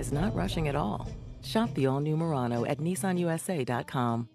is not rushing at all. Shop the all-new Murano at nissanusa.com.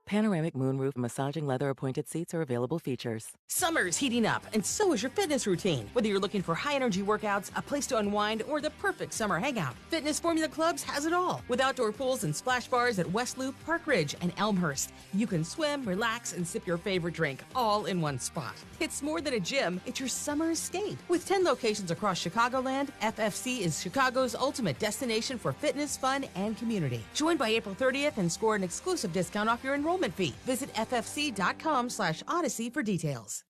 Panoramic moonroof massaging leather appointed seats are available features. Summer's heating up, and so is your fitness routine. Whether you're looking for high-energy workouts, a place to unwind, or the perfect summer hangout, Fitness Formula Clubs has it all. With outdoor pools and splash bars at West Loop, Park Ridge, and Elmhurst, you can swim, relax, and sip your favorite drink all in one spot. It's more than a gym, it's your summer escape. With 10 locations across Chicagoland, FFC is Chicago's ultimate destination for fitness, fun, and community. Join by April 30th and score an exclusive discount off your enrollment fee. Visit ffc.com/odyssey for details.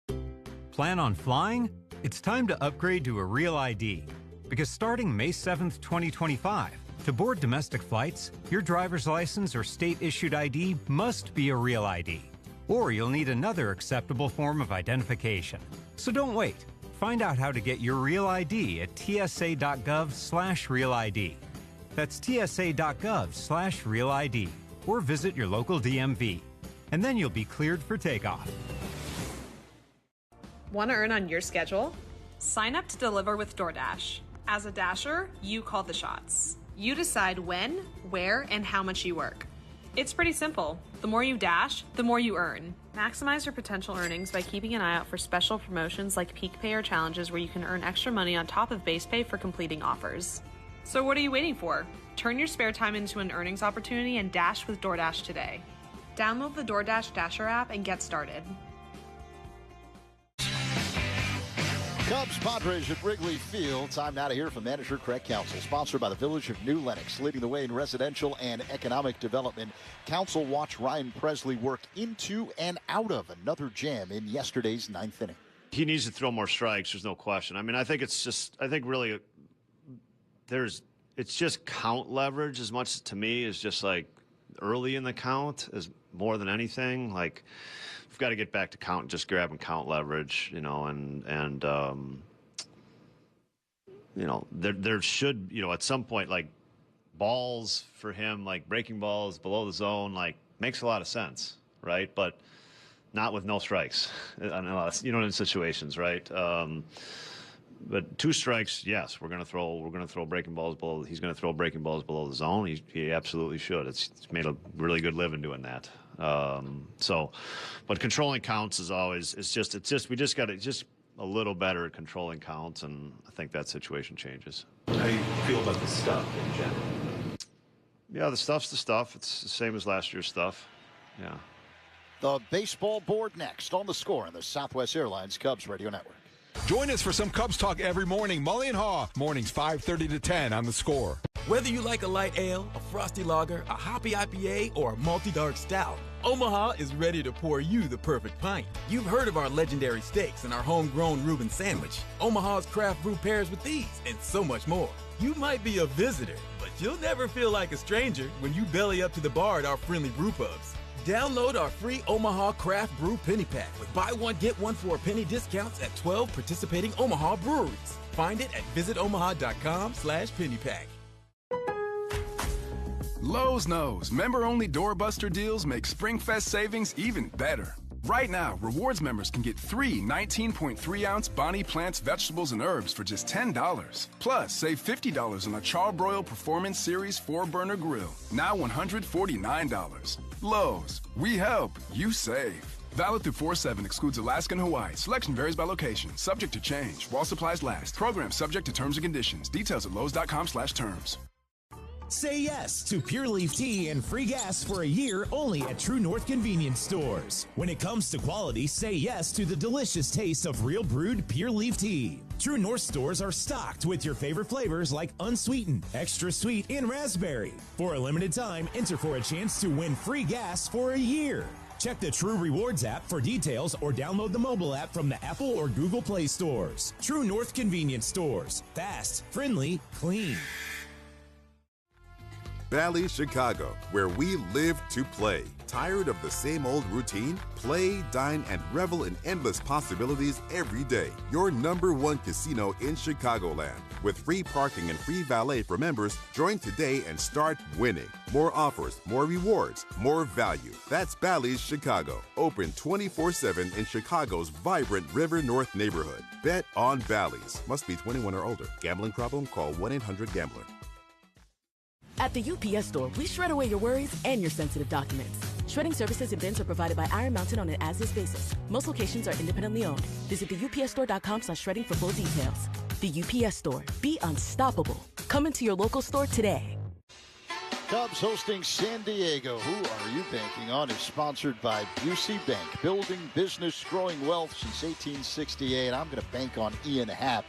Plan on flying? It's time to upgrade to a Real ID. Because starting May 7th, 2025, to board domestic flights, your driver's license or state-issued ID must be a Real ID. Or you'll need another acceptable form of identification. So don't wait. Find out how to get your Real ID at tsa.gov/Real ID. That's tsa.gov/Real ID. Or visit your local DMV. And then you'll be cleared for takeoff. Want to earn on your schedule? Sign up to deliver with DoorDash. As a Dasher, you call the shots. You decide when, where, and how much you work. It's pretty simple. The more you dash, the more you earn. Maximize your potential earnings by keeping an eye out for special promotions like peak pay or challenges where you can earn extra money on top of base pay for completing offers. So what are you waiting for? Turn your spare time into an earnings opportunity and dash with DoorDash today. Download the DoorDash Dasher app and get started. Cubs Padres at Wrigley Field. Time now to hear from manager Craig Counsell. Sponsored by the Village of New Lenox, leading the way in residential and economic development. Counsell watched Ryan Presley work into and out of another jam in yesterday's ninth inning. He needs to throw more strikes. There's no question. I mean, I think really it's just count leverage as much to me as just like early in the count as more than anything. Like, we've got to get back to count, just grabbing count leverage, and there should, at some point, like, balls for him, like breaking balls below the zone, like, makes a lot of sense, right? But not with no strikes, unless, in situations, right? But two strikes, yes, we're going to throw breaking balls below. He's going to throw breaking balls below the zone. He absolutely should. It's made a really good living doing that. But controlling counts is always, we just got to just a little better at controlling counts, and I think that situation changes. How do you feel about the stuff in general? Yeah, the stuff's the stuff. It's the same as last year's stuff. Yeah. The baseball board next on The Score on the Southwest Airlines Cubs Radio Network. Join us for some Cubs talk every morning. Mully and Haw, mornings 5:30 to 10 on The Score. Whether you like a light ale, a frosty lager, a hoppy IPA, or a malty dark stout, Omaha is ready to pour you the perfect pint. You've heard of our legendary steaks and our homegrown Reuben sandwich. Omaha's craft brew pairs with these and so much more. You might be a visitor, but you'll never feel like a stranger when you belly up to the bar at our friendly brew pubs. Download our free Omaha Craft Brew Penny Pack with buy one, get one for a penny discounts at 12 participating Omaha breweries. Find it at visitomaha.com/pennypack. Lowe's knows member-only doorbuster deals make SpringFest savings even better. Right now, rewards members can get 3 19.3-ounce Bonnie Plants vegetables and herbs for just $10. Plus, save $50 on a Charbroil Performance Series 4-burner grill, now $149. Lowe's, we help, you save. Valid through 4/7, excludes Alaska and Hawaii. Selection varies by location, subject to change while supplies last. Program subject to terms and conditions. Details at lowes.com/terms. Say yes to Pure Leaf Tea and free gas for a year only at True North Convenience Stores. When it comes to quality, say yes to the delicious taste of real brewed Pure Leaf Tea. True North stores are stocked with your favorite flavors like unsweetened, extra sweet, and raspberry. For a limited time, enter for a chance to win free gas for a year. Check the True Rewards app for details or download the mobile app from the Apple or Google Play stores. True North Convenience Stores. Fast, friendly, clean. Valley Chicago, where we live to play. Tired of the same old routine? Play, dine, and revel in endless possibilities every day. Your #1 casino in Chicagoland. With free parking and free valet for members, join today and start winning. More offers, more rewards, more value. That's Bally's Chicago. Open 24/7 in Chicago's vibrant River North neighborhood. Bet on Bally's. Must be 21 or older. Gambling problem? Call 1-800-GAMBLER. At the UPS Store, we shred away your worries and your sensitive documents. Shredding services and bins are provided by Iron Mountain on an as-is basis. Most locations are independently owned. Visit theupsstore.com/shredding for full details. The UPS Store. Be unstoppable. Come into your local store today. Cubs hosting San Diego. Who are you banking on? Is sponsored by Busey Bank. Building business, growing wealth since 1868. I'm going to bank on Ian Happ,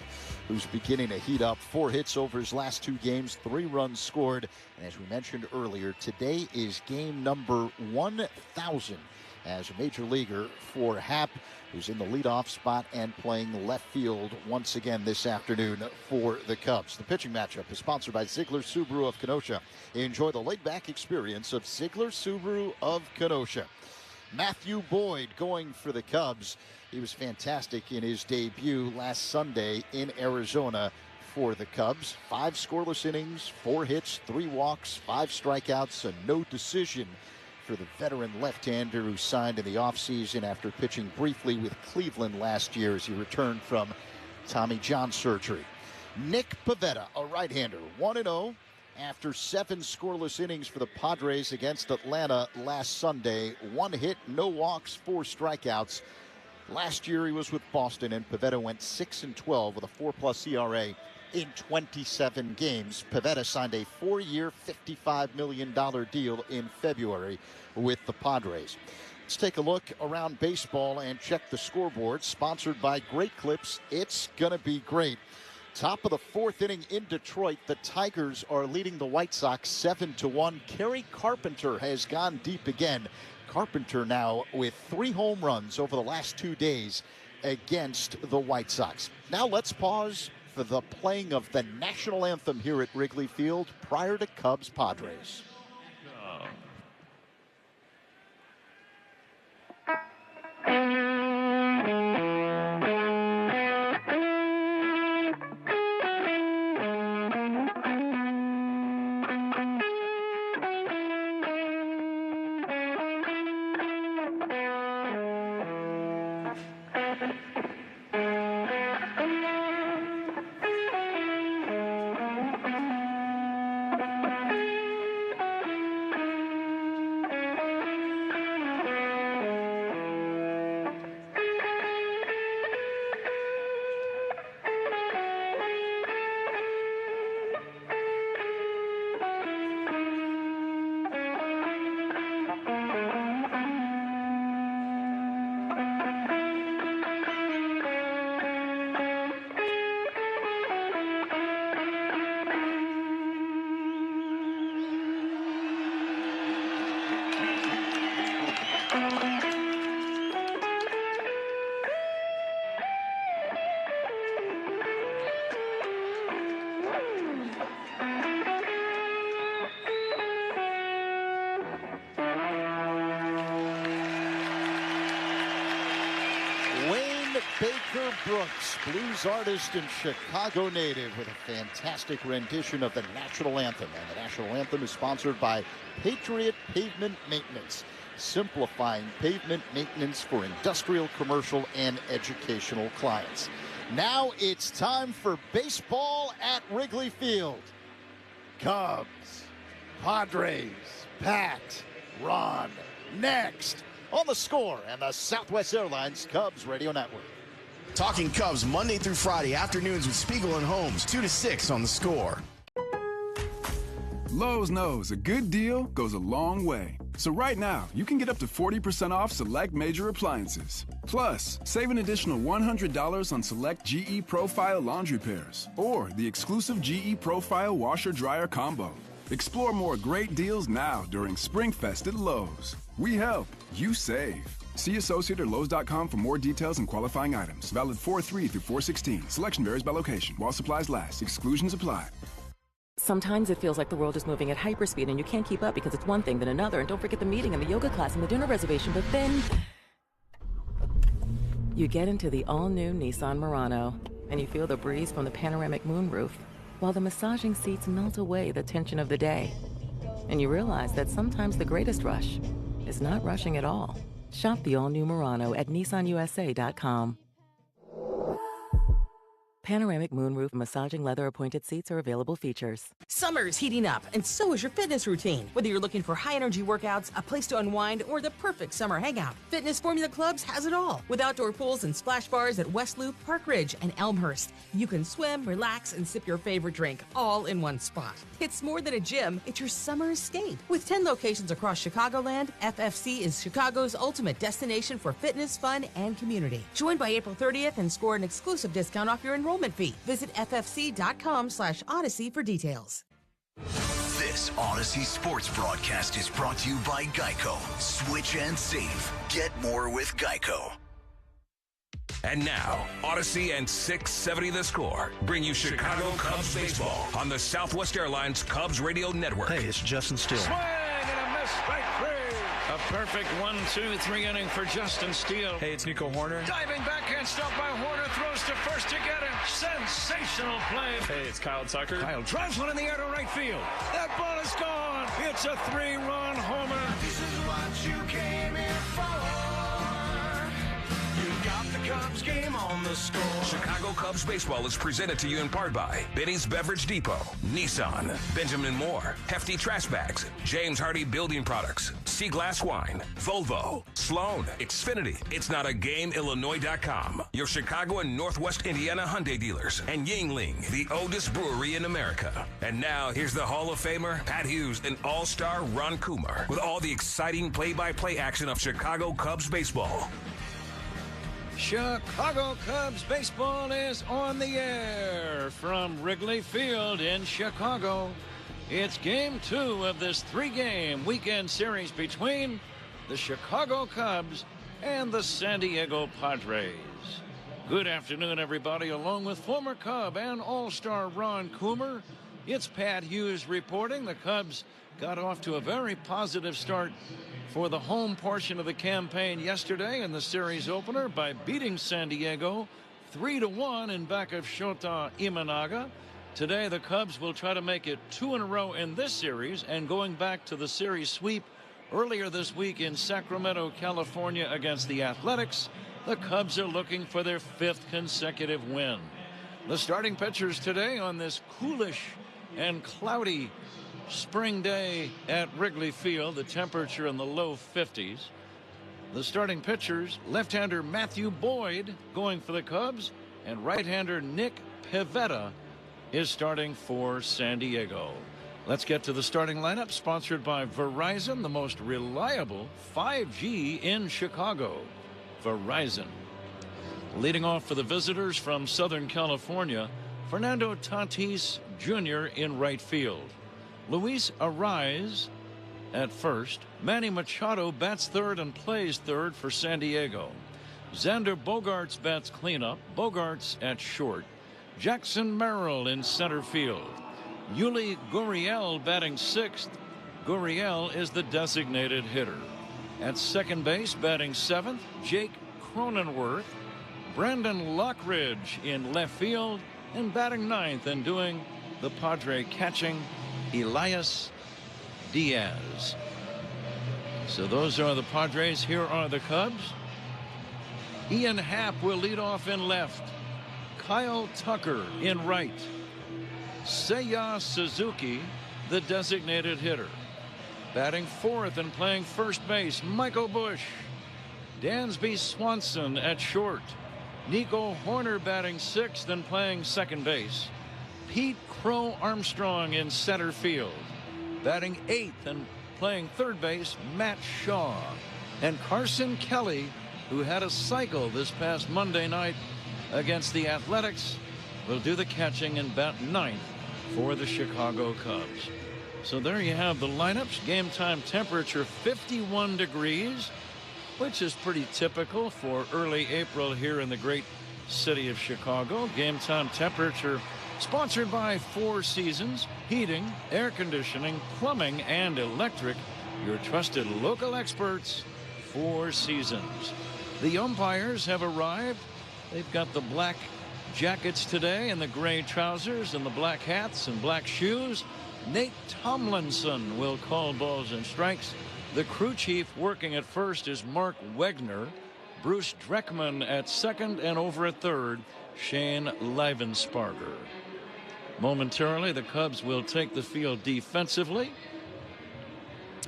who's beginning to heat up. 4 hits over his last 2 games, 3 runs scored. And as we mentioned earlier, today is game number 1,000 as a major leaguer for Happ, who's in the leadoff spot and playing left field once again this afternoon for the Cubs. The pitching matchup is sponsored by Ziegler Subaru of Kenosha. Enjoy the laid-back experience of Ziegler Subaru of Kenosha. Matthew Boyd going for the Cubs. He was fantastic in his debut last Sunday in Arizona for the Cubs. 5 scoreless innings, 4 hits, 3 walks, 5 strikeouts, a no decision for the veteran left-hander who signed in the offseason after pitching briefly with Cleveland last year as he returned from Tommy John surgery. Nick Pivetta, a right-hander, 1-0 after 7 scoreless innings for the Padres against Atlanta last Sunday. 1 hit, no walks, 4 strikeouts. Last year he was with Boston, and Pivetta went 6-12 with a 4+ ERA in 27 games. Pivetta signed a 4-year, $55 million deal in February with the Padres. Let's take a look around baseball and check the scoreboard. Sponsored by Great Clips. It's going to be great. Top of the 4th inning in Detroit, the Tigers are leading the White Sox 7-1. Kerry Carpenter has gone deep again. Carpenter now with 3 home runs over the last 2 days against the White Sox. Now let's pause for the playing of the national anthem here at Wrigley Field prior to Cubs Padres. Baker Brooks, blues artist and Chicago native, with a fantastic rendition of the national anthem. And the national anthem is sponsored by Patriot Pavement Maintenance, simplifying pavement maintenance for industrial, commercial, and educational clients. Now it's time for baseball at Wrigley Field. Cubs, Padres, Pat, Ron, next on The Score and the Southwest Airlines Cubs Radio Network. Talking Cubs Monday through Friday afternoons with Spiegel and Holmes, 2 to 6 on The Score. Lowe's knows a good deal goes a long way. So right now, you can get up to 40% off select major appliances. Plus, save an additional $100 on select GE Profile laundry pairs or the exclusive GE Profile washer-dryer combo. Explore more great deals now during SpringFest at Lowe's. We help, you save. See associate or Lowe's.com for more details and qualifying items. Valid 4/3 through 4/16. Selection varies by location. While supplies last. Exclusions apply. Sometimes it feels like the world is moving at hyperspeed and you can't keep up because it's one thing then another. And don't forget the meeting and the yoga class and the dinner reservation. But then you get into the all-new Nissan Murano and you feel the breeze from the panoramic moonroof while the massaging seats melt away the tension of the day. And you realize that sometimes the greatest rush is not rushing at all. Shop the all-new Murano at nissanusa.com. Panoramic moonroof massaging leather appointed seats are available features. Summer's heating up, and so is your fitness routine. Whether you're looking for high-energy workouts, a place to unwind, or the perfect summer hangout, Fitness Formula Clubs has it all. With outdoor pools and splash bars at West Loop, Park Ridge, and Elmhurst, you can swim, relax, and sip your favorite drink all in one spot. It's more than a gym, it's your summer escape. With 10 locations across Chicagoland, FFC is Chicago's ultimate destination for fitness, fun, and community. Join by April 30th and score an exclusive discount off your enrollment fee. Visit ffc.com/Odyssey for details. This Odyssey Sports broadcast is brought to you by Geico. Switch and save. Get more with Geico. And now, Odyssey and 670 The Score bring you Chicago Cubs baseball on the Southwest Airlines Cubs Radio Network. Hey, it's Justin Steele. Swing and a miss, strike three. A perfect 1-2-3 inning for Justin Steele. Hey, it's Nico Horner. Diving backhand stop by Horner, throws to first to get it. Sensational play. Hey, it's Kyle Tucker. Kyle drives one in the air to right field. That ball is gone. It's a 3-run homer. This is what you came here for. You got the Cubs game on the score. Chicago Cubs baseball is presented to you in part by Benny's Beverage Depot, Nissan, Benjamin Moore, Hefty Trash Bags, James Hardy Building Products, Sea Glass Wine, Volvo, Sloan, Xfinity, It's Not a Game, Illinois.com, your Chicago and Northwest Indiana Hyundai dealers, and Yingling, the oldest brewery in America. And now here's the Hall of Famer, Pat Hughes, and All-Star Ron Coomer with all the exciting play-by-play action of Chicago Cubs baseball. Chicago Cubs baseball is on the air from Wrigley Field in Chicago. It's game 2 of this 3-game weekend series between the Chicago Cubs and the San Diego Padres. Good afternoon, everybody. Along with former Cub and All-Star Ron Coomer, it's Pat Hughes reporting. The Cubs got off to a very positive start for the home portion of the campaign yesterday in the series opener by beating San Diego 3-1 in back of Shota Imanaga. Today the Cubs will try to make it 2 in a row in this series, and going back to the series sweep earlier this week in Sacramento, California against the Athletics, the Cubs are looking for their 5th consecutive win. The starting pitchers today on this coolish and cloudy spring day at Wrigley Field, the temperature in the low 50s. The starting pitchers, left-hander Matthew Boyd going for the Cubs, and right-hander Nick Pivetta is starting for San Diego. Let's get to the starting lineup, sponsored by Verizon, the most reliable 5G in Chicago. Verizon. Leading off for the visitors from Southern California, Fernando Tatis Jr. in right field. Luis Arraez at first. Manny Machado bats third and plays third for San Diego. Xander Bogaerts bats cleanup. Bogaerts at short. Jackson Merrill in center field. Yuli Gurriel batting sixth. Gurriel is the designated hitter. At second base, batting seventh, Jake Cronenworth. Brandon Lockridge in left field, and batting ninth and doing the Padre catching, Elias Diaz. So those are the Padres. Here are the Cubs. Ian Happ will lead off in left. Kyle Tucker in right. Seiya Suzuki, the designated hitter. Batting fourth and playing first base, Michael Busch. Dansby Swanson at short. Nico Horner batting sixth and playing second base. Pete Crow Armstrong in center field. Batting eighth and playing third base, Matt Shaw. And Carson Kelly, who had a cycle this past Monday night against the Athletics, will do the catching and bat ninth for the Chicago Cubs. So there you have the lineups. Game time temperature 51 degrees, which is pretty typical for early April here in the great city of Chicago. Game time temperature Sponsored by Four Seasons, heating, air conditioning, plumbing, and electric. Your trusted local experts, Four Seasons. The umpires have arrived. They've got the black jackets today and the gray trousers and the black hats and black shoes. Nate Tomlinson will call balls and strikes. The crew chief working at first is Mark Wegner. Bruce Dreckman at second, and over at third, Shane Livensparger. Momentarily, the Cubs will take the field defensively.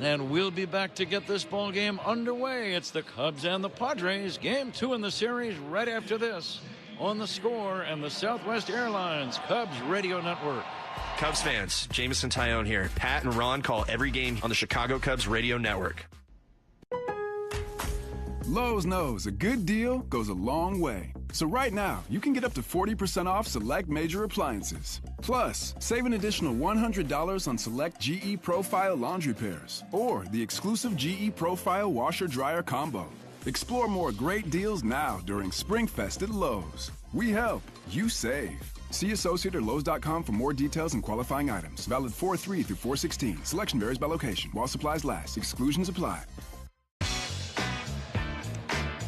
And we'll be back to get this ball game underway. It's the Cubs and the Padres. Game 2 in the series right after this on The Score and the Southwest Airlines Cubs Radio Network. Cubs fans, Jameson Tyone here. Pat and Ron call every game on the Chicago Cubs Radio Network. Lowe's knows a good deal goes a long way. So right now, you can get up to 40% off select major appliances. Plus, save an additional $100 on select GE Profile laundry pairs or the exclusive GE Profile washer-dryer combo. Explore more great deals now during SpringFest at Lowe's. We help, you save. See associate or Lowe's.com for more details and qualifying items. Valid 4/3 through 4/16. Selection varies by location. While supplies last. Exclusions apply.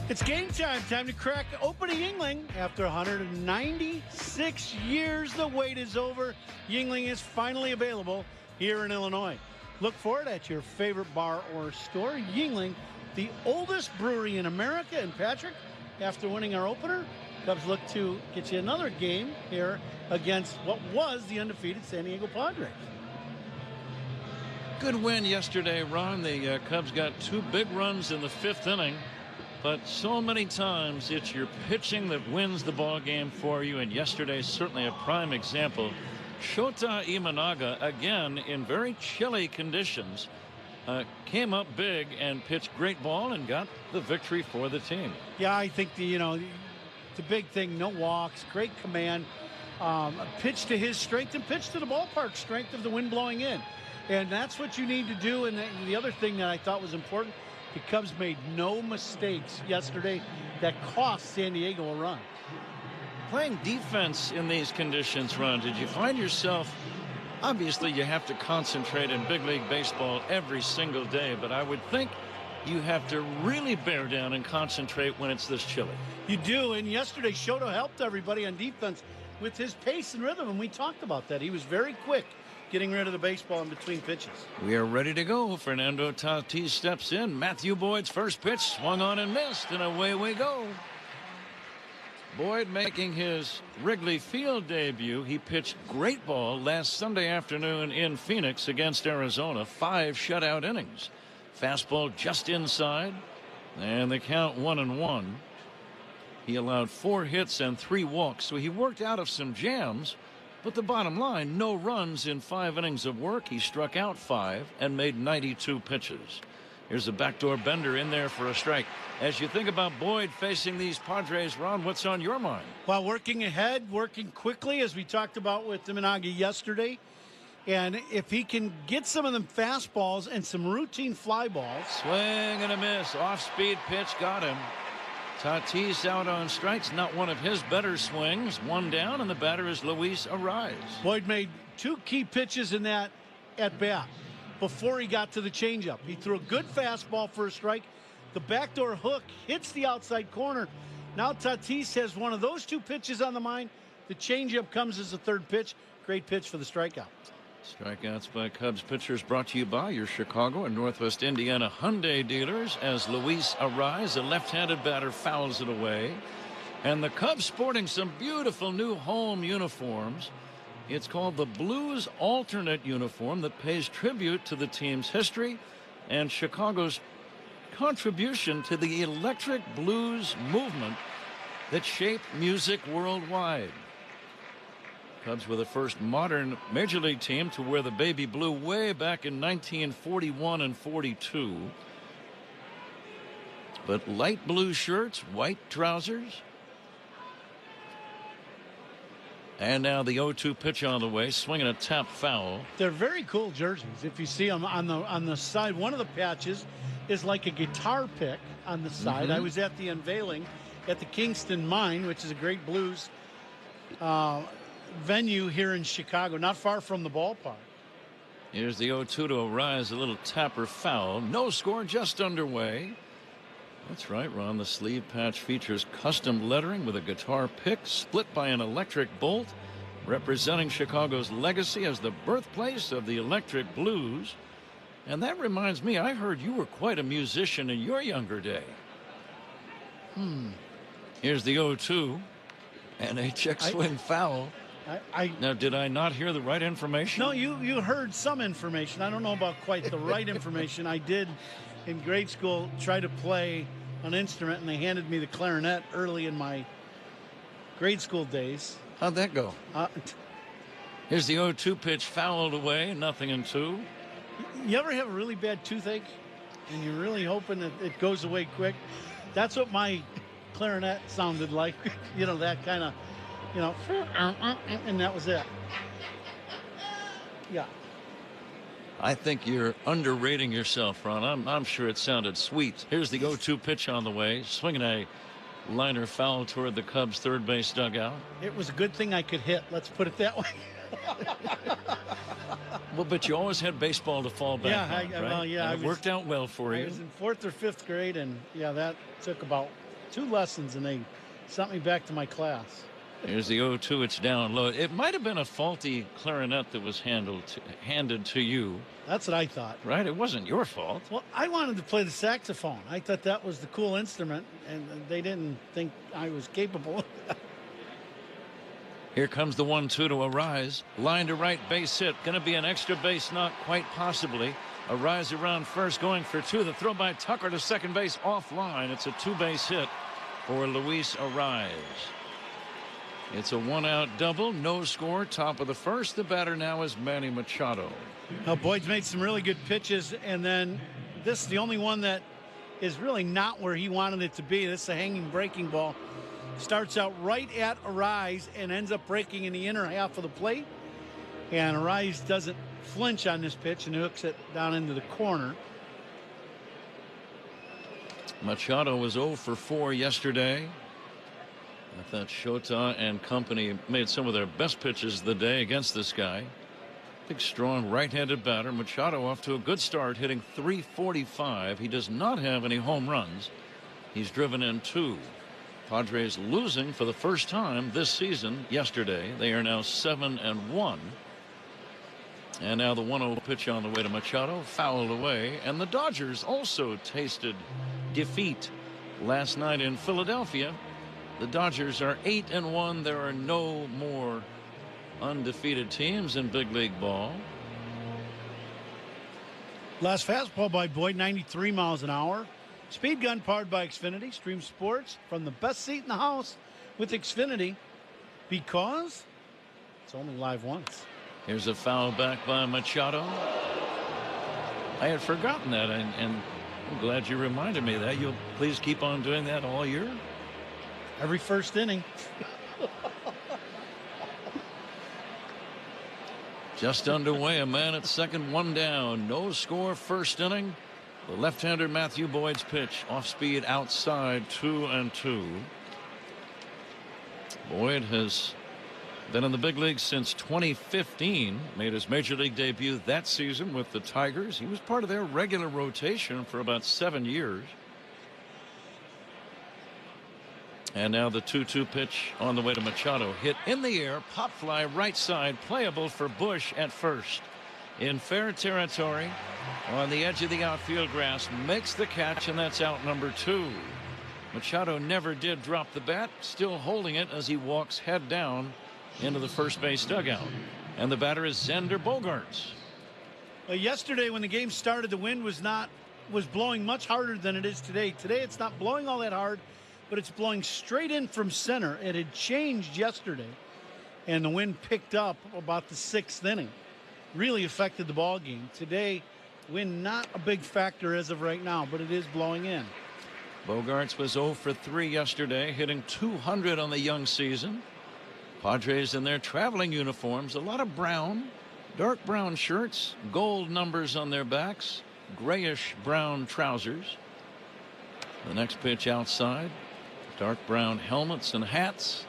It's game time. Time to crack open Yuengling. After 196 years, the wait is over. Yuengling is finally available here in Illinois. Look for it at your favorite bar or store. Yuengling, the oldest brewery in America. And Patrick, after winning our opener, Cubs look to get you another game here against what was the undefeated San Diego Padres. Good win yesterday, Ron. The Cubs got 2 big runs in the 5th inning. But so many times it's your pitching that wins the ball game for you, and yesterday's certainly a prime example. Shota Imanaga, again in very chilly conditions, came up big and pitched great ball and got the victory for the team. Yeah, I think the big thing, no walks, great command, pitch to his strength and pitch to the ballpark strength of the wind blowing in, and that's what you need to do. And the other thing that I thought was important, the Cubs made no mistakes yesterday that cost San Diego a run. Playing defense in these conditions, Ron, did you find yourself, obviously you have to concentrate in big league baseball every single day, but I would think you have to really bear down and concentrate when it's this chilly. You do, and yesterday Shota helped everybody on defense with his pace and rhythm, and we talked about that. He was very quick getting rid of the baseball in between pitches. We are ready to go. Fernando Tatis steps in. Matthew Boyd's first pitch swung on and missed, and away we go. Boyd making his Wrigley Field debut. He pitched great ball last Sunday afternoon in Phoenix against Arizona. 5 shutout innings. Fastball just inside, and the count 1-1. He allowed 4 hits and 3 walks, so he worked out of some jams. But the bottom line, no runs in 5 innings of work. He struck out 5 and made 92 pitches. Here's a backdoor bender in there for a strike. As you think about Boyd facing these Padres, Ron, what's on your mind? Well, working ahead, working quickly, as we talked about with Imanaga yesterday. And if he can get some of them fastballs and some routine fly balls. Swing and a miss. Off-speed pitch got him. Tatis out on strikes, not one of his better swings. 1 down, and the batter is Luis Arraez. Boyd made 2 key pitches in that at bat before he got to the changeup. He threw a good fastball for a strike. The backdoor hook hits the outside corner. Now Tatis has one of those 2 pitches on the mind. The changeup comes as the 3rd pitch. Great pitch for the strikeout. Strikeouts by Cubs pitchers brought to you by your Chicago and Northwest Indiana Hyundai dealers, as Luis Arraez, a left-handed batter, fouls it away. And the Cubs sporting some beautiful new home uniforms. It's called the Blues Alternate uniform that pays tribute to the team's history and Chicago's contribution to the electric blues movement that shaped music worldwide. Cubs were the first modern Major League team to wear the baby blue way back in 1941 and 42. But light blue shirts, white trousers. And now the 0-2 pitch on the way, swinging a tap foul. They're very cool jerseys. If you see them on the side, one of the patches is like a guitar pick on the side. I was at the unveiling at the Kingston Mine, which is a great blues venue here in Chicago, not far from the ballpark. Here's the 0-2 to Arise, a little tapper foul. No score, just underway. That's right, Ron. The sleeve patch features custom lettering with a guitar pick split by an electric bolt, representing Chicago's legacy as the birthplace of the electric blues. And that reminds me, I heard you were quite a musician in your younger day. Here's the 0-2 and a check swing foul. Now, did I not hear the right information? No, you heard some information. I don't know about quite the right information. I did, in grade school, try to play an instrument, and they handed me the clarinet early in my grade school days. How'd that go? Here's the 0-2 pitch, fouled away, 0-2. You ever have a really bad toothache, and you're really hoping that it goes away quick? That's what my clarinet sounded like. You know, that kind of, you know, and that was it. Yeah. I think you're underrating yourself, Ron. I'm sure it sounded sweet. Here's the 0-2 pitch on the way, swinging a liner foul toward the Cubs third base dugout. It was a good thing I could hit. Let's put it that way. Well, but you always had baseball to fall back on, right? Well, yeah, and it worked out well for you. I was in 4th or 5th grade, and yeah, that took about 2 lessons, and they sent me back to my class. Here's the 0-2. It's down low. It might have been a faulty clarinet that was handed to you. That's what I thought. Right? It wasn't your fault. Well, I wanted to play the saxophone. I thought that was the cool instrument, and they didn't think I was capable of that. Here comes the 1-2 to Arise. Line to right, base hit. Going to be an extra base knock, quite possibly. Arise around first, going for 2. The throw by Tucker to second base, offline. It's a 2-base hit for Luis Arise. It's a 1-out double, no score, top of the first. The batter now is Manny Machado. Now, Boyd's made some really good pitches, and then this is the only one that is really not where he wanted it to be. This is a hanging breaking ball. Starts out right at Arise and ends up breaking in the inner half of the plate. And Arise doesn't flinch on this pitch and hooks it down into the corner. Machado was 0 for 4 yesterday. I thought Shota and company made some of their best pitches of the day against this guy. Big, strong right-handed batter. Machado off to a good start, hitting .345. He does not have any home runs. He's driven in 2. Padres losing for the first time this season yesterday. They are now 7-1. And now the 1-0 pitch on the way to Machado, fouled away. And the Dodgers also tasted defeat last night in Philadelphia. The Dodgers are 8-1. There are no more undefeated teams in big league ball. Last fastball by Boyd, 93 miles an hour. Speed gun powered by Xfinity. Stream sports from the best seat in the house with Xfinity, because it's only live once. Here's a foul back by Machado. I had forgotten that, and I'm glad you reminded me of that. You'll please keep on doing that all year? Every first inning. Just underway, a man at second, 1 down. No score, first inning. The left-hander Matthew Boyd's pitch, off speed outside, 2-2. Boyd has been in the big leagues since 2015. Made his major league debut that season with the Tigers. He was part of their regular rotation for about 7 years. And now the 2-2 pitch on the way to Machado. Hit in the air, pop fly right side, playable for Bush at first. In fair territory on the edge of the outfield grass, makes the catch, and that's out number 2. Machado never did drop the bat, still holding it as he walks head down into the first base dugout. And the batter is Xander Bogaerts. Yesterday when the game started, the wind was blowing much harder than it is today. Today it's not blowing all that hard, but it's blowing straight in from center. It had changed yesterday, and the wind picked up about the 6th inning. Really affected the ball game. Today, wind not a big factor as of right now, but it is blowing in. Bogaerts was 0 for 3 yesterday, hitting .200 on the young season. Padres in their traveling uniforms, a lot of brown, dark brown shirts, gold numbers on their backs, grayish brown trousers. The next pitch outside, dark brown helmets and hats.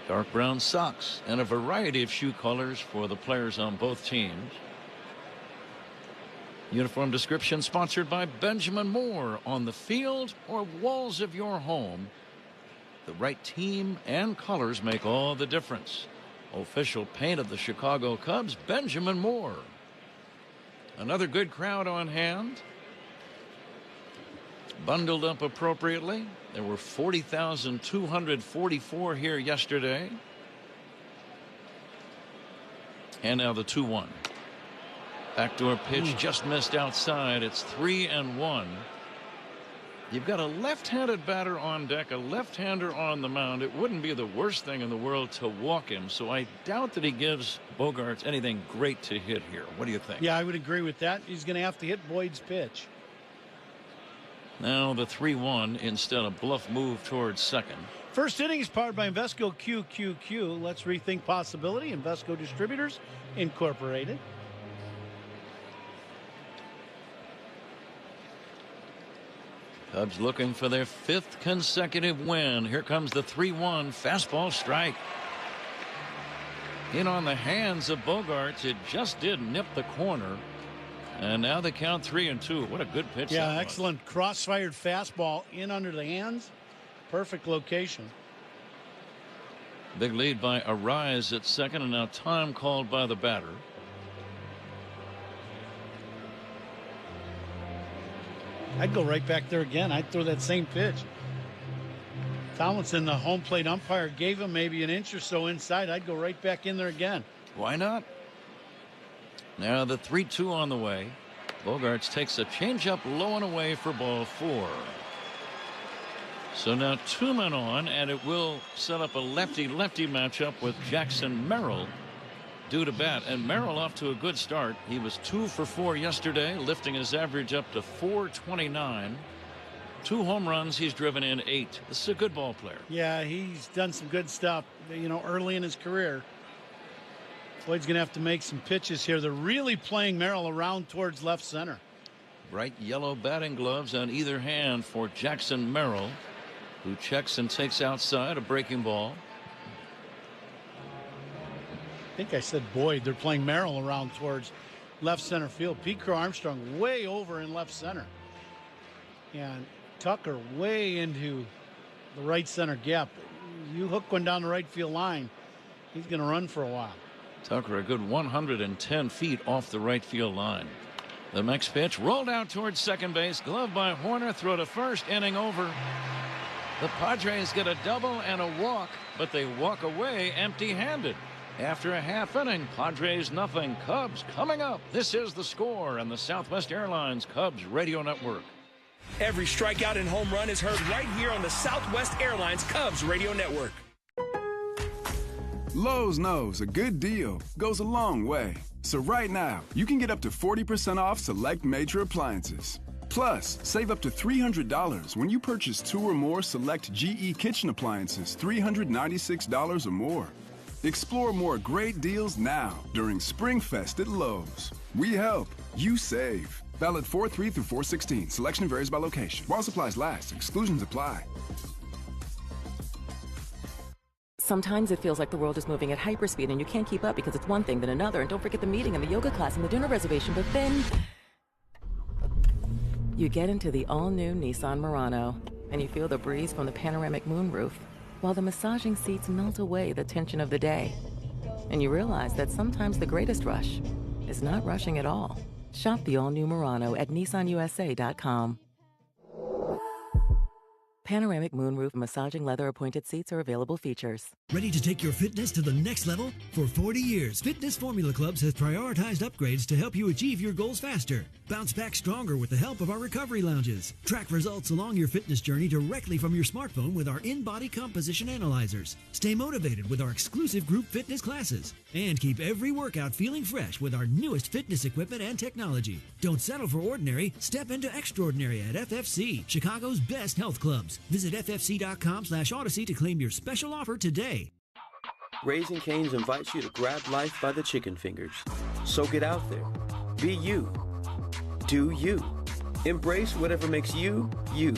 Dark brown socks and a variety of shoe colors for the players on both teams. Uniform description sponsored by Benjamin Moore. On the field or walls of your home, the right team and colors make all the difference. Official paint of the Chicago Cubs, Benjamin Moore. Another good crowd on hand. Bundled up appropriately. There were 40,244 here yesterday. And now the 2-1. Backdoor pitch just missed outside. It's 3-1. You've got a left-handed batter on deck, a left-hander on the mound. It wouldn't be the worst thing in the world to walk him, so I doubt that he gives Bogaerts anything great to hit here. What do you think? Yeah, I would agree with that. He's going to have to hit Boyd's pitch. Now the 3-1 instead of bluff move towards second. First inning is powered by Invesco QQQ. Let's rethink possibility. Invesco Distributors Incorporated. Cubs looking for their 5th consecutive win. Here comes the 3-1 fastball strike. In on the hands of Bogaerts. It just did nip the corner. And now they count 3-2. What a good pitch. Yeah, excellent cross-fired fastball in under the hands. Perfect location. Big lead by Arise at second, and now time called by the batter. I'd go right back there again. I'd throw that same pitch. Tomlinson, the home plate umpire, gave him maybe an inch or so inside. I'd go right back in there again. Why not? Now the 3-2 on the way. Bogaerts takes a changeup low and away for ball 4. So now 2 men on, and it will set up a lefty-lefty matchup with Jackson Merrill due to bat. And Merrill off to a good start. He was 2 for 4 yesterday, lifting his average up to 429. 2 home runs. He's driven in 8. This is a good ball player. Yeah, he's done some good stuff, early in his career. Boyd's going to have to make some pitches here. They're really playing Merrill around towards left center. Bright yellow batting gloves on either hand for Jackson Merrill, who checks and takes outside a breaking ball. I think I said Boyd. They're playing Merrill around towards left center field. Pete Crow Armstrong way over in left center. And Tucker way into the right center gap. You hook one down the right field line, he's going to run for a while. Tucker a good 110 feet off the right field line. The next pitch rolled out towards second base. Glove by Horner. Throw to first. Inning over. The Padres get a double and a walk, but they walk away empty-handed. After a half inning, Padres nothing. Cubs coming up. This is The Score and the Southwest Airlines Cubs Radio Network. Every strikeout and home run is heard right here on the Southwest Airlines Cubs Radio Network. Lowe's knows a good deal goes a long way. So right now, you can get up to 40% off select major appliances. Plus, save up to $300 when you purchase 2 or more select GE kitchen appliances, $396 or more. Explore more great deals now during Spring Fest at Lowe's. We help, you save. Valid 4/3 through 4/16. Selection varies by location. While supplies last, exclusions apply. Sometimes it feels like the world is moving at hyperspeed and you can't keep up because it's one thing then another. And don't forget the meeting and the yoga class and the dinner reservation. But then you get into the all-new Nissan Murano and you feel the breeze from the panoramic moonroof while the massaging seats melt away the tension of the day. And you realize that sometimes the greatest rush is not rushing at all. Shop the all-new Murano at nissanusa.com. Panoramic moonroof massaging leather appointed seats are available features. Ready to take your fitness to the next level? For 40 years, Fitness Formula Clubs has prioritized upgrades to help you achieve your goals faster. Bounce back stronger with the help of our recovery lounges. Track results along your fitness journey directly from your smartphone with our in-body composition analyzers. Stay motivated with our exclusive group fitness classes. And keep every workout feeling fresh with our newest fitness equipment and technology. Don't settle for ordinary. Step into extraordinary at FFC, Chicago's best health clubs. Visit ffc.com/Odyssey to claim your special offer today. Raising Cane's invites you to grab life by the chicken fingers. So get out there. Be you. Do you. Embrace whatever makes you, you.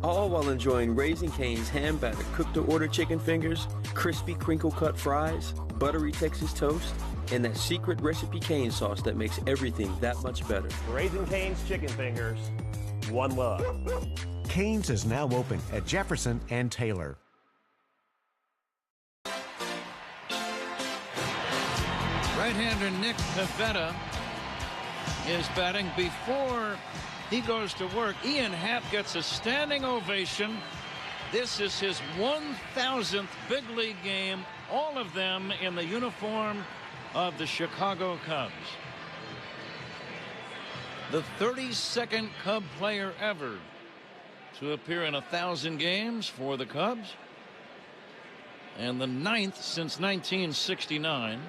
all while enjoying Raising Cane's hand battered cooked-to-order chicken fingers, crispy crinkle-cut fries, buttery Texas toast, and that secret recipe cane sauce that makes everything that much better. Raising Cane's chicken fingers, one love. Cane's is now open at Jefferson and Taylor. Right-hander Nick Pivetta is batting. Before he goes to work, Ian Happ gets a standing ovation. This is his 1,000th big league game, all of them in the uniform of the Chicago Cubs. The 32nd Cub player ever to appear in 1,000 games for the Cubs, and the 9th since 1969,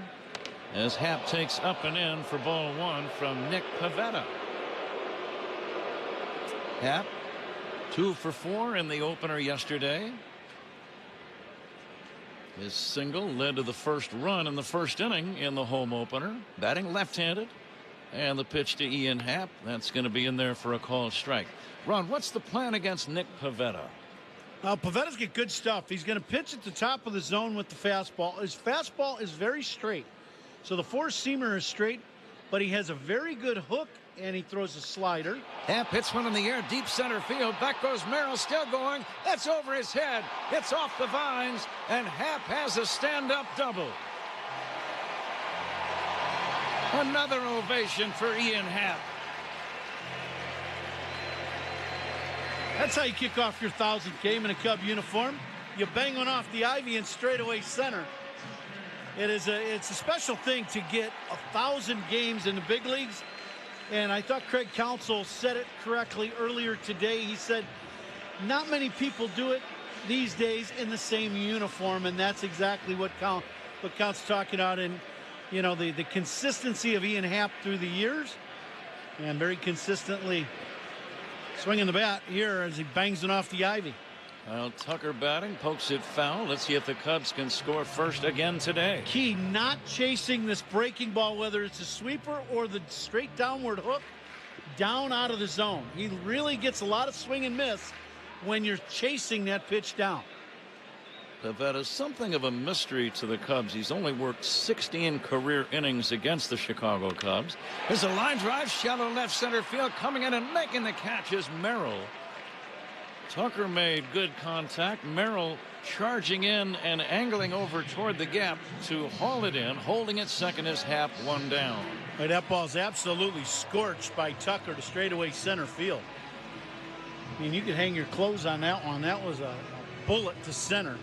as Happ takes up and in for ball one from Nick Pivetta. Happ 2 for 4 in the opener yesterday. His single led to the first run in the first inning in the home opener, batting left-handed. And the pitch to Ian Happ, that's going to be in there for a called strike. Ron, what's the plan against Nick Pivetta? Pivetta's got good stuff. He's going to pitch at the top of the zone with the fastball. His fastball is very straight. So the four-seamer is straight, but he has a very good hook, and he throws a slider. Happ hits one in the air, deep center field. Back goes Merrill, still going. That's over his head. It's off the vines, and Happ has a stand-up double. Another ovation for Ian Happ. That's how you kick off your 1,000th game in a Cub uniform. You bang one off the ivy and straightaway center. It's a special thing to get 1,000 games in the big leagues. And I thought Craig Counsell said it correctly earlier today. He said not many people do it these days in the same uniform, and that's exactly what Count's talking about. And you know, the consistency of Ian Happ through the years, and very consistently swinging the bat here as he bangs it off the ivy. Well, Tucker batting, pokes it foul. Let's see if the Cubs can score first again today. Key, not chasing this breaking ball, whether it's a sweeper or the straight downward hook, down out of the zone. He really gets a lot of swing and miss when you're chasing that pitch down. Pivetta's something of a mystery to the Cubs. He's only worked 16 career innings against the Chicago Cubs. There's a line drive, shallow left center field, coming in and making the catch is Merrill. Tucker made good contact. Merrill charging in and angling over toward the gap to haul it in. Holding it second is Happ, one down. Right, that ball's absolutely scorched by Tucker to straightaway center field. I mean, you could hang your clothes on that one. That was a bullet to center.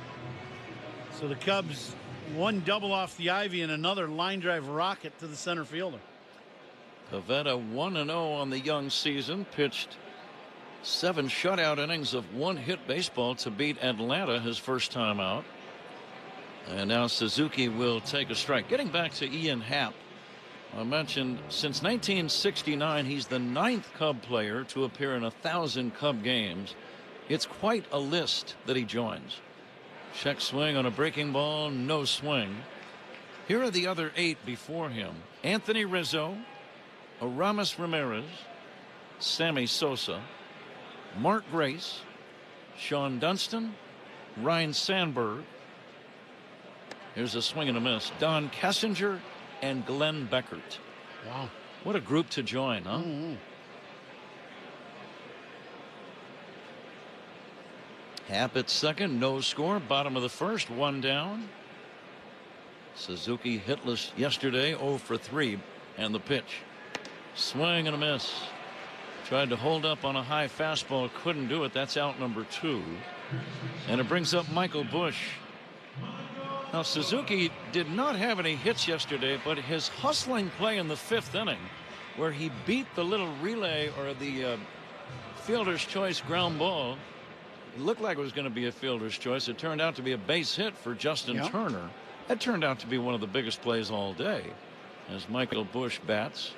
So the Cubs, one double off the ivy and another line drive rocket to the center fielder. Pivetta 1-0 on the young season. Pitched 7 shutout innings of one-hit baseball to beat Atlanta his first time out. And now Suzuki will take a strike. Getting back to Ian Happ, I mentioned since 1969 he's the 9th Cub player to appear in 1,000 Cub games. It's quite a list that he joins. Check swing on a breaking ball, no swing. Here are the other 8 before him: Anthony Rizzo, Aramis Ramirez, Sammy Sosa, Mark Grace, Sean Dunston, Ryan Sandberg. Here's a swing and a miss. Don Kessinger and Glenn Beckert. Wow. What a group to join, huh? Mm-hmm. Happ at second, no score. Bottom of the first, 1 down. Suzuki hitless yesterday, 0 for 3. And the pitch. Swing and a miss. Tried to hold up on a high fastball, couldn't do it. That's out number 2. And it brings up Michael Busch. Now, Suzuki did not have any hits yesterday, but his hustling play in the 5th inning, where he beat the little relay or the fielder's choice ground ball, it looked like it was going to be a fielder's choice. It turned out to be a base hit for Justin Turner. That turned out to be one of the biggest plays all day, as Michael Busch bats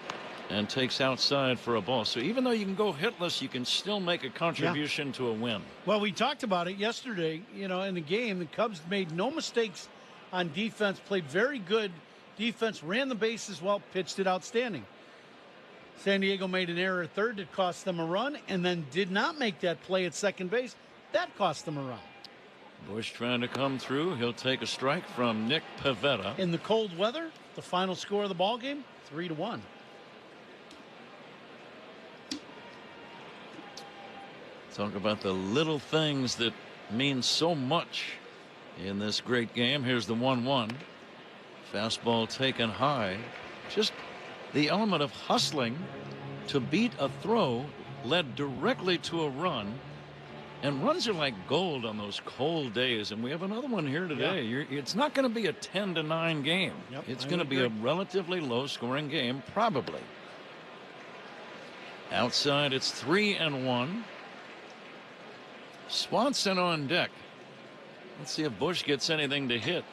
and takes outside for a ball. So even though you can go hitless, you can still make a contribution to a win. Well, we talked about it yesterday. You know, in the game, the Cubs made no mistakes on defense, played very good defense, ran the bases well, pitched it outstanding. San Diego made an error at third that cost them a run, and then did not make that play at second base That cost them a run. Bush trying to come through. He'll take a strike from Nick Pivetta. In the cold weather, the final score of the ball game, 3-1. Talk about the little things that mean so much in this great game. Here's the 1-1. Fastball taken high. Just the element of hustling to beat a throw led directly to a run. And runs are like gold on those cold days, and we have another one here today. Yeah. It's not going to be a 10-9 game. Yep, it's going to be a relatively low-scoring game, probably. Outside, it's 3-1. Swanson on deck. Let's see if Bush gets anything to hit.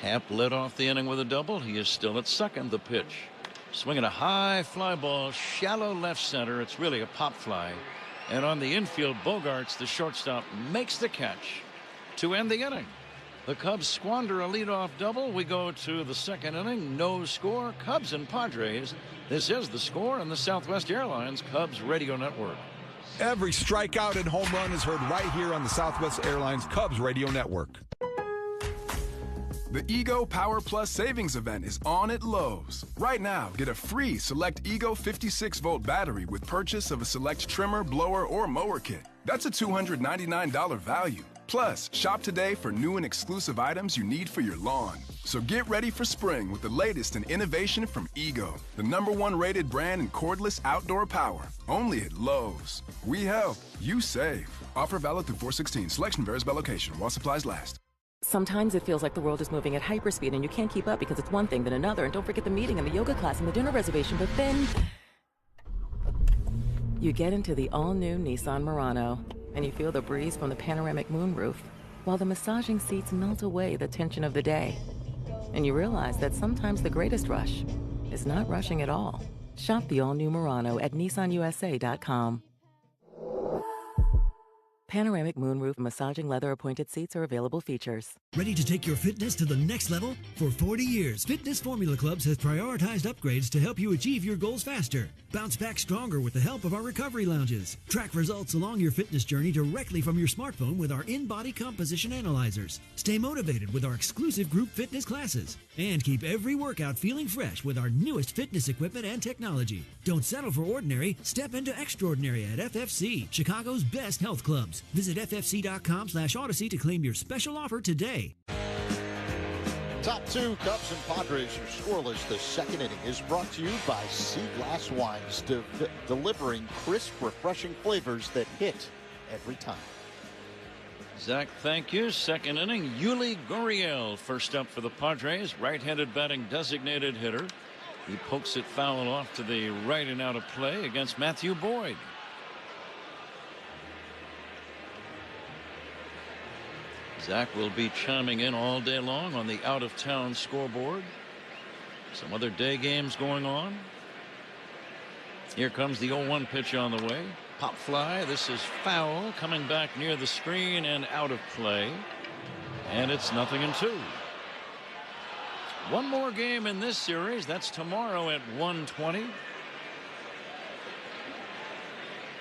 Happ led off the inning with a double. He is still at second. The pitch. Swinging a high fly ball, shallow left center. It's really a pop fly. And on the infield, Bogarts, the shortstop, makes the catch to end the inning. The Cubs squander a leadoff double. We go to the second inning. No score. Cubs and Padres. This is The Score on the Southwest Airlines Cubs Radio Network. Every strikeout and home run is heard right here on the Southwest Airlines Cubs Radio Network. The Ego Power Plus Savings Event is on at Lowe's. Right now, get a free Select Ego 56-volt battery with purchase of a Select trimmer, blower, or mower kit. That's a $299 value. Plus, shop today for new and exclusive items you need for your lawn. So get ready for spring with the latest in innovation from Ego, the #1 rated brand in cordless outdoor power. Only at Lowe's. We help, you save. Offer valid through 4/16. Selection varies by location while supplies last. Sometimes it feels like the world is moving at hyperspeed and you can't keep up because it's one thing then another. And don't forget the meeting and the yoga class and the dinner reservation. But then you get into the all-new Nissan Murano and you feel the breeze from the panoramic moonroof while the massaging seats melt away the tension of the day. And you realize that sometimes the greatest rush is not rushing at all. Shop the all-new Murano at nissanusa.com. Panoramic moonroof massaging leather appointed seats are available features. Ready to take your fitness to the next level? For 40 years, Fitness Formula Clubs has prioritized upgrades to help you achieve your goals faster. Bounce back stronger with the help of our recovery lounges. Track results along your fitness journey directly from your smartphone with our in-body composition analyzers. Stay motivated with our exclusive group fitness classes. And keep every workout feeling fresh with our newest fitness equipment and technology. Don't settle for ordinary. Step into extraordinary at FFC, Chicago's best health clubs. Visit ffc.com/Odyssey to claim your special offer today. Top two, Cubs and Padres are scoreless. The second inning is brought to you by Sea Glass Wines, delivering crisp, refreshing flavors that hit every time. Zach, thank you. Second inning, Yuli Gurriel first up for the Padres. Right-handed batting designated hitter. He pokes it foul off to the right and out of play against Matthew Boyd. Zach will be chiming in all day long on the out-of-town scoreboard. Some other day games going on. Here comes the 0-1 pitch on the way. Pop fly. This is foul. Coming back near the screen and out of play. And it's 0-2. One more game in this series. That's tomorrow at 1:20.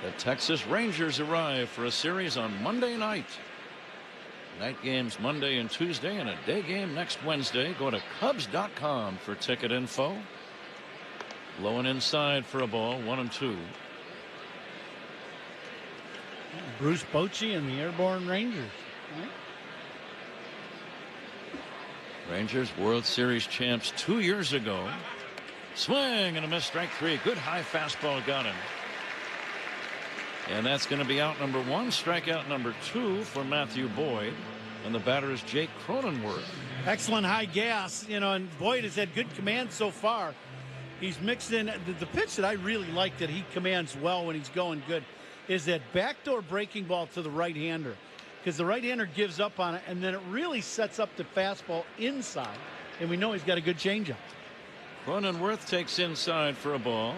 The Texas Rangers arrive for a series on Monday night. Night games Monday and Tuesday and a day game next Wednesday. Go to Cubs.com for ticket info. Low and inside for a ball. 1-2. Bruce Bochy and the Airborne Rangers. Right? Rangers World Series champs 2 years ago. Swing and a miss, strike three. Good high fastball got him. And that's going to be out number one. Strikeout number 2 for Matthew Boyd. And the batter is Jake Cronenworth. Excellent high gas, and Boyd has had good command so far. He's mixed in the pitch that I really like that he commands well when he's going good is that backdoor breaking ball to the right-hander, because the right-hander gives up on it, and then it really sets up the fastball inside, and we know he's got a good changeup. Cronenworth takes inside for a ball.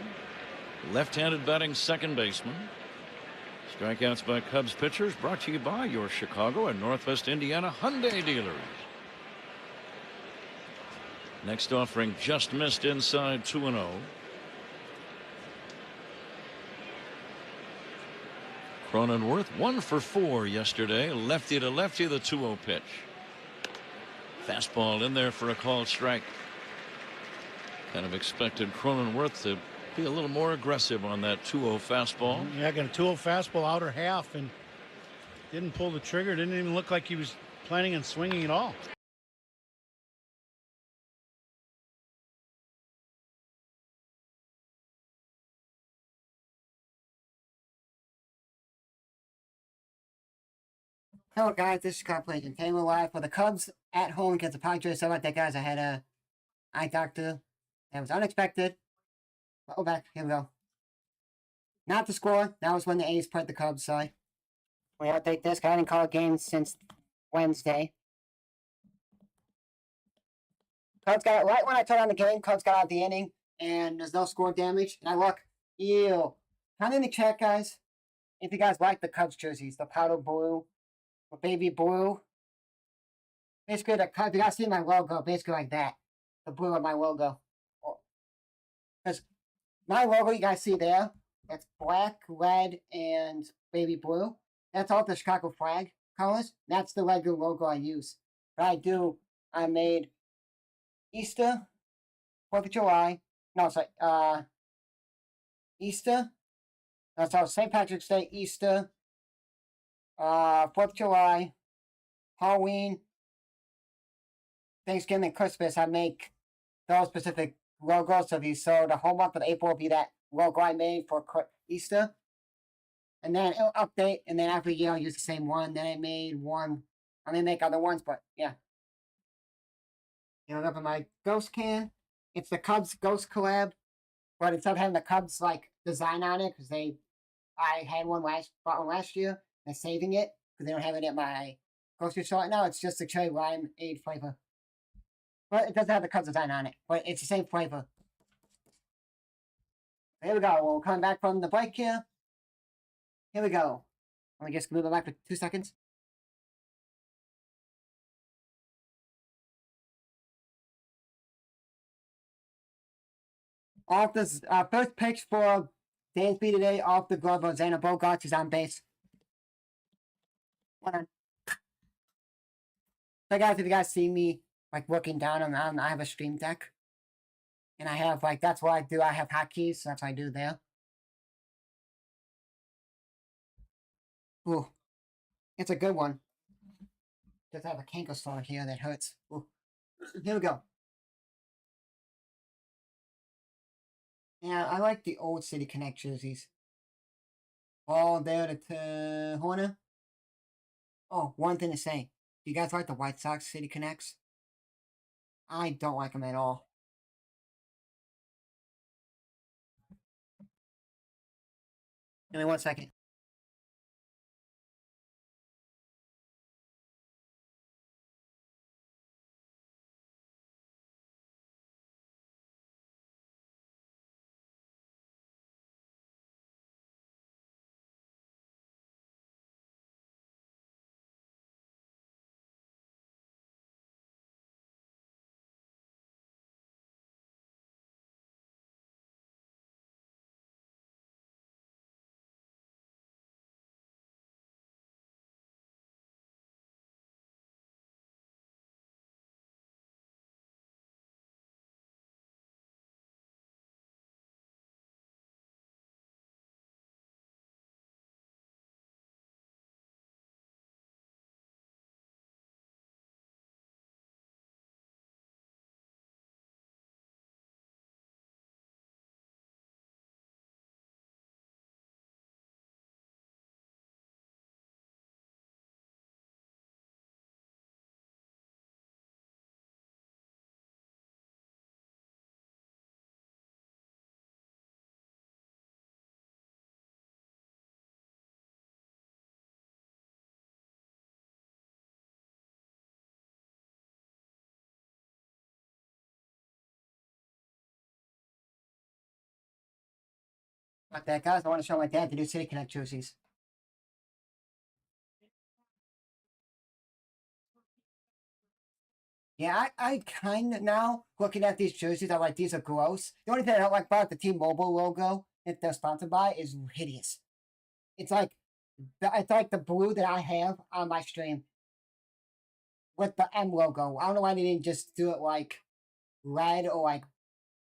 Left-handed batting second baseman. Strikeouts by Cubs pitchers brought to you by your Chicago and Northwest Indiana Hyundai dealers. Next offering just missed inside 2-0. Cronenworth 1 for 4 yesterday. Lefty to lefty, the 2-0 pitch. Fastball in there for a called strike. Kind of expected Cronenworth to be a little more aggressive on that 2-0 fastball. Yeah, got a 2-0 fastball outer half and didn't pull the trigger. Didn't even look like he was planning on swinging at all. Hello guys, this is Carplay and today we're live for the Cubs at home against the Padres. Sorry about that, guys. I had a eye doctor. That was unexpected. But we're back. Here we go. Not the score. That was when the A's played the Cubs. Sorry. We have to take this. I didn't call a game since Wednesday. Cubs got it right when I turned on the game. Cubs got out of the inning, and there's no score damage. And I look, ew. Come in the chat, guys. If you guys like the Cubs jerseys, the powder blue, the baby blue. Basically, the Cubs, you guys see my logo, basically like that. The blue of my logo. Because my logo, you guys see there, that's black, red, and baby blue. That's all the Chicago flag colors. That's the regular logo I use. But I made Easter, 4th of July. No, sorry, Easter. That's all St. Patrick's Day, Easter, 4th of July, Halloween, Thanksgiving, Christmas. I make those specific logos. So the whole month of April will be that logo I made for Easter. And then it'll update, and then every year I'll use the same one. Then I made one. I may make other ones, but yeah. Look at my Ghost can. It's the Cubs Ghost collab, but instead of having the Cubs like design on it, because I had bought one last year. They're saving it because they don't have it at my grocery store right now. It's just the cherry limeade flavor, but it doesn't have the Cubs design on it. But it's the same flavor. Here we go. We're coming back from the break here. Here we go. Let me just move it back for 2 seconds. Off this first pitch for Dansby today, off the glove of Xander Bogaerts. He's on base. So guys, if you guys see me like working down on the I have a stream deck. And I have that's what I do. I have hotkeys, so that's what I do there. Ooh. It's a good one. Just have a canker sore here that hurts. Ooh. Here we go. Yeah, I like the old City Connect jerseys. All there to Horner. Oh, one thing to say. Do you guys like the White Sox City Connects? I don't like them at all. Give me 1 second. About that, guys. I want to show my dad the new City Connect jerseys. Yeah, I kind of now, looking at these jerseys, I'm like, these are gross. The only thing I don't like about the T-Mobile logo that they're sponsored by is hideous. It's like, It's like the blue that I have on my stream with the M logo. I don't know why they didn't just do it like red or like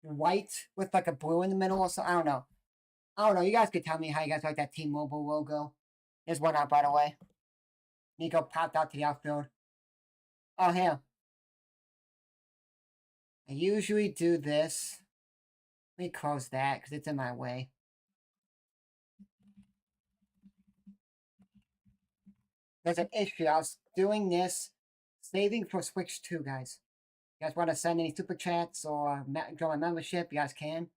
white with like a blue in the middle or something. I don't know. I don't know. You guys could tell me how you guys like that T-Mobile logo. There's one out, by the way. Nico popped out to the outfield. Oh, here. I usually do this. Let me close that because it's in my way. There's an issue. I was doing this, saving for Switch 2, guys. You guys want to send any super chats or join my membership? You guys can.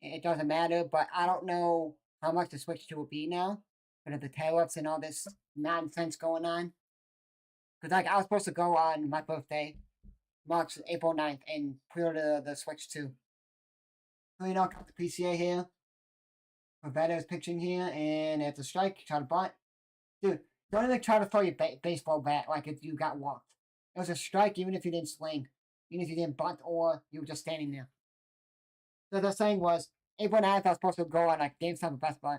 It doesn't matter, but I don't know how much the Switch 2 will be now. But of the tariffs and all this nonsense going on. Because like I was supposed to go on my birthday, April 9th, and pre-order the Switch 2. So you know, got the PCA here. Pavetta is pitching here, and it's a strike. Try to bunt. Dude, don't even try to throw your baseball bat like if you got walked. It was a strike even if you didn't swing. Even if you didn't bunt or you were just standing there. So the saying was, April 9th, I was supposed to go on like Game 7 Best Buy.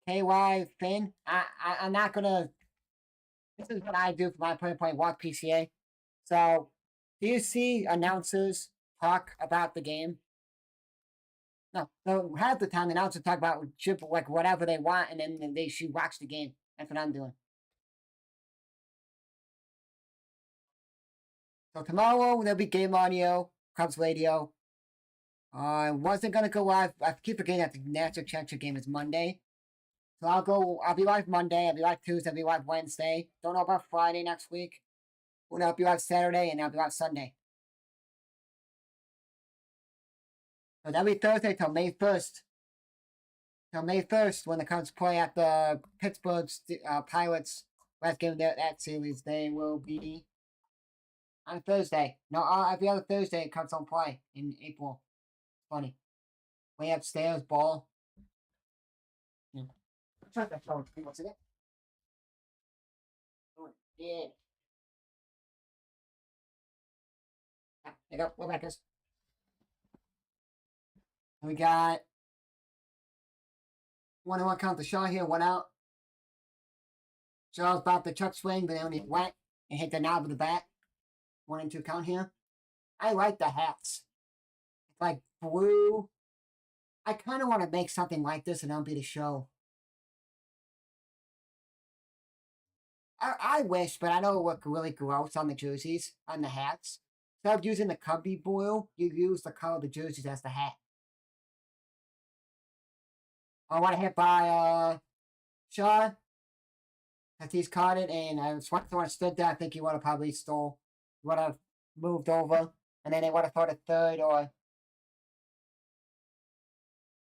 KY Finn, I'm not gonna. This is what I do for my point walk PCA. So, do you see announcers talk about the game? No, so half the time announcers talk about like whatever they want, and then they should watch the game. That's what I'm doing. So tomorrow there'll be game audio, Cubs radio. I wasn't gonna go live. I keep forgetting that the National Championship game is Monday. So I'll be live Monday, I'll be live Tuesday, I'll be live Wednesday. Don't know about Friday next week. Well, I'll be live Saturday and I'll be live Sunday. So that'll be Thursday till May 1st. Till May 1st when the Cubs play at the Pittsburgh Pirates last game of that series. They will be on Thursday. No, every other Thursday Cubs don't play in April. Funny. Way upstairs, ball. Yeah. Try that phone. What's it? Oh, yeah. There you go. We're back, guys. We got 1-1 count the shot here, 1 out. Shaw's about the chuck swing, but only went and hit the knob of the bat. 1-2 count here. I like the hats. It's like blue. I kind of want to make something like this and MLB The Show. I wish, but I know it looked really gross on the jerseys, on the hats. Instead of using the Cubby blue, you use the color of the jerseys as the hat. I want to hit by Shaw. He's caught it, and I Swanson stood there. I think he would have probably stole. Would have moved over, and then they would have thought a third, or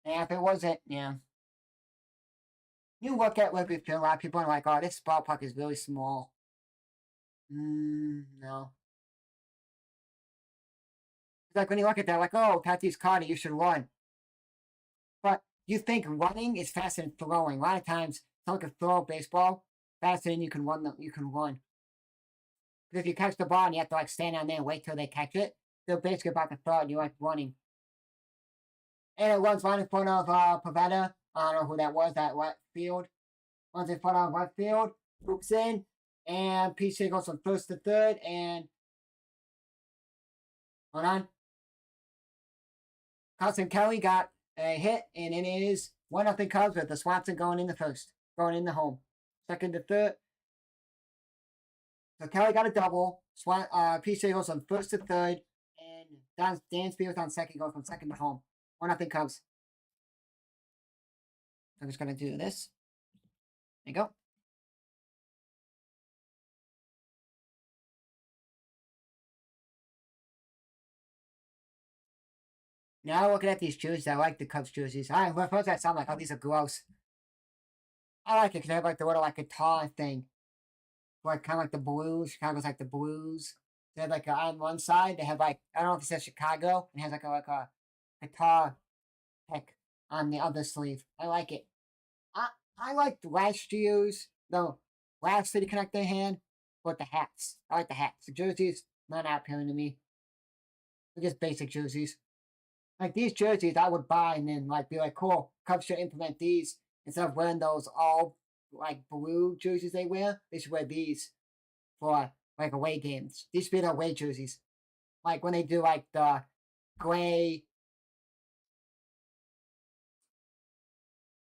yeah, if it wasn't, yeah. You look at Wrigley Field, a lot of people are like, "Oh, this ballpark is really small." No. It's like when you look at that, like, "Oh, Tatis caught it, you should run." But you think running is faster than throwing. A lot of times, someone can throw a baseball faster than you can run. You can run. Because if you catch the ball and you have to like stand down there and wait till they catch it, they're basically about to throw it and you're like running. And it runs right in front of Pavetta. I don't know who that was, that left field. Runs in front of left field, hoops in, and PCA goes from first to third, and hold on. Carson Kelly got a hit, and it is 1-0 Cubs with the Swanson going in the first, going in the home. Second to third. So Kelly got a double. PCA goes from first to third, and Dan Spears on second goes from second to home. 1-0 Cubs. I'm just gonna do this. There you go. Now looking at these jerseys, I like the Cubs jerseys. First I sound like, oh, these are gross. I like it because they have like the little like guitar thing. Like kind of like the Blues. Chicago's like the Blues. They have like on one side, they have like, I don't know if it says Chicago, and it has like a guitar pick on the other sleeve. I like it. I like last year's, last City Connect they had, with the hats. I like the hats. The jerseys, not appealing to me. They're just basic jerseys. Like these jerseys I would buy and then like be like, cool, Cubs should implement these instead of wearing those all like blue jerseys they wear, they should wear these for like away games. These should be the away jerseys. Like when they do like the gray.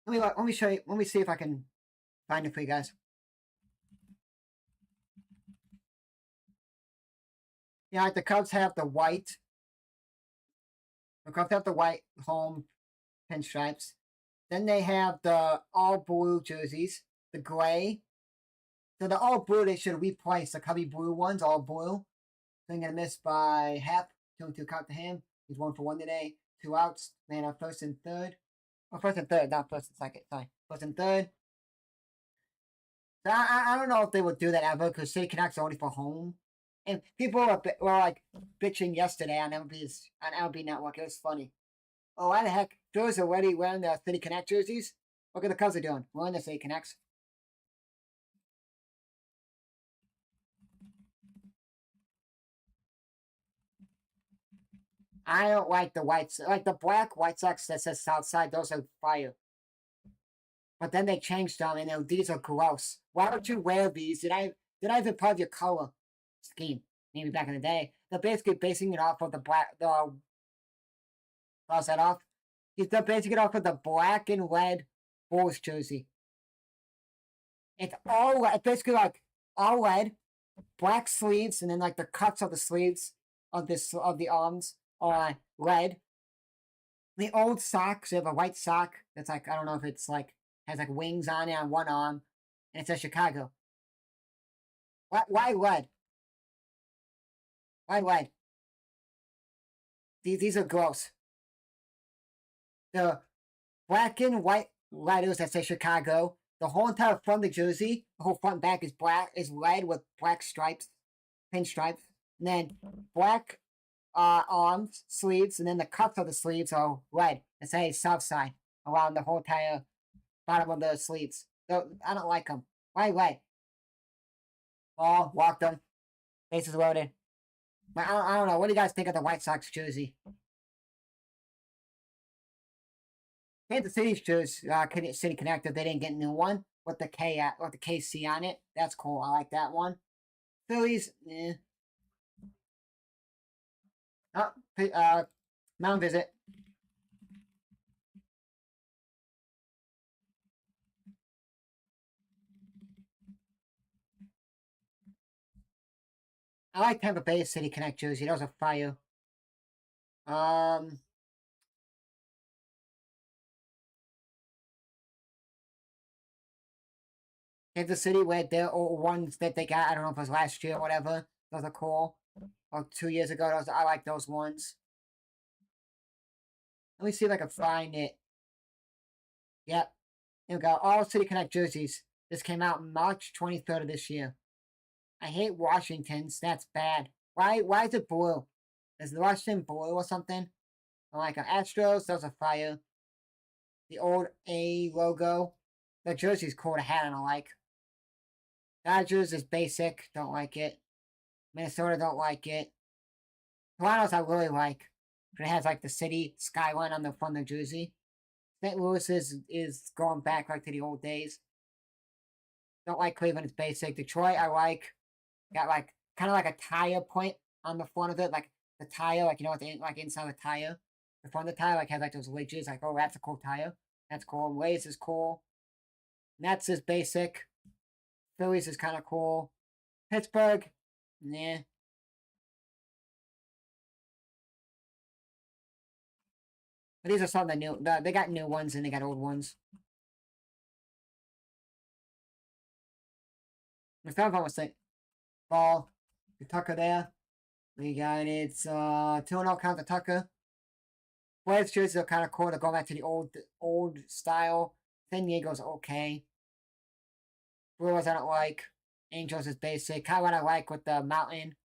Let me show you. Let me see if I can find it for you guys. Yeah, like the Cubs have the white. The Cubs have the white home pinstripes. Then they have the all blue jerseys, the gray. So the all blue, they should replace the Cubby blue ones, all blue. So I'm gonna miss by half. 2-2 count to him. He's 1 for 1 today. 2 outs. Man on first and third. Oh, first and third, not first and second. Sorry, first and third. So I don't know if they would do that ever because City Connect's only for home. And people were like bitching yesterday on MLB Network. It was funny. Oh, why the heck? Joe's already wearing the City Connect jerseys. Look at the Cubs are doing. Wearing the City Connects. I don't like the whites. Like the black White Sox that says Southside, those are fire. But then they changed them and these are gross. Why would you wear these? Did I even part of your color scheme? Maybe back in the day. They're basically basing it off of the black cross that off. They're basing it off of the black and red Bulls jersey. It's all basically like all red, black sleeves, and then like the cuts of the sleeves of the arms are red. The old socks, they have a white sock that's like, I don't know if it's like has like wings on it on one arm, and it says Chicago. Why red? Why red? These are gross. The black and white letters that say Chicago. The whole entire front of the jersey, the whole front and back is red with black stripes, pinstripes, and then black arms, sleeves, and then the cuffs of the sleeves are red. It says Southside around the whole entire bottom of the sleeves. So I don't like them. Why red? Oh, walked them. Bases loaded. But I don't know. What do you guys think of the White Sox jersey? Kansas City's jersey, City Connected, they didn't get a new one with the KC on it. That's cool. I like that one. Phillies, Mound Visit. I like Tampa Bay City Connect jersey. That was a fire. Kansas City, where their old ones that they got, I don't know if it was last year or whatever. Those are cool. Or 2 years ago, I like those ones. Let me see if I can find it. Yep. Here we go. All City Connect jerseys. This came out March 23rd of this year. I hate Washington's. That's bad. Why is it blue? Is the Washington blue or something? I like Astros. Those are fire. The old A logo. The jersey's cool to have, and I like. Dodgers is basic. Don't like it. Minnesota don't like it. Toronto's I really like. It has like the city skyline on the front of the jersey. St. Louis is going back like to the old days. Don't like Cleveland. It's basic. Detroit I like. Got like kind of like a tire point on the front of it, like the tire, like you know, like inside the tire, the front of the tire, like has like those ridges. Like, oh, that's a cool tire. That's cool. Rays is cool. Nets is basic. Phillies is kind of cool. Pittsburgh, nah. But these are some of the new. They got new ones and they got old ones. The third one was like ball. The Tucker there. We got it's 2-0 count to Tucker. Braves jerseys are kind of cool. They're going back to the old style. San Diego's okay. Brewers I don't like. Angels is basic. Colorado I like with the mountain.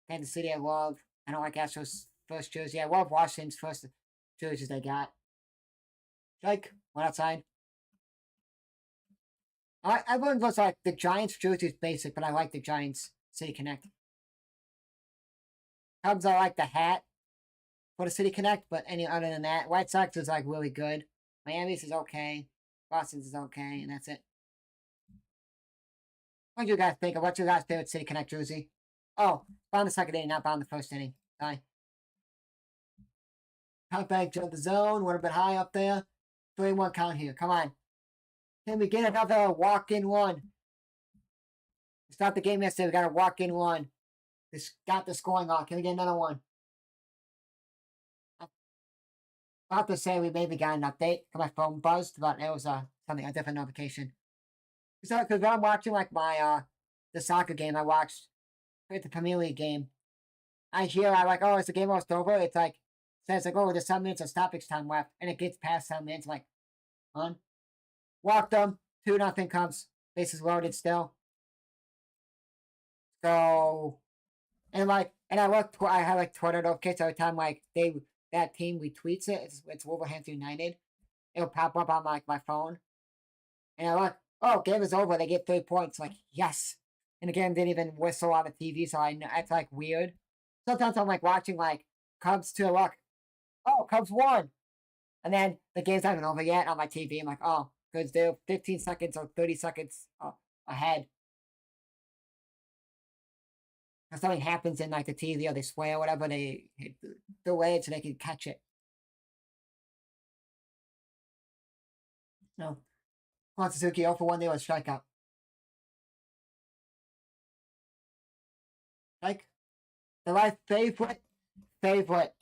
Kansas City I love. I don't like Astros first jersey. I love Washington's first jerseys they got. Like, went outside. Everyone looks like the Giants jersey is basic, but I like the Giants City Connect. Cubs I like the hat for the City Connect, but any other than that, White Sox is like really good. Miami's is okay. Boston's is okay, and that's it. What do you guys think of what's your guys' favorite City Connect jersey? Oh, bound the second inning, not bound the first inning. Sorry. Count back to the zone, would have been high up there. 3-1 count here. Come on. Can we get another walk-in one? We stopped the game yesterday. We got a walk-in one. This got the scoring off. Can we get another one? I'll have to say we maybe got an update. My phone buzzed, but it was a different notification. So, because when I'm watching like my the soccer game I watched, the Premier League game, I'm like, oh, is the game almost over? It's like says like, oh, there's 7 minutes of stoppage time left, and it gets past 7 minutes. I'm like, on, walked them, 2-0 comes, bases loaded still. So, and I have like Twitter notifications every time like that team retweets it. It's Wolverhampton United. It'll pop up on like my phone, and I look, oh, game is over. They get 3 points. Like, yes. And the game didn't even whistle on the TV, so I know it's like weird. Sometimes I'm like watching like Cubs to look, oh, Cubs won, and then the game's not even over yet on my TV. I'm like, oh, because they're 15 seconds or 30 seconds ahead. If something happens in like the TV or they swear or whatever, they delay it so they can catch it. No. Suzuki 0 for 1 there with strikeout. Like my favorite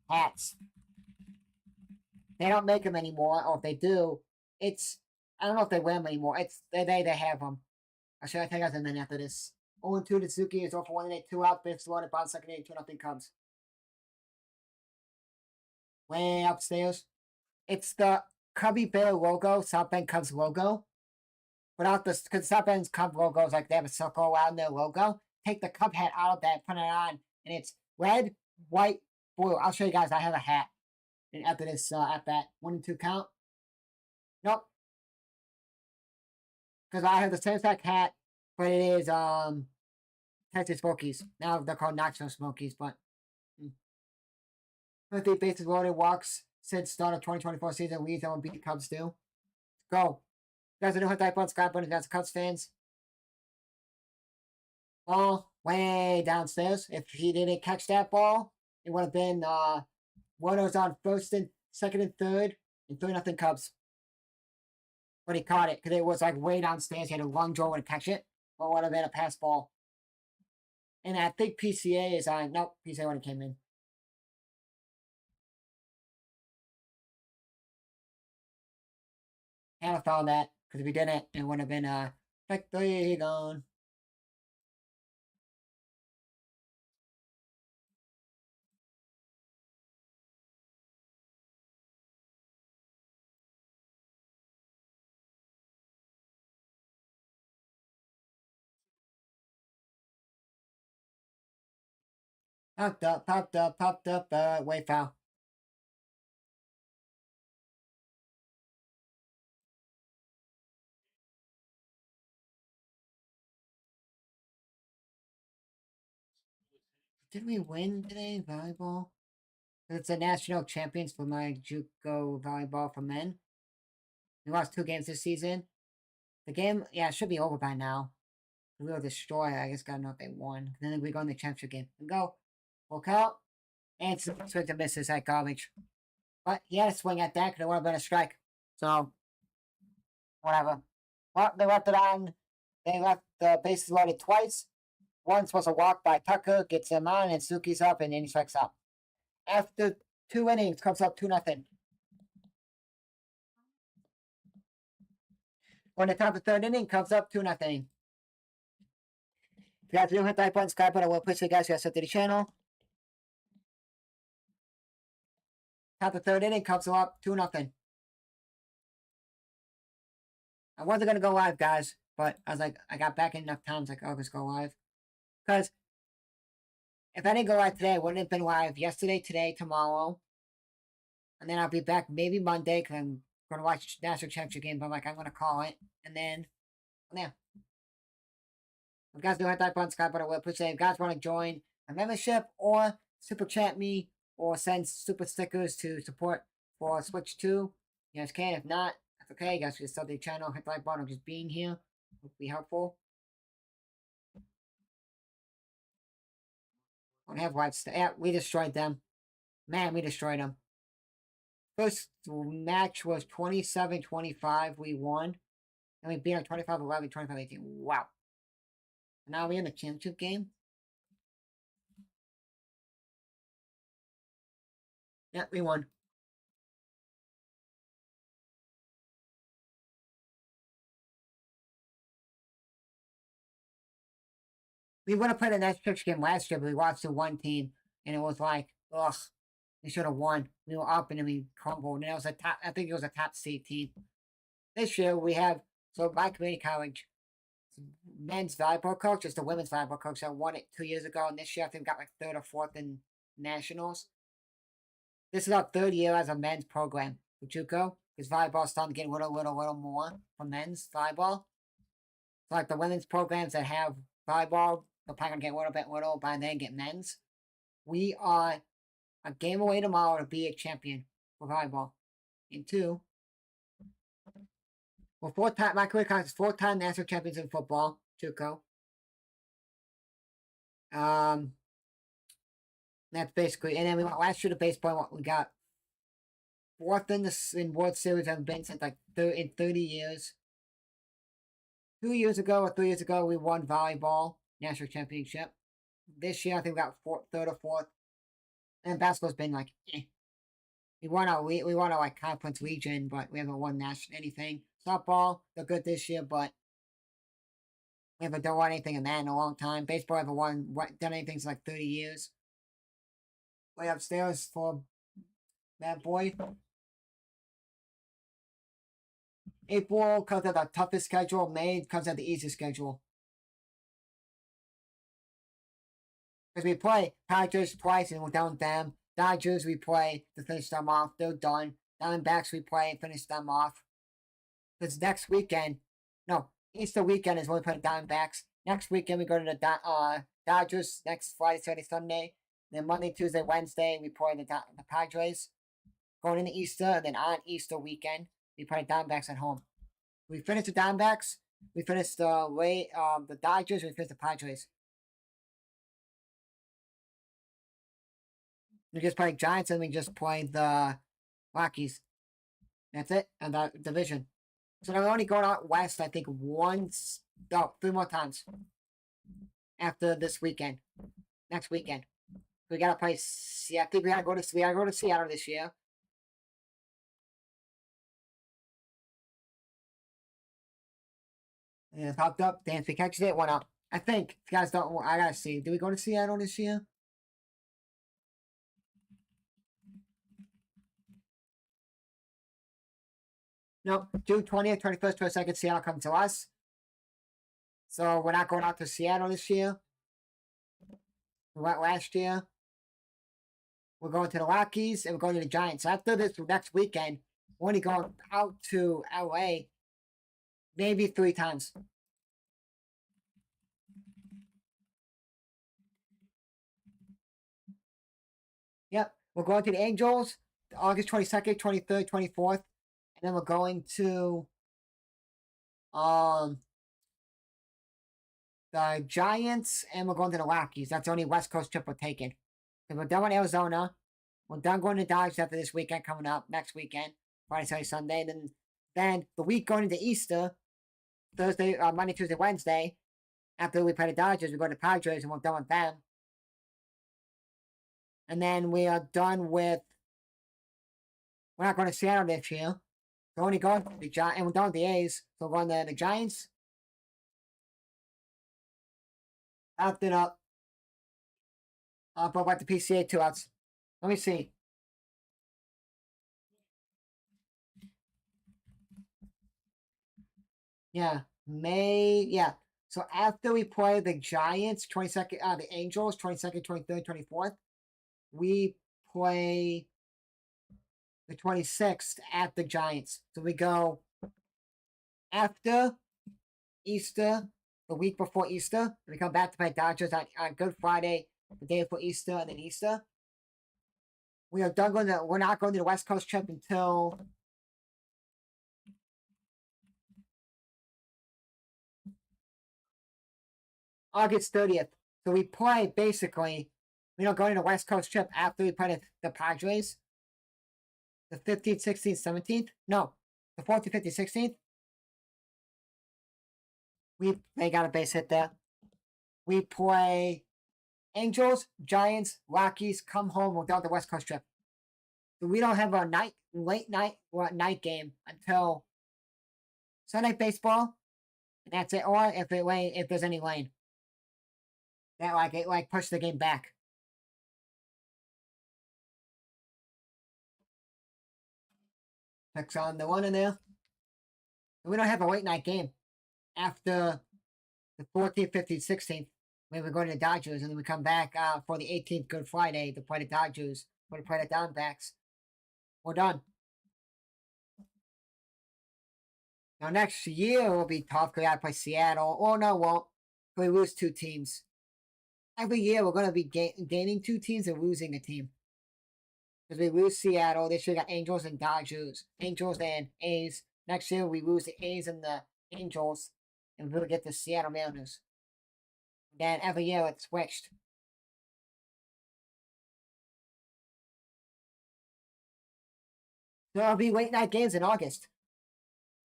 hats. They don't make them anymore, or if they do, it's I don't know if they wear them anymore. It's they have them. I should take out a minute after this. 0-2 to Suzuki is 0 for 1 and 8, 2 out, bases loaded, bottom second inning, 2-0 Cubs. Way upstairs. It's the Cubby Bear logo, South Bend Cubs logo. Without the, because South Bend's Cub logo is like they have a circle around their logo. Take the Cub hat out of that, put it on, and it's red, white, blue. I'll show you guys. I have a hat. And after this, at that 1-2 count. Nope. Because I have the same exact hat, but it is Texas Smokies. Now they're called Knoxville Smokies, but 50 bases loaded, walks since start of 2024 season. Leads that will beat the Cubs do. Go. You guys are new hit type on Sky Button against Cubs fans. Ball way downstairs. If he didn't catch that ball, it would have been runners on first and second and third, and 3-0 Cubs. But he caught it because it was like way downstairs. He had a long draw to catch it. Or would have been a pass ball. And I think PCA is on. Nope, PCA when it came in. Had to follow that because if he didn't, it would have been victory gone. Popped up, way foul. Did we win today, volleyball? It's the national champions for my JUCO volleyball for men. We lost 2 games this season. The game, yeah, it should be over by now. We will destroy it. I just gotta know if they won. Then we go in the championship game. We go. Look out. And swing to misses at garbage. But he had a swing at that because it would have been a strike. So, whatever. Well, they left it on. They left the bases loaded twice. Once was a walk by Tucker, gets him on, and Suzuki's up, and then he strikes out. After 2 innings, comes up 2-0. When the top of the 3rd inning, comes up 2-0. If you guys do hit that button, subscribe button, I will appreciate you guys who have to the channel. Top of the 3rd inning, comes up 2-0. I wasn't going to go live, guys, but I was like, I got back in enough times, like, I'll just go live. Because if I didn't go live today, I wouldn't have been live yesterday, today, tomorrow. And then I'll be back maybe Monday because I'm going to watch National Championship game, but I'm going to call it. And then, yeah. If you guys do hit that button, subscribe button, I will appreciate it. If you guys want to join a membership or super chat me or send super stickers to support for Switch 2, you guys can. If not, Okay, you guys can sub the channel, hit the like button, just being here would be helpful. Don't have white stuff. Yeah, we destroyed them. Man, we destroyed them. First match was 27-25. We won. And we beat them 25-11, 25-18. Wow. Now we're in the championship game. Yeah, we won. We would have played the next pitch game last year, but we watched the one team, and it was like, ugh, we should have won. We were up, and then we crumbled. And it was a top. I think it was a top seed team. This year we have my community college men's volleyball coach is the women's volleyball coach that won it 2 years ago, and this year I think we got like 3rd or 4th in nationals. This is our 3rd year as a men's program for JUCO, because volleyball's starting to get a little more from men's volleyball. So like the women's programs that have volleyball, they're probably gonna get a little by then get men's. We are a game away tomorrow to be a champion for volleyball. And 2, we're 4-time, my career counts is 4-time national champions in football, JUCO. That's basically, and then we went last year to baseball. We got 4th in World Series. I've been since like in 30 years. 2 years ago or 3 years ago, we won volleyball national championship. This year, I think we got 3rd or 4th. And basketball's been like, eh. We won our like conference region, but we haven't won national anything. Softball, they're good this year, but we haven't done anything in that in a long time. Baseball haven't done anything in like 30 years. Way upstairs for that boy. April comes out the toughest schedule. May comes out the easiest schedule. Because we play Padres twice and we're done with them. Dodgers we play to finish them off. They're done. Diamondbacks we play and finish them off. Because next weekend, no, Easter weekend is when we play Diamondbacks. Next weekend we go to the Dodgers next Friday, Saturday, Sunday. Then Monday, Tuesday, Wednesday we play the Padres. Going into Easter, and then on Easter weekend we play Diamondbacks at home. We finish the Diamondbacks. We finish the Dodgers. We finish the Padres. We just play Giants and we just play the Rockies. That's it. And that division. So they're only going out west, I think, 3 more times. After this weekend. Next weekend. We gotta play. I think we gotta go to Seattle this year. And it popped up. Dance. We catch it. Went up. I think. If you guys don't. I gotta see. Do we go to Seattle this year? No, June 20th, 21st, 22nd, Seattle comes to us. So we're not going out to Seattle this year. We went last year. We're going to the Rockies and we're going to the Giants. So after this next weekend, we're only going out to LA maybe 3 times. Yep, we're going to the Angels August 22nd, 23rd, 24th. And then we're going to the Giants and we're going to the Rockies. That's the only West Coast trip we're taking. And we're done with Arizona. We're done going to Dodgers after this weekend coming up, next weekend, Friday, Saturday, Sunday. Then the week going into Easter, Thursday, Monday, Tuesday, Wednesday, after we play the Dodgers, we go to the Padres and we're done with them. And then we are done with, we're not going to Seattle this year. We're only going to the Giants, and we're done with the A's. So we're going to the Giants. Wrapped it up. I'll put back the PCA 2 outs. Let me see. Yeah, May. Yeah. So after we play the Giants, 22nd, the Angels, 22nd, 23rd, 24th, we play the 26th at the Giants. So we go after Easter, the week before Easter, and we come back to play Dodgers on Good Friday, the day before Easter, and then Easter. We are done going to, we're not going to the West Coast trip until August 30th. So we play basically, we don't go to the West Coast trip after we play the Padres. The 15th, 16th, 17th? No. The 14th, 15th, 16th? They got a base hit there. We play Angels, Giants, Rockies, come home without the West Coast trip. So we don't have a late night game until Sunday baseball, and that's it. Or if there's any rain, that it push the game back. Clicks on the one in there. So we don't have a late night game after the 14th, 15th, 16th. When we're going to the Dodgers, and then we come back for the 18th, Good Friday, to play the Dodgers, or to play the Diamondbacks. We're done. Now, next year will be tough because we got to play Seattle. Or no, won't. We lose 2 teams. Every year, we're going to be gaining 2 teams and losing a team. Because we lose Seattle. This year, we got Angels and Dodgers. Angels and A's. Next year, we lose the A's and the Angels. And we'll get the Seattle Mariners. Then every year it's switched. There'll be late night games in August.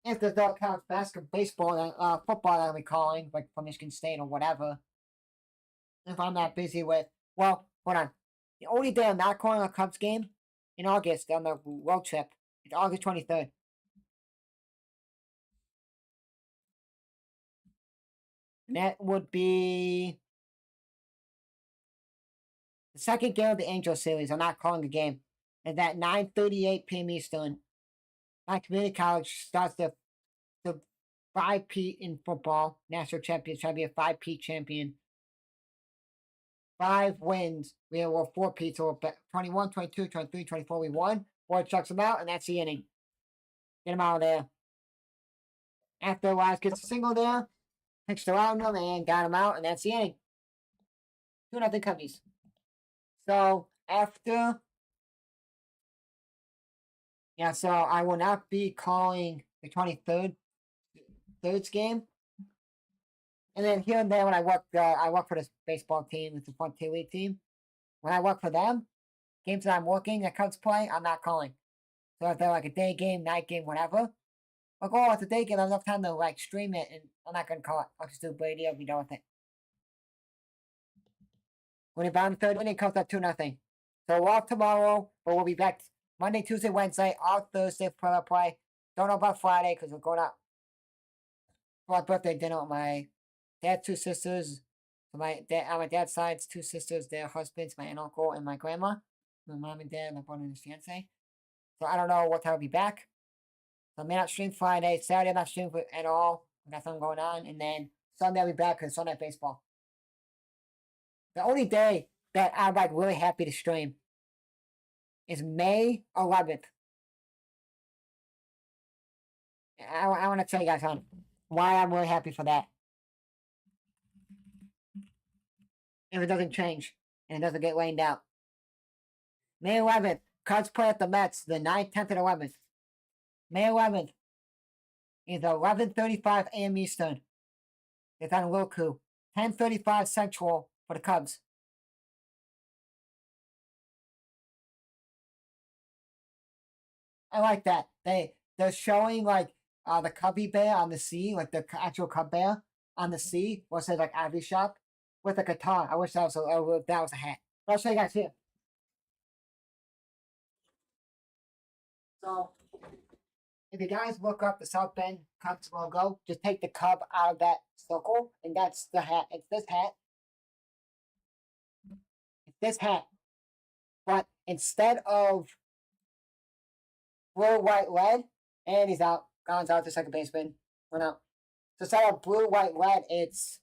If there's no college basketball, baseball, football that I'll be calling, like from Michigan State or whatever. If I'm not busy with, well, hold on. The only day I'm not calling a Cubs game in August on the road trip is August 23rd. And that would be the second game of the Angel series. I'm not calling a game. And at 9:38 p.m. Eastern, my community college starts the 5P in football, national champion, trying to be a 5P champion. 5 wins. We were 4P, so 21, 22, 23, 24, we won. Ward chucks them out, and that's the inning. Get them out of there. After Wise gets a single there, pitched around them and got him out, and that's the inning. 2-0 Cubbies. So after, so I will not be calling the 23rd game. And then here and there when I work for this baseball team, it's a fun 2-week team. When I work for them, games that I'm working that Cubs play, I'm not calling. So if they're like a day game, night game, whatever, I'll go, it's a day game, I have enough time to stream it, and I'm not gonna call it. I'll just do Brady, I'll be done with it. When it's on the 3rd inning, comes up 2-0. So we're off tomorrow, but we'll be back Monday, Tuesday, Wednesday, off Thursday for play. Don't know about Friday because we're going out for my birthday dinner with my dad's 2 sisters. So my dad's side's 2 sisters, their husbands, my aunt, uncle, and my grandma. My mom and dad, my brother and his fiance. So I don't know what time I'll be back. So I may not stream Friday. Saturday I'm not streaming at all. I got something going on. And then Sunday I'll be back because Sunday baseball. The only day that I'm really happy to stream is May 11th. I want to tell you guys on why I'm really happy for that. If it doesn't change and it doesn't get rained out. May 11th, Cubs play at the Mets the 9th, 10th, and 11th. May 11th is 11:35 a.m. Eastern. It's on Roku. 10:35 Central for the Cubs. I like that. They're showing the Cubby bear on the sea, like the actual Cub bear on the sea, where it says Ivy Shop with a guitar. I wish that was a hat. But I'll show you guys here. So if you guys look up the South Bend Cubs logo, just take the Cub out of that circle, and that's the hat. It's this hat. It's this hat. But instead of blue, white, red, and he's out. Gon's out to second baseman. Went out. So instead of blue, white, red, it's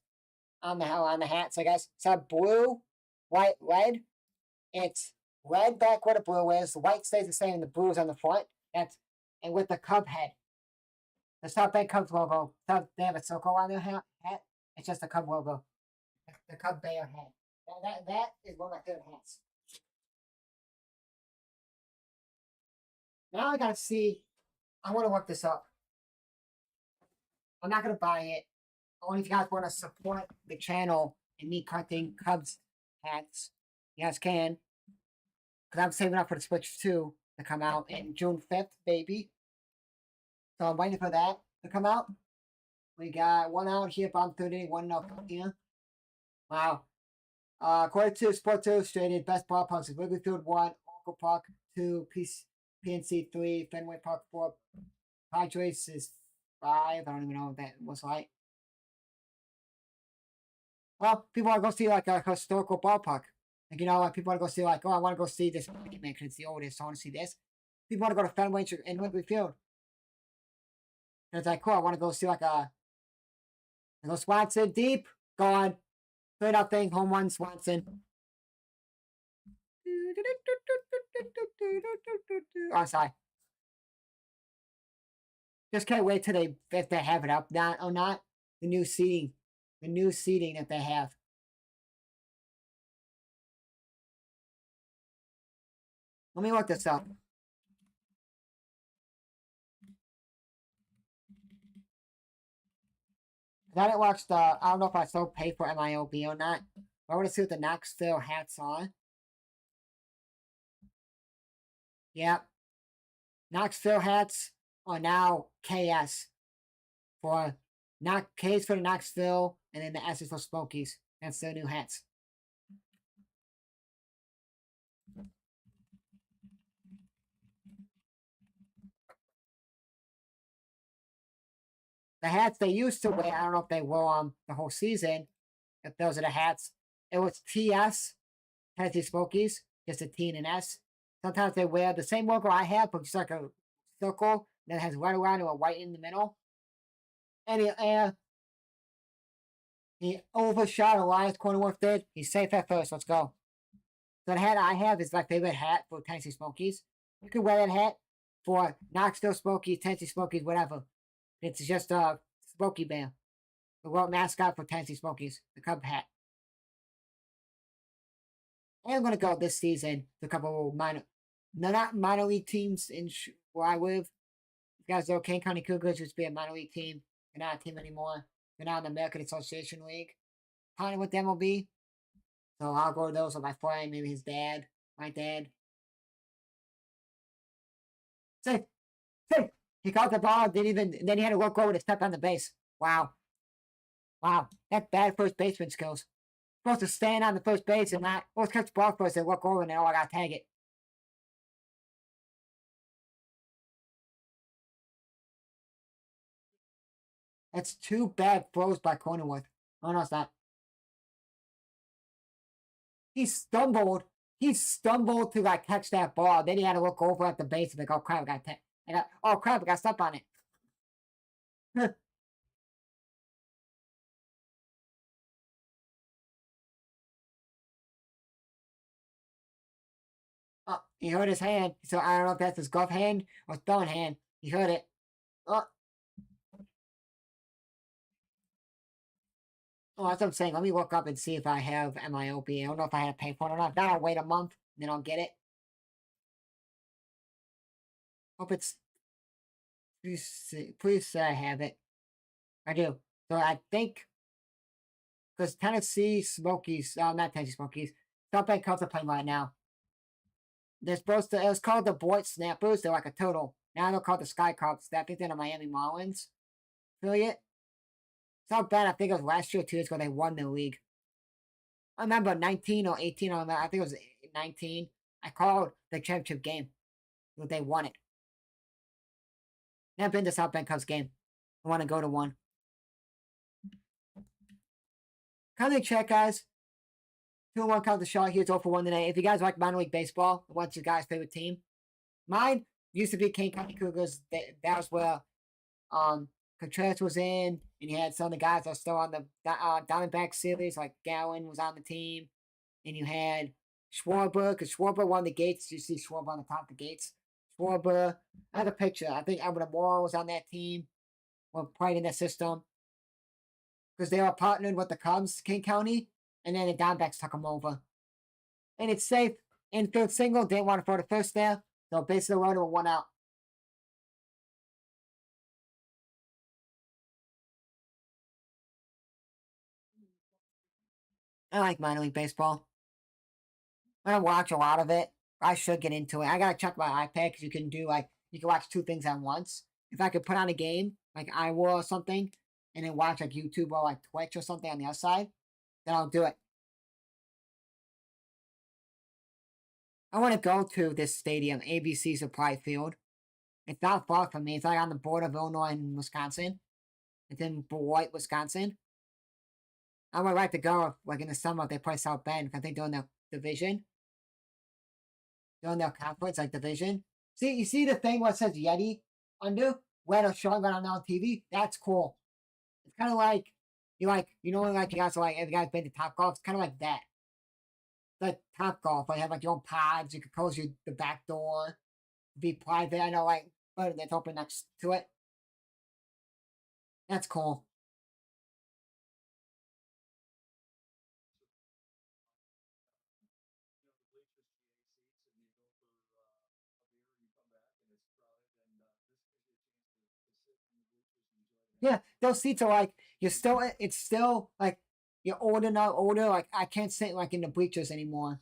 on the hat. So I guess instead of blue, white, red, it's red back where the blue is. The white stays the same, and the blue is on the front. And with the Cub head. The South Bay Cubs logo. They have a circle on their hat. It's just the Cub logo. The Cub Bear hat. That is one of my favorite hats. Now I gotta see. I want to work this up. I'm not gonna buy it. Only if you guys want to support the channel and me cutting Cubs hats, you guys can. Because I'm saving up for the Switch 2 to come out in June 5th, baby. So I'm waiting for that to come out. We got one out here, bottom 30, one out here. Wow. According to Sports Illustrated, best ballparks is Wrigley Field 1, Oracle Park 2, PNC 3, Fenway Park 4, Padres is 5. I don't even know what that was like. Well, people want to go see like a historical ballpark. Like, you know, like people want to go see like, oh, I want to go see this man because it's the oldest. I want to see this. People want to go to Fenway and Wrigley Field. And it's like, cool, I want to go see like a Swanson deep, gone. 3-0, home run, Swanson. Oh, sorry. Just can't wait till if they have it up now or not. The new seating that they have. Let me look this up. I didn't watch I don't know if I still pay for MLB or not. I want to see what the Knoxville hats are. Yep. Knoxville hats are now KS. For K's for the Knoxville, and then the S is for Smokies. That's their new hats. The hats they used to wear, I don't know if they wore them the whole season, if those are the hats. It was TS, Tennessee Smokies, just a T and an S. Sometimes they wear the same logo I have, but just like a circle that has red around and a white in the middle. And he overshot Elias Cornworth did. He's safe at first. Let's go. So the hat I have is my favorite hat for Tennessee Smokies. You can wear that hat for Knoxville Smokies, Tennessee Smokies, whatever. It's just a Smoky Bear. The world mascot for Tennessee Smokies. The Cub hat. And I'm going to go this season to a couple of not minor league teams in where I live. You guys know Kane County Cougars used to be a minor league team. They're not a team anymore. They're now in the American Association League. Partnered with MLB. So I'll go to those with my friend, maybe his dad, my dad. Safe. He caught the ball, then he had to look over to step on the base. Wow. That's bad first baseman skills. Supposed to stand on the first base and not catch the ball first and look over and then I gotta tag it. That's 2 bad throws by Cornworth. Oh no, it's not. He stumbled to like catch that ball. Then he had to look over at the base and like, oh crap, I got stuck on it. Oh, he hurt his hand. So I don't know if that's his glove hand or throwing hand. He hurt it. Oh, that's what I'm saying. Let me look up and see if I have MLB. I don't know if I have to pay for it or not. Then I'll wait a month, and then I'll get it. Hope it's... Please say I have it. I do. So I think... Because Tennessee Smokies... not Tennessee Smokies. Southbank Cubs are playing right now. They're supposed to... It was called the Boyd Snappers. They're like a turtle. Now they're called the Sky Cubs. I think they're the Miami Marlins affiliate. It's not bad. I think it was last year or 2 years ago they won the league. I remember 19 or 18 on that. I think it was 19. I called the championship game. But they won it. Never been to South Bend Cubs game. I want to go to one. Kindly check, guys. 2-1 count the shot. Here's 0-for-1 today. If you guys like minor league baseball, what's your guys' favorite team? Mine used to be Kane County Cougars. That was where Contreras was in, and you had some of the guys that are still on the Diamondback series, like Gowan was on the team, and you had Schwarber, because Schwarber won the Gates. You see Schwarber on the top of the Gates. Schwarber, I have a picture. I think Albert Amora was on that team, or played in that system, because they were partnered with the Cubs, King County, and then the Diamondbacks took them over. And it's safe. Infield single, didn't want to throw the first there, so base of the road with 1 out. I like minor league baseball. I don't watch a lot of it. I should get into it. I gotta check my iPad because you can do you can watch 2 things at once. If I could put on a game like Iowa or something, and then watch like YouTube or like Twitch or something on the other side, then I'll do it. I want to go to this stadium, ABC Supply Field. It's not far from me. It's like on the border of Illinois and Wisconsin. It's in Beloit, Wisconsin. I would like to go like in the summer if they play South Bend because I think they're in their division. They're in their conference, like division. See, you see the thing where it says Yeti under? Where they're showing it on TV? That's cool. It's kind of like, you know, like you guys are like, if you guys been to Top Golf, it's kind of like that. Like Top Golf, like you have like your own pods, you can close the back door, be private. I know, like, but that's open next to it. That's cool. Yeah, those seats are like you're still. It's still like you're older now, older. Like I can't sit like in the bleachers anymore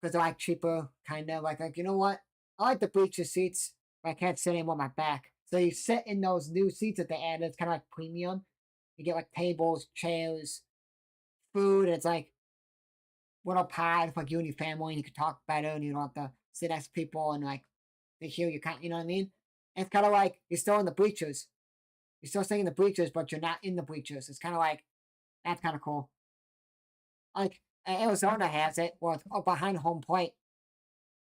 because they're like cheaper, kind of like you know what? I like the bleacher seats, but I can't sit anymore on my back. So you sit in those new seats that they added. It's kind of like premium. You get like tables, chairs, food. And it's like little pod for like you and your family, and you can talk better, and you don't have to sit next to people and like they hear you. You know what I mean? And it's kind of like you're still in the bleachers. You're still staying in the bleachers, but you're not in the bleachers. It's kind of like that's kind of cool. Like Arizona has it, well, it's behind home plate.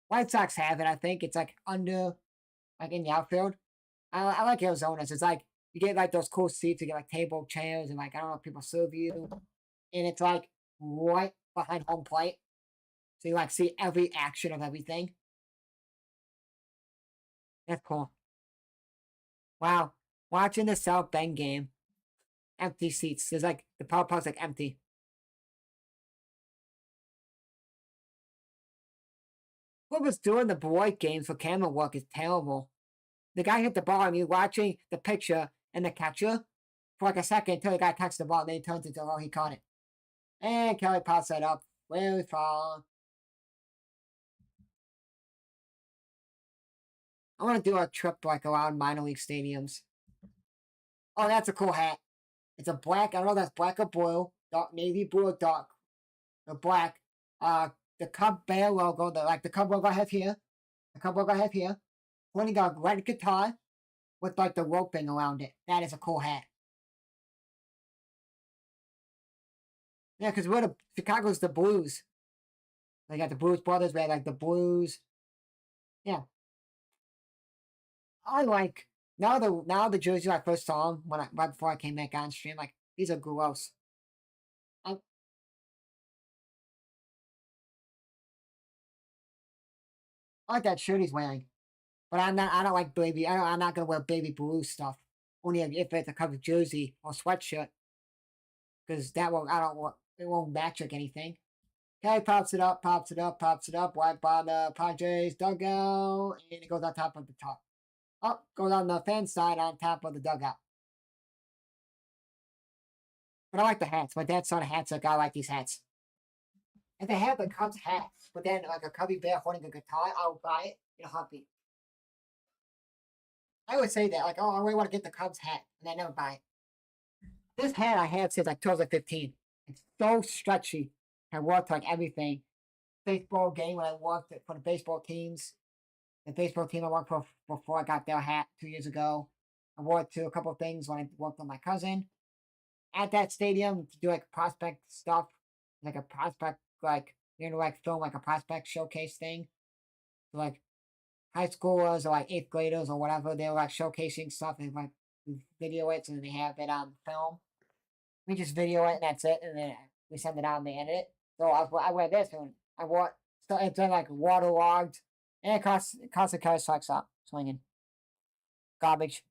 White Sox have it. I think it's like under, like in the outfield. I like Arizona's. It's like you get like those cool seats. You get like table chairs and like I don't know, people serve you, and it's like right behind home plate, so you like see every action of everything. That's cool. Wow, watching the South Bend game, empty seats. There's like the power park's like empty. What was doing the Beloit games for camera work is terrible. The guy hit the ball and you're watching the picture and the catcher for like a second until the guy catches the ball and then he turns it to, oh, he caught it. And Kelly pops that up really far. I want to do a trip like around minor league stadiums. Oh, that's a cool hat. It's a black, I don't know if that's black or blue, dark navy blue or dark or black. The Cub Bear logo, the Cub logo I have here. The Cub logo I have here. When he got a red guitar with like the roping around it. That is a cool hat. Yeah, because we're Chicago's the Blues. They got the Blues Brothers, we had like the Blues. Yeah. I like now the jerseys I first saw them right before I came back on stream, like these are gross. I like that shirt he's wearing. But I don't like I'm not gonna wear baby blue stuff. Only if it's a covered jersey or sweatshirt. Because that won't it won't match like anything. Okay, pops it up, right by the Padres dugout, and it goes on top of the top. Up, goes on the fan side on top of the dugout. But I like the hats. My dad saw the hats, like I like these hats. If they have the Cubs hats, but then like a Cubby Bear holding a guitar, I'll buy it in a heartbeat. I always say that, like, oh, I really want to get the Cubs hat, and I never buy it. This hat I had since like 2015. It's so stretchy. I worked like everything. Baseball game when I worked for the baseball teams. The baseball team I worked for before I got their hat 2 years ago. I wore it to a couple of things when I worked with my cousin. At that stadium to do like prospect stuff. Like a prospect, like, you know, like film like a prospect showcase thing. So, like high schoolers or like 8th graders or whatever, they were like showcasing stuff and like video it and they have it on film. We just video it and that's it, and then we send it out and they edit it. So I wear this and I wore so it's been like waterlogged and it costs the car sucks up swinging. Garbage.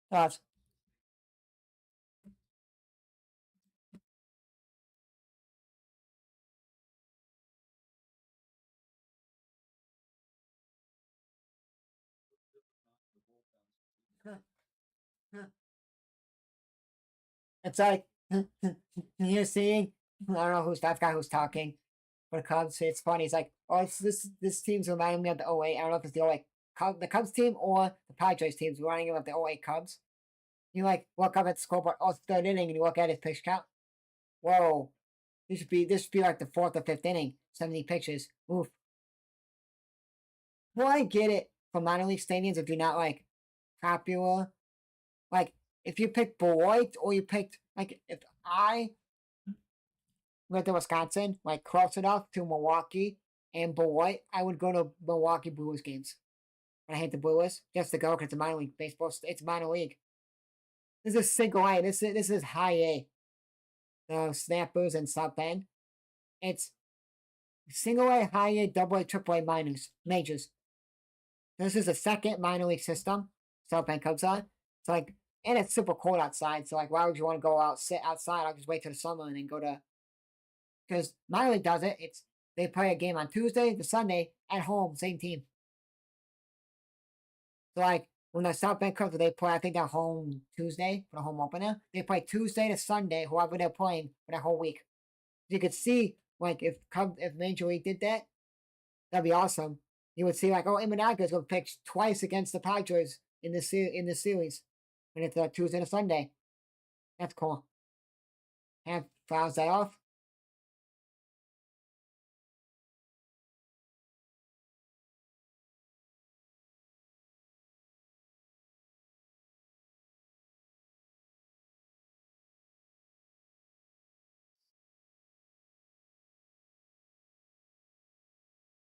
Thoughts? It's like you're seeing. I don't know who's that guy who's talking for the Cubs. It's funny. It's like, oh, it's this team's reminding me of the '08. I don't know if it's the '08 the Cubs team or the Padres teams reminding him of the '08 Cubs. You like look up at the scoreboard. Oh, it's third inning, and you look at his pitch count. Whoa, this should be like the fourth or fifth inning. 70 pitches. Oof. Well, I get it for minor league stadiums if you're not like popular. Like if you picked Beloit or you picked like if I went to Wisconsin, like close enough to Milwaukee and Beloit, I would go to Milwaukee Brewers games. I hate the Brewers just to go because it's a minor league baseball. It's minor league. This is single A. This is high A. The Snappers and South Bend. It's single A, high A, double A, triple A minors, majors. This is the second minor league system South Bend Cubs on. It's like, and it's super cold outside. So like, why would you want to go out, sit outside? I'll just wait till the summer and then go to. Because minor league does it. It's they play a game on Tuesday to Sunday at home, same team. So like when the South Bend Cubs, they play, I think they're home Tuesday for the home opener. They play Tuesday to Sunday, whoever they're playing for that whole week. You could see like if Major League did that, that'd be awesome. You would see like, oh, Imanaga's gonna pitch twice against the Padres in this series, when it's Tuesday to Sunday. That's cool. Have fouls that off.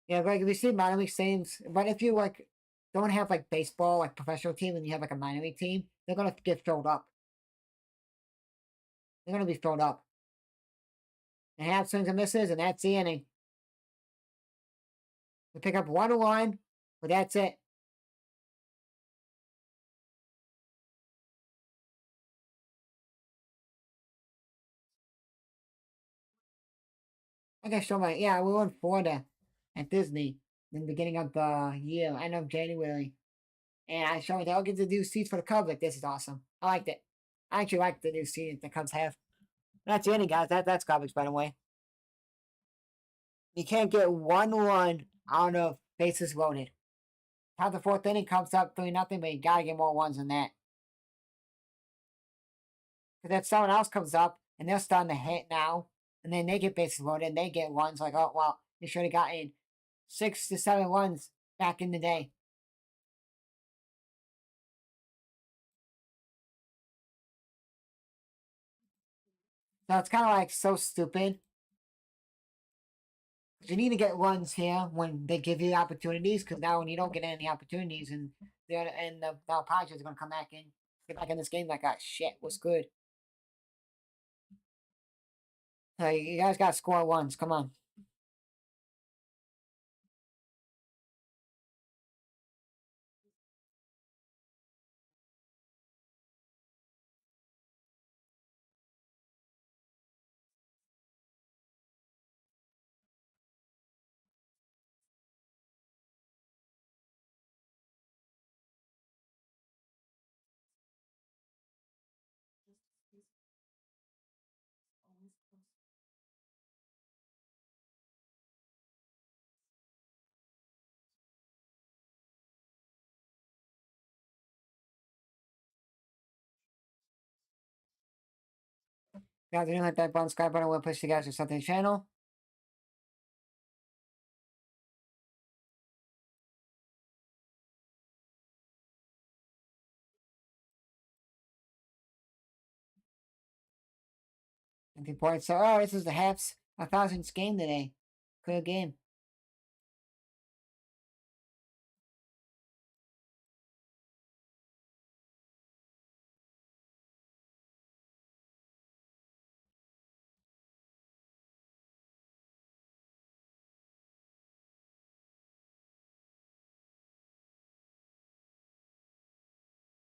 Yeah, like if you see minor league teams, but if you like don't have like baseball, like professional team, and you have like a minor league team, they're gonna get filled up. They're gonna be filled up. They have swings and misses, and that's the inning. They pick up one line, but that's it. I gotta show my we were in Florida at Disney in the beginning of the year, end of January. And I showed I'll get the new seats for the Cubs. Like, this is awesome. I liked it. I actually like the new seats the Cubs have. That's the inning, guys. That's garbage, by the way. You can't get one run out of bases loaded. How the fourth inning comes up 3-0, but you gotta get more ones than that. Because if someone else comes up and they're starting to hit now, and then they get bases loaded and they get ones like, oh well, you should have gotten 6 to 7 runs back in the day. So it's kind of like so stupid. You need to get runs here when they give you opportunities, because now when you don't get any opportunities, and the Padres are going to come back and get back in this game like, ah, shit, what's good? So you guys got to score ones. Come on. Guys, if you hit that button, subscribe button, we'll push you guys to something channel. And the points. So, oh, this is the Hats 1,000th game today. Good game.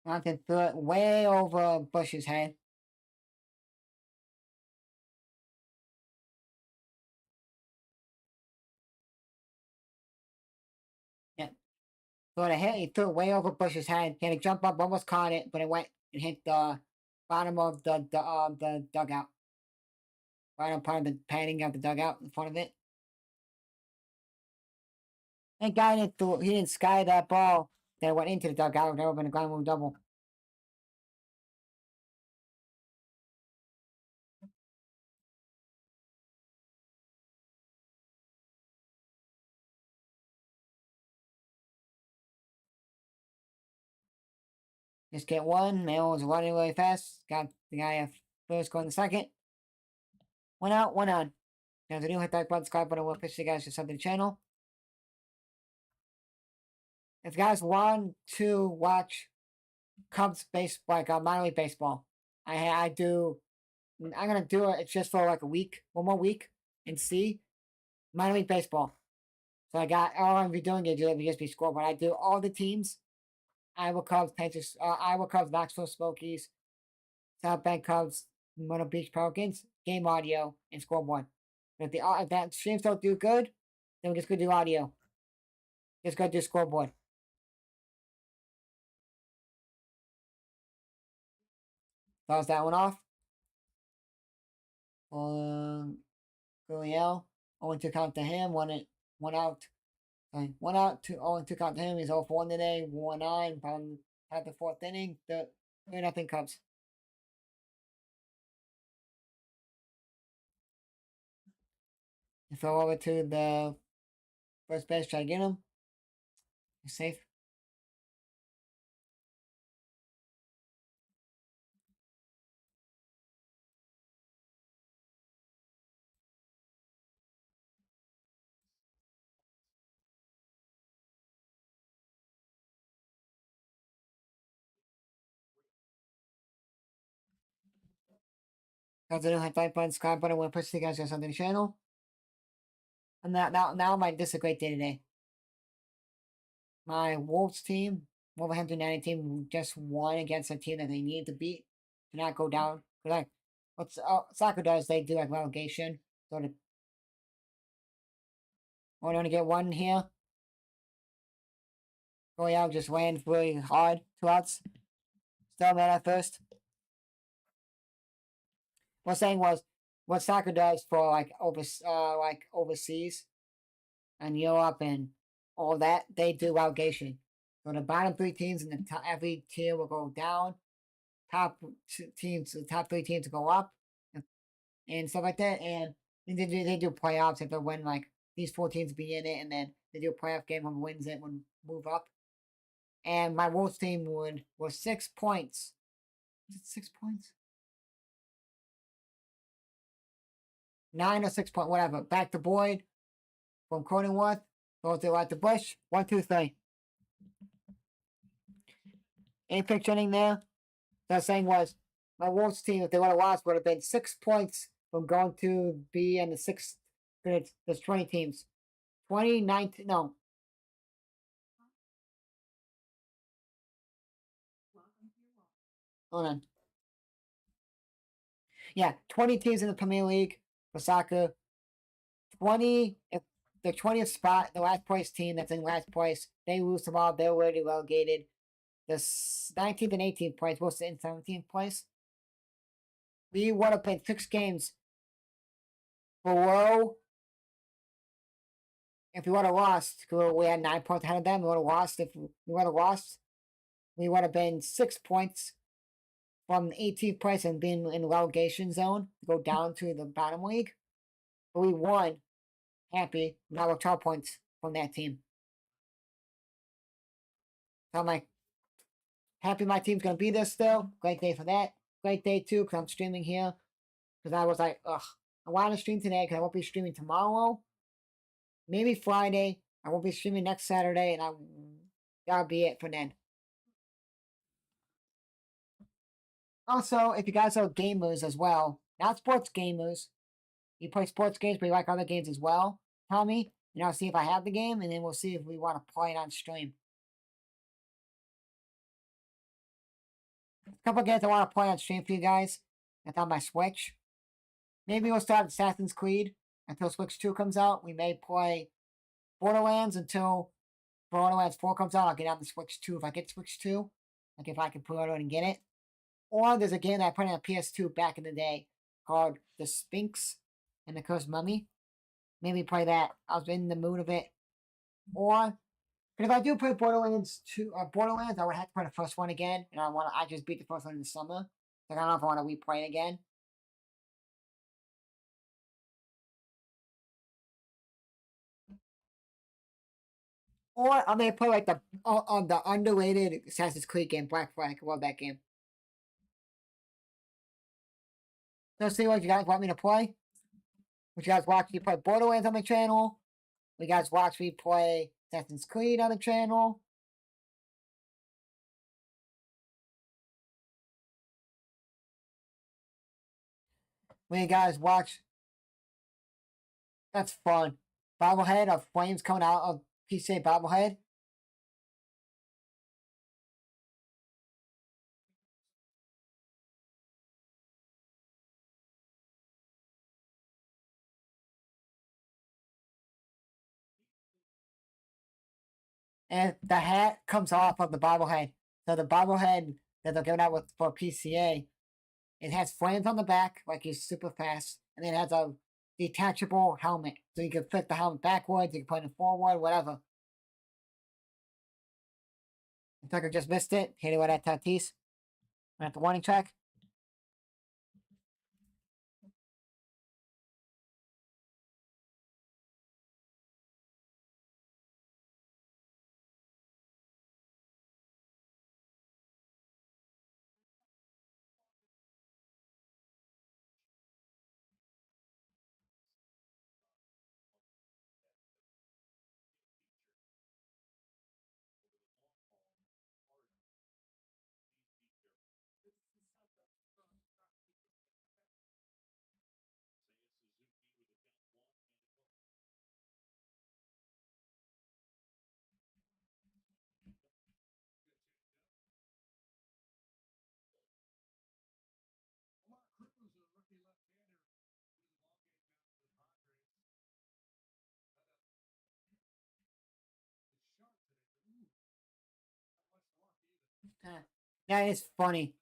Jonathan threw it way over Bush's head. Yeah. So he threw it way over Bush's head. He had to jump up, almost caught it, but it went and hit the bottom of the dugout. Right on part of the padding of the dugout in front of it. That guy he didn't sky that ball that went into the dugout. That would have been a ground rule double. Just get one. Mail was running really fast. Got the guy at first going the second. One out, one on. Now, if you don't hit that button, subscribe button, we'll push you guys to sub to the channel. If you guys want to watch Cubs baseball, like minor league baseball, I'm gonna do it. It's just for like a week, one more week, and see minor league baseball. So all I'm be doing is just be scoreboard. I do all the teams: Iowa Cubs, Iowa Cubs, Knoxville Smokies, South Bend Cubs, Myrtle Beach Pelicans, game audio, and scoreboard. But if that streams don't do good, then we're just gonna do audio. Just gonna do scoreboard. Close that one off. Gurriel, 0-2 count to him. One out. Okay. 1 out, 0-2 count to him. He's 0 for 1 today. 1-9. Bottom at the fourth inning. 3-0 Cubs. Throw over to the first base. Try to get him. He's safe. Guys, I don't have type button, subscribe button. We'll push you guys on the channel. And now this is a great day today. My Wolves team, Wolverhampton United team, just won against a team that they needed to beat to not go down. Like what soccer does, they do like relegation. So we're going to get one here. Royale just ran really hard. 2 outs. Still mad at first. What I'm saying was, what soccer does for like overseas and Europe and all that, they do relegation. So the bottom 3 teams in the top, every tier will go down. The top 3 teams will go up, and stuff like that. And they do playoffs if they win like these 4 teams be in it, and then they do a playoff game. Whoever wins it would move up. And my Wolves team was 6 points. Is it 6 points? 9 or 6 point, whatever. Back to Boyd from Cronenworth. Goes to right to Bush. 1, 2, 3. Any picture inning there? That saying was my Wolves team, if they would have lost, would have been 6 points from going to be in the 6th. There's 20 teams. 2019, no. Hold on. Yeah, 20 teams in the Premier League for soccer. 20, if the 20th spot, the last place team that's in last place, they lose tomorrow, they're already relegated. The 19th and 18th place, we'll sit in 17th place. We would have played 6 games below. If we would have lost, we had 9 points ahead of them. We would have lost. If we would have lost, we would have been 6 points from the 18th place and been in the relegation zone to go down to the bottom league. But we won. Happy. Now we're 12 points from that team. So I'm like, happy my team's going to be there still. Great day for that. Great day too, because I'm streaming here. Because I was like, ugh, I want to stream today because I won't be streaming tomorrow. Maybe Friday. I won't be streaming next Saturday, and that'll be it for then. Also, if you guys are gamers as well, not sports gamers, you play sports games, but you like other games as well, tell me, and I'll see if I have the game, and then we'll see if we want to play it on stream. A couple of games I want to play on stream for you guys. That's on my Switch. Maybe we'll start Assassin's Creed until Switch 2 comes out. We may play Borderlands until Borderlands 4 comes out. I'll get on the Switch 2 if I get Switch 2. Like if I can pre-order it and get it. Or there's a game that I played on PS2 back in the day called The Sphinx and the Cursed Mummy. Maybe play that. I was in the mood of it. Or, but if I do play Borderlands 2 or Borderlands, I would have to play the first one again, and I just beat the first one in the summer. Like I don't know if I want to replay it again. Or I may play like the underrated Assassin's Creed game, Black Flag. I love that game. Let's see what you guys want me to play. Would you guys watch me play Borderlands on my channel? Would you guys watch me play Assassin's Creed on the channel? When you guys watch, that's fun. Bobblehead of flames coming out of PCA bobblehead. And the hat comes off of the bobblehead. So the bobblehead that they're giving out with for PCA, it has flames on the back, like he's super fast, and it has a detachable helmet. So you can flip the helmet backwards, you can put it forward, whatever. Tucker just missed it. Hit it with that Tatis. At the warning track. That is funny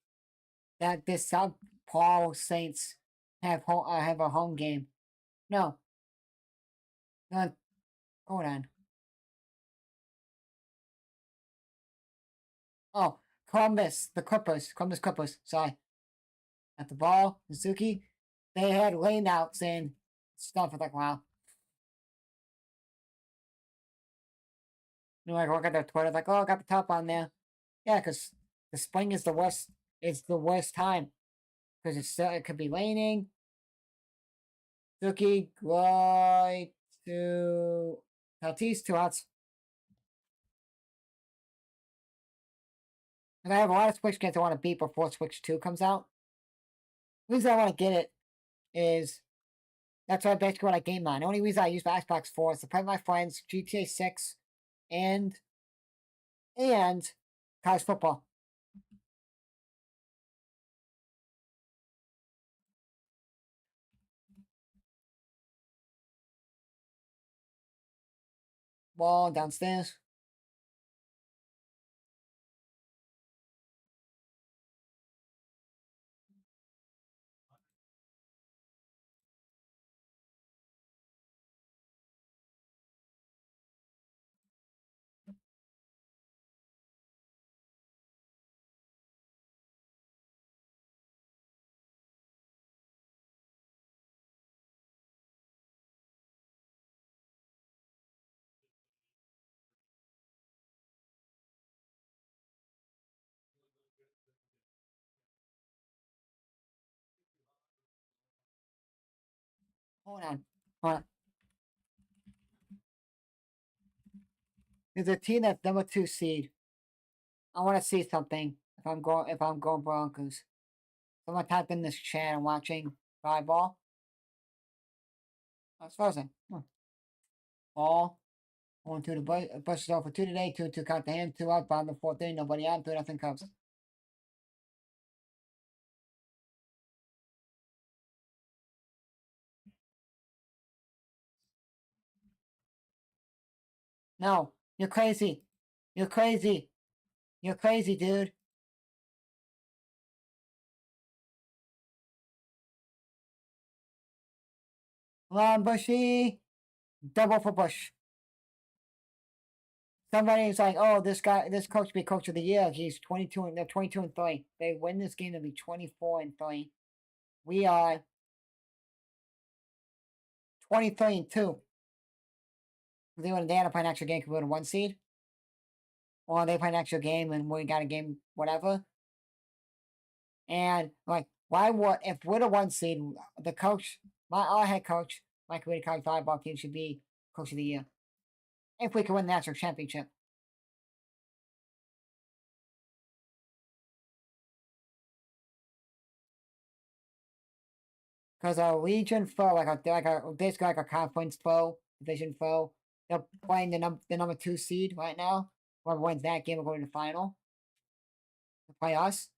that this South Paul Saints have a home game. No. Hold on. Oh, Columbus Clippers. Sorry. At the ball, Suzuki. They had laneouts and stuff. Like, wow. You know, like, look at their Twitter, like, oh, I got the top on there. Yeah, because the spring is the worst. It's the worst time because it could be raining. Suzuki, right to Tatis, 2 outs. And I have a lot of Switch games I want to beat before Switch 2 comes out. The reason I want to get it is that's why basically what I game on. The only reason I use my Xbox for is to play with my friends GTA 6 and college football. Ball downstairs. Hold on. There's a team that's number 2 seed. I want to see something if I'm going Broncos. So I'm gonna type in this chat and watching ball. Oh, it's frozen. Ball. 1-2 the Bush is over 2 today. 2-2 count the hand. 2 out. Bottom of 4-3. Nobody out. 2-0 Cubs. No, you're crazy. You're crazy. You're crazy, dude. Come on, Bushy. Double for Bush. Somebody's like, oh, this coach be coach of the year. He's 22 and they're 22 and 3. They win this game, they'll be 24 and 3. We are 23 and 2. They had to play an extra game because we were a 1 seed. Or they play an extra game and we got a game, whatever. And like, if we're the 1 seed, the coach, our head coach, my community college volleyball team should be coach of the year. If we can win the national championship. Because our region foe, basically like a conference foe, division foe, they're playing the number 2 seed right now. Whoever wins that game will go to the final. To play us.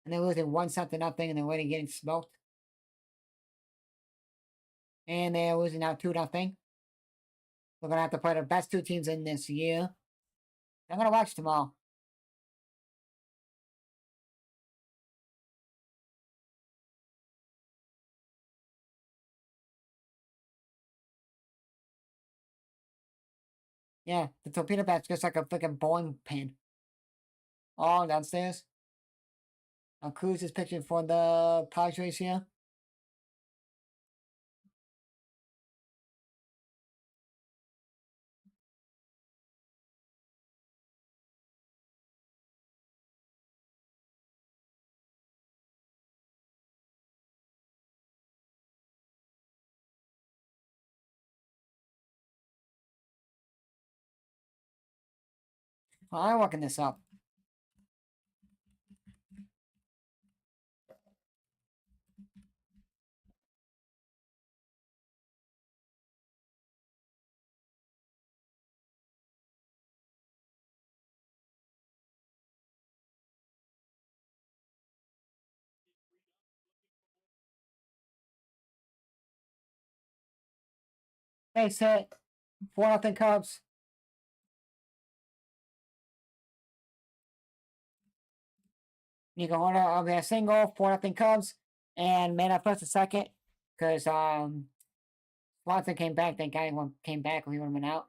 And they're losing 1-0 and they're already getting smoked. And they're losing now 2-0. We're gonna have to play the best 2 teams in this year. I'm gonna watch tomorrow. Yeah, the torpedo bat's just like a freaking bowling pin. All downstairs. CUBS is pitching for the Padres here. I'm working this up. Hey, set. 4-0 Cubs. You go on I'll be a single, 4-0 Cubs, and man up first and second, because Swanson came back. That guy came back when he would have been out.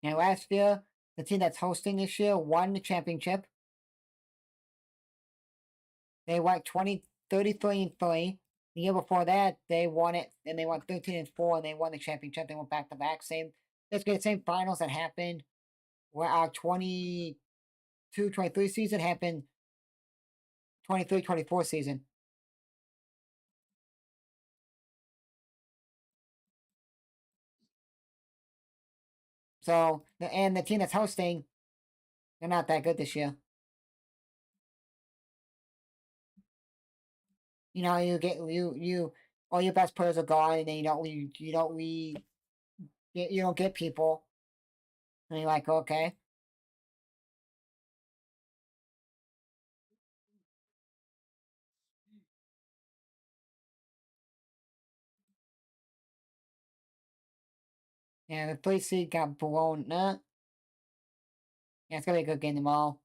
And last year, the team that's hosting this year won the championship. They went 33 and 3. The year before that, they won it, and they went 13 and 4, and they won the championship. They went back to back. Basically the same finals that happened where our 22-23 season happened 23-24 season. So, and the team that's hosting, they're not that good this year. You know, all your best players are gone, and then you don't get people. And you're like, okay. Yeah, the 3 seed got blown up. Yeah, it's gonna be a good game tomorrow.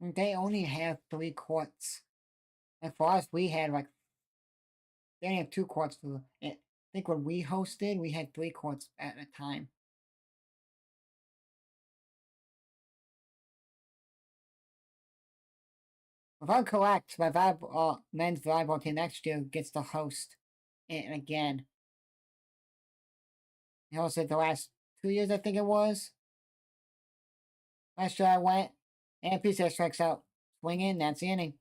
They only have 3 courts. And for us, we had they only have 2 courts. I think when we hosted, we had 3 courts at a time. If I'm correct, my men's volleyball team next year gets to host it again. They hosted the last 2 years, I think it was. Last year I went, and PCS strikes out. Swing in, that's the inning.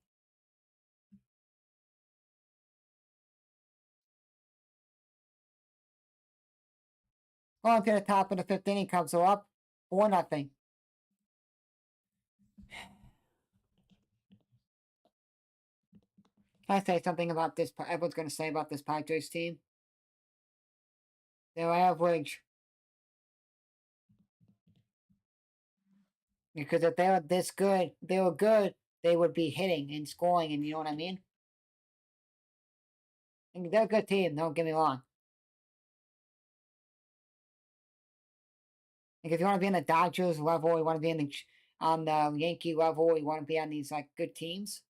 Going to the top of the 5th inning, Cubs are up 4-0. Can I say something about this? Everyone's going to say about this Padres team. They're average. Because if they were this good, they were good, they would be hitting and scoring, and you know what I mean? And they're a good team, don't get me wrong. Like if you want to be in the Dodgers level, you want to be in the on the Yankee level, you want to be on these like good teams.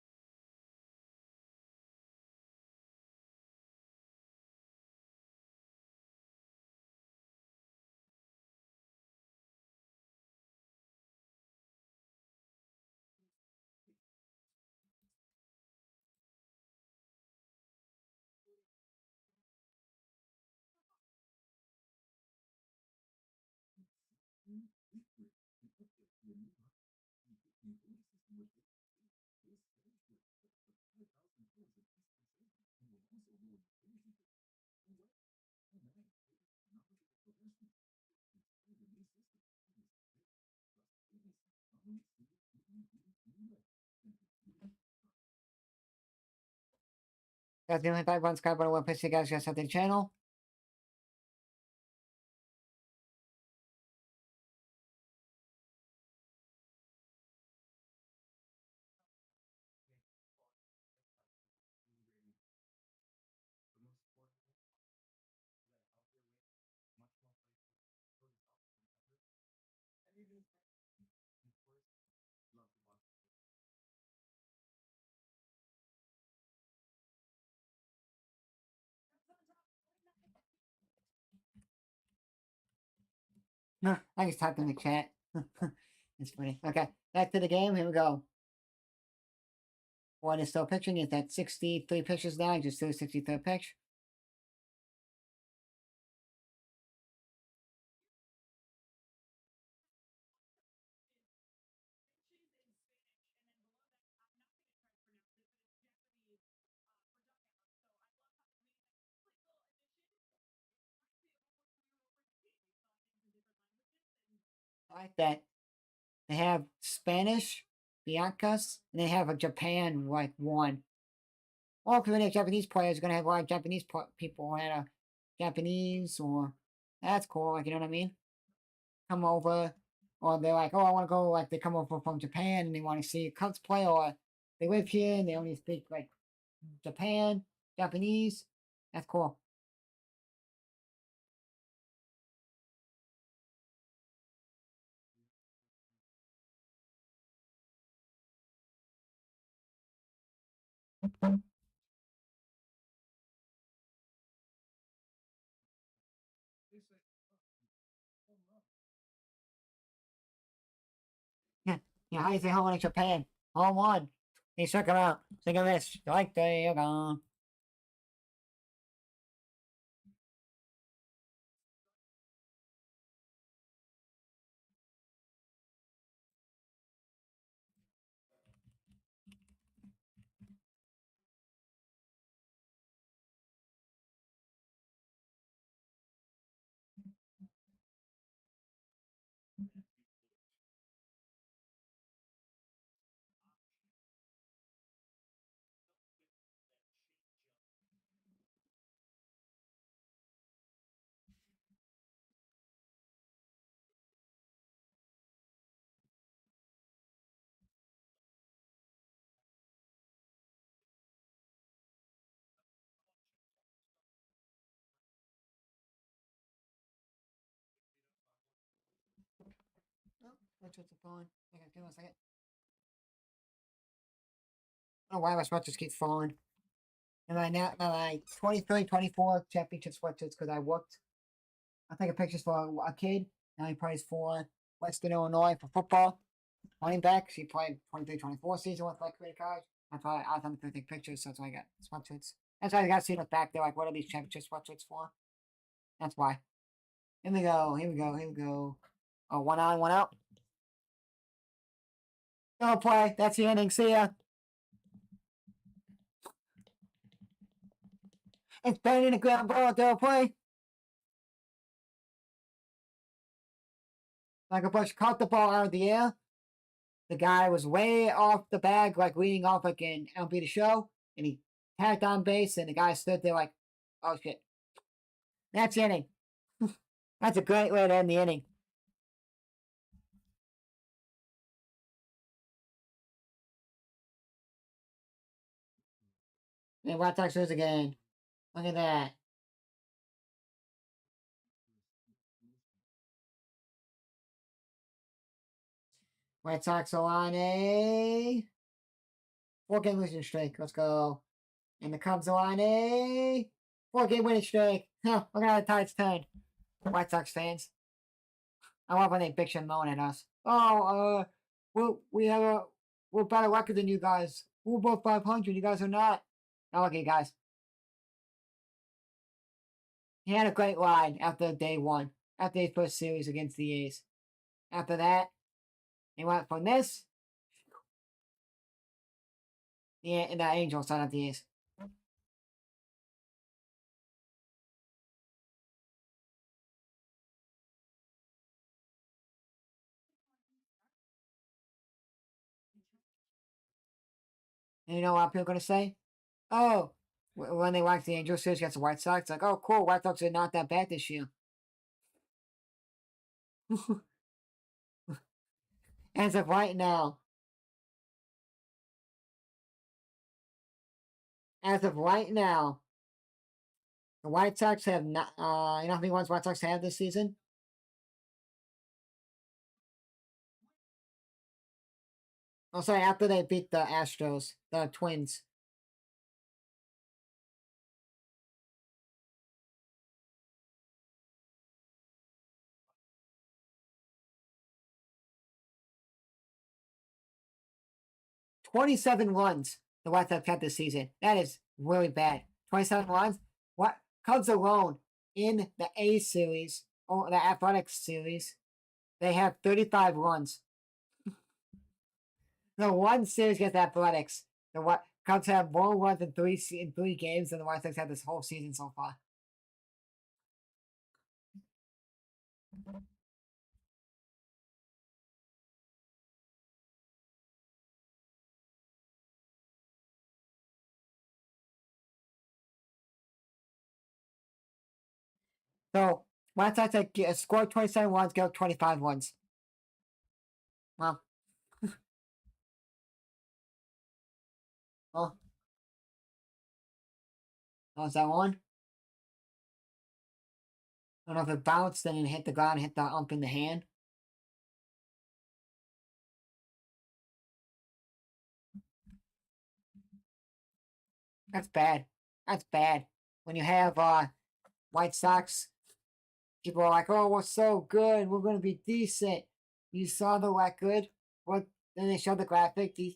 That's the only 5 runs scored by the one pitch. You guys just have the channel. I just typed in the chat. It's funny. Okay, back to the game. Here we go. One is still pitching. It's at 63 pitches now. I just threw a 63rd pitch. I like that. They have Spanish, Biancas, and they have a Japan like one. All because they have Japanese players, are gonna have a lot of Japanese people that are Japanese, or that's cool. Like you know what I mean? Come over, or they're like, oh, I want to go. Like they come over from Japan and they want to see a Cubs play, or they live here and they only speak like Japanese. That's cool. Yeah, yeah. How do you say home run in Japan? Home one. Hey, check it out. Think of this. Like there you go. Oh, which was the phone? Okay, give me a second. I don't know why my sweatshirts keep falling. And my 23, 24 championship sweatshirts because I worked. I take a pictures for a kid. Now he plays for Western Illinois for football. Running back. She played 23, 24 season with like community college. That's why I was on to take pictures, so that's why I got sweatshirts. That's why I got to see the back. They're like, what are these championship sweatshirts for? That's why. Here we go. Here we go. Here we go. Oh, 1 on, 1 out. Don't play. That's the inning. See ya. It's burning the ground ball. Don't play. Like a Bush caught the ball out of the air. The guy was way off the bag, like leading off like in MLB The Show, and he tagged on base, and the guy stood there like, oh shit. That's the inning. That's a great way to end the inning. And White Sox lose again. Look at that. White Sox are on a 4-game losing streak. Let's go. And the Cubs are on a 4-game winning streak. Huh, look at how the tide's turned. White Sox fans. I love when they bitch and moan at us. Oh, we're better record than you guys. We're above 500. You guys are not. Now look at you guys. He had a great line after day one, after his first series against the A's. After that, he went from this. Yeah, and the Angels started at the A's. And you know what people are going to say? Oh, when they watch the Angels series against the White Sox, it's like, oh, cool, White Sox are not that bad this year. As of right now, the White Sox have not, you know how many ones White Sox have this season? Oh, sorry, after they beat the Astros, the Twins. "27 runs the White Sox had this season. That is really bad. 27 runs? What? Cubs alone in the A series, or the Athletics series, they have 35 runs. The one series against Athletics, the Cubs have more runs in three games than the White Sox had this whole season so far. So, White Sox scored 27 runs, gave up 25 runs. Well. Oh. Oh, is that one? I don't know if it bounced and then hit the ground and hit the ump in the hand. That's bad. That's bad. When you have White Sox, people are like, oh, we're so good. We're going to be decent. You saw the record. Then they showed the graphic. These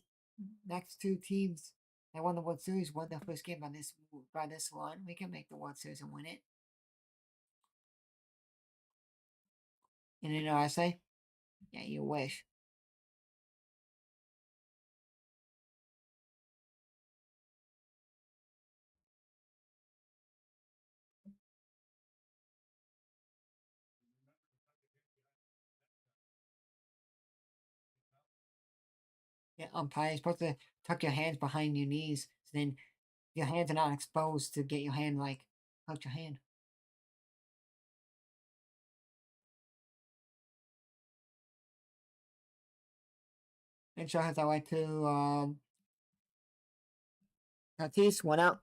next two teams that won the World Series won their first game by this one. We can make the World Series and win it. And you know what I say? Yeah, you wish. Yeah, umpire, you're supposed to tuck your hands behind your knees, so then your hands are not exposed to get your hand hurt your hand. And sure has that right to Tatis, one out.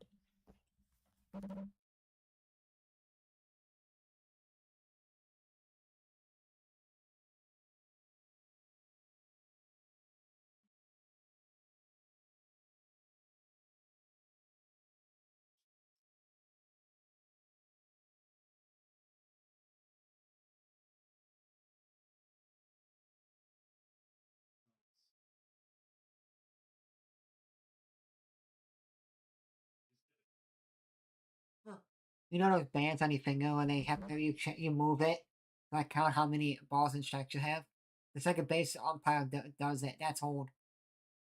You know those bands on your finger when they have to you move it, like count how many balls and strikes you have. The second base umpire does it. That's old.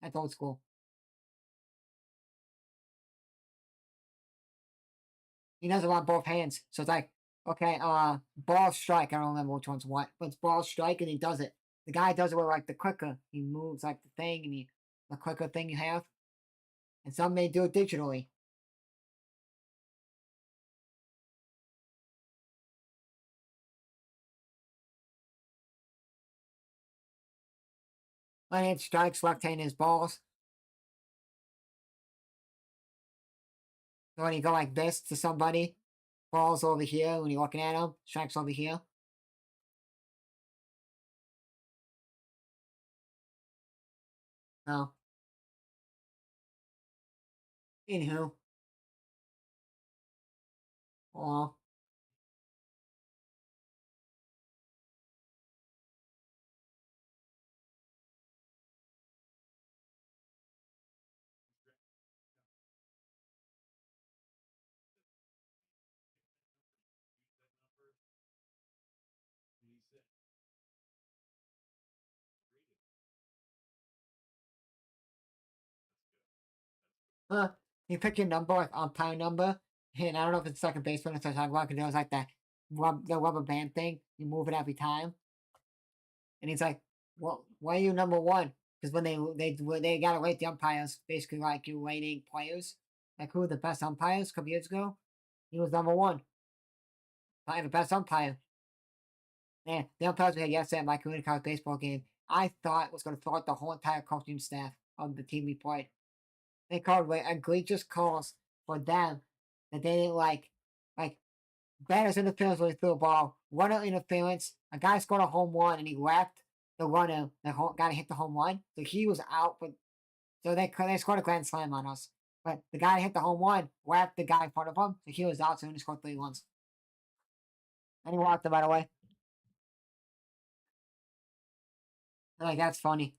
That's old school. He does it on both hands, so it's like Okay, ball strike. I don't remember which one's what, but it's ball strike, and he does it. The guy does it with like the clicker. He moves like the thing, and the clicker thing you have. And some may do it digitally. Right hand strikes, left hand is balls. So when you go like this to somebody, balls over here when you're looking at them, strikes over here. No. Anywho. Oh. You pick your number, like umpire number, and I don't know if it's second baseman or something talking about, because there was like that the rubber band thing. You move it every time. And he's like, "Well, why are you number one?" Because when they gotta rate the umpires, basically like you rating players, like who are the best umpires a couple years ago. He was number one. Probably the best umpire. Man, the umpires we had yesterday at my community college baseball game, I thought was going to throw out the whole entire coaching staff of the team we played. They called egregious calls for them that they didn't like. Like, batters interference when he threw a ball, runner interference. A guy scored a home run and he left the runner, the guy to hit the home run. So he was out, but so they scored a grand slam on us. But the guy that hit the home run left the guy in front of him, so he was out, so he only scored 3 runs. And he walked him, by the way. Like, that's funny.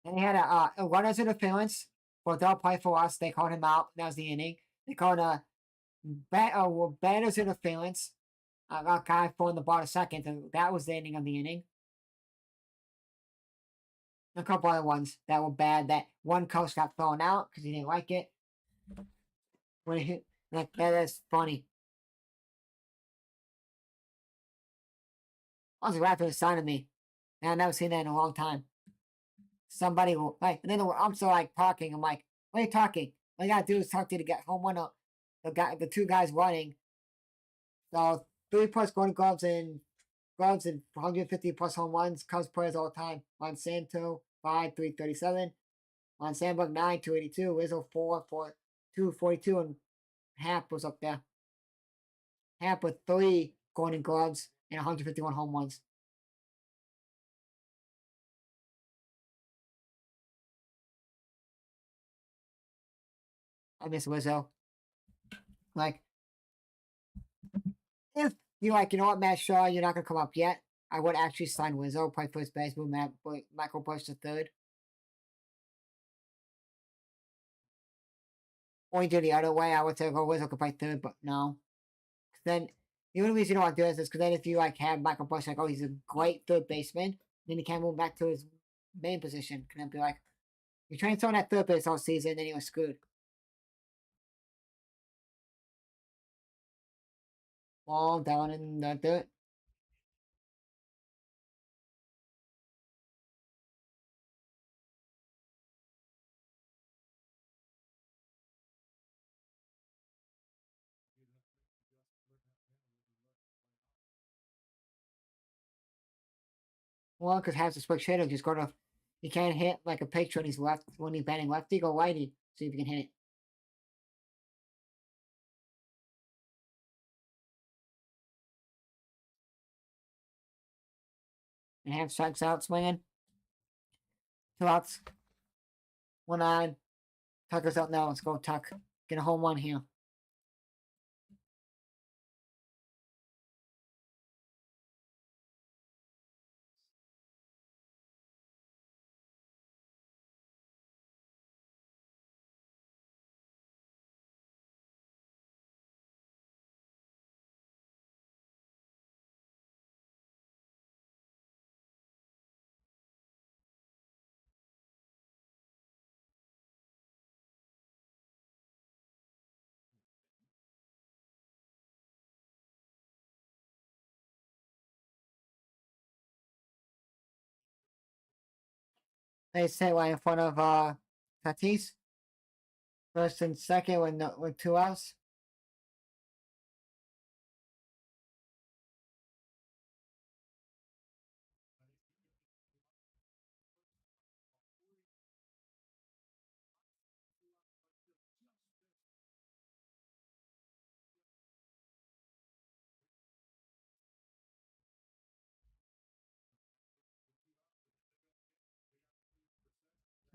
And he had a runner's interference, but they'll play for us. They called him out. That was the inning. They called a batter's interference. A guy throwing the ball to second. And that was the ending of the inning. A couple other ones that were bad. That one coach got thrown out because he didn't like it. When he hit, that is funny. I was laughing at sign of me. And I've never seen that in a long time. Somebody will like, and then I'm still like talking. I'm like, what are you talking? All you gotta do is talk to you to get home one up. The 2 guys running. So 3+ Golden Gloves and 150 plus home runs. Cubs players all the time. Monsanto 5 337. On Sandberg 9 282. Rizzo 4 242, and Happ was up there. Happ with 3 Golden Gloves and 151 home runs. I miss Rizzo. Like, if you're like, you know what, Matt Shaw, you're not gonna come up yet, I would actually sign Rizzo, play first base, move Michael Bush to third. Or you do the other way, I would say go Rizzo could play third, but no. Then the only reason you don't want to do this is because then if you like have Michael Bush like, oh, he's a great third baseman, then he can't move back to his main position. Can then be like, you trained someone at third base all season, then he was screwed. Ball down in the dirt. Well, because half the switch hitter just go to, you can't hit like a pitcher when he's left, when he's batting lefty, go righty, see if you can hit it. And half strikes out swinging. 2 outs. 1 on. Tucker's out now. Let's go, Tuck. Get a home run here. They say right in front of Tatis. First and second with 2 outs.